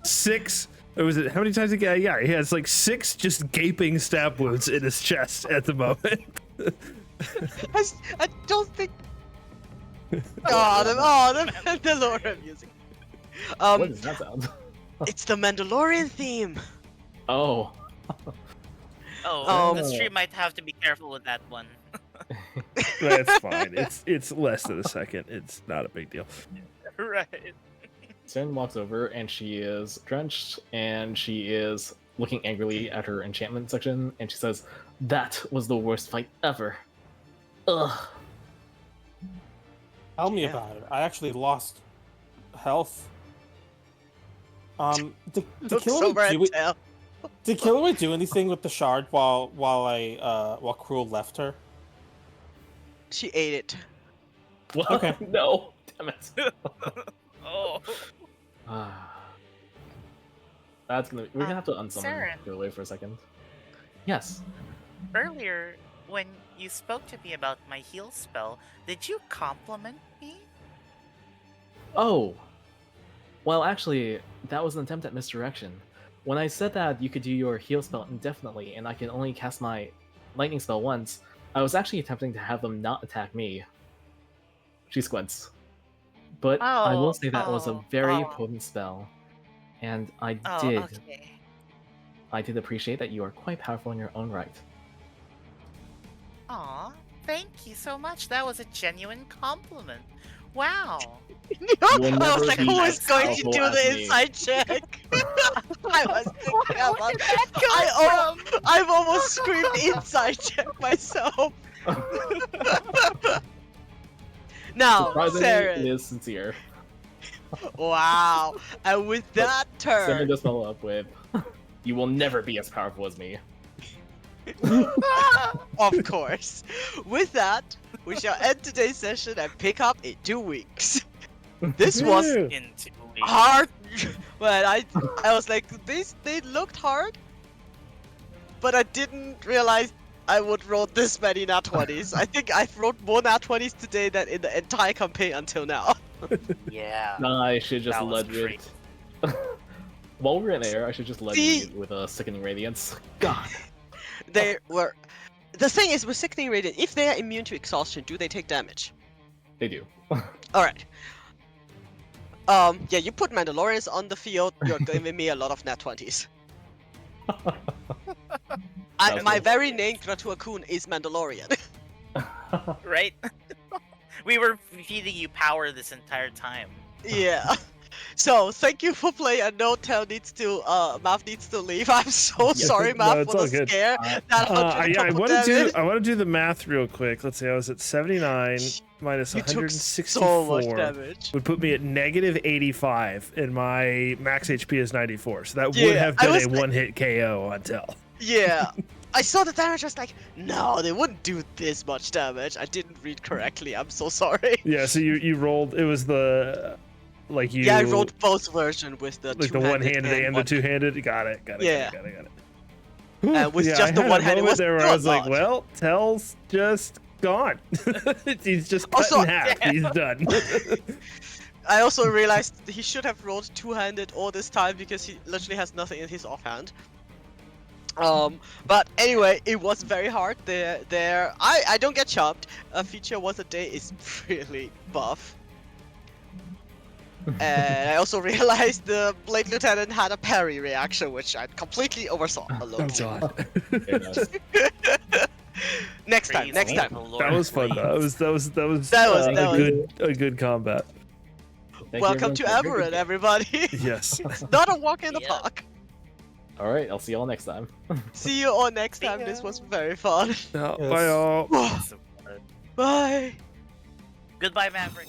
6. Or was it how many times again? Yeah, he has like 6 just gaping stab wounds in his chest at the moment. I don't think. Oh, the Mandalorian music. What does that sound? It's the Mandalorian theme. Oh. Oh, the stream might have to be careful with that one. That's fine. It's less than a second. It's not a big deal. Right. Sin walks over and she is drenched and she is looking angrily at her enchantment section and she says, "That was the worst fight ever. Ugh." Tell me about it. I actually lost health. Did Killaway do anything with the shard while Cruel left her? She ate it. What? Okay. No. Damn it. Oh. That's gonna. We're gonna have to unsummon Saren. Killaway for a second. Yes. Earlier, when you spoke to me about my heal spell, did you compliment me? Oh. Well, actually, that was an attempt at misdirection. When I said that you could do your heal spell indefinitely and I can only cast my lightning spell once, I was actually attempting to have them not attack me. She squints. But I will say that was a very potent spell. And I did appreciate that you are quite powerful in your own right. Aw, thank you so much. That was a genuine compliment. Wow. I was like, who is going to do the inside check? I was thinking about I've almost screamed inside check myself. Now, Surprisingly, Saren. it is sincere. Wow. And with that Send turn, this follow up with, "You will never be as powerful as me." of course. With that, we shall end today's session and pick up in 2 weeks. This was Yeah. In 2 weeks. hard, but I was like, they looked hard, but I didn't realize I would roll this many nat 20s. I think I've rolled more nat 20s today than in the entire campaign until now. Yeah. I should just That was lead it. While we're in air, I should just lead See- it with a sickening radiance. God. They were. The thing is, with Sickening Radiant, if they are immune to exhaustion, do they take damage? They do. Alright. Yeah, you put Mandalorians on the field, you're giving me a lot of nat 20s. My very name, Gratuakun, is Mandalorian. Right? We were feeding you power this entire time. Yeah. So, thank you for playing. I know Mav needs to leave. I'm so sorry, no, Mav, it's for all the good. scare. That 100 I couple want to damage. do the math real quick. Let's see. I was at 79 minus You took 164 so much damage. would put me at negative 85, and my max HP is 94. So that would Yeah, have I been was a like- one-hit KO on Tell. Yeah. I saw the damage, I was like, no, they wouldn't do this much damage. I didn't read correctly. I'm so sorry. Yeah. So you rolled. It was the like you. Yeah, I rolled both versions with the like the two-handed one-handed and the one. two-handed. Got it. Yeah. Got it. With Yeah, just I the had one a hand, it moment was there where I not was like, much. well, Tell's just gone. He's just cut Also- in half. He's done. I also realized he should have rolled two-handed all this time because he literally has nothing in his offhand. But anyway, it was very hard. I don't get chopped. A feature once a day is really buff. And I also realized the Blade Lieutenant had a parry reaction, which I completely oversaw alone. Oh god. Very nice. Next time. Praise the Lord, That was fun though. please. That was That a good combat. Thank you, Welcome to everyone, for a very Everett, good game. everybody. Yes. It's not a walk in the Yeah. park. All right, I'll see you all next time. See you all next See time. ya. This was very fun. Bye all. Bye. Goodbye, Maverick.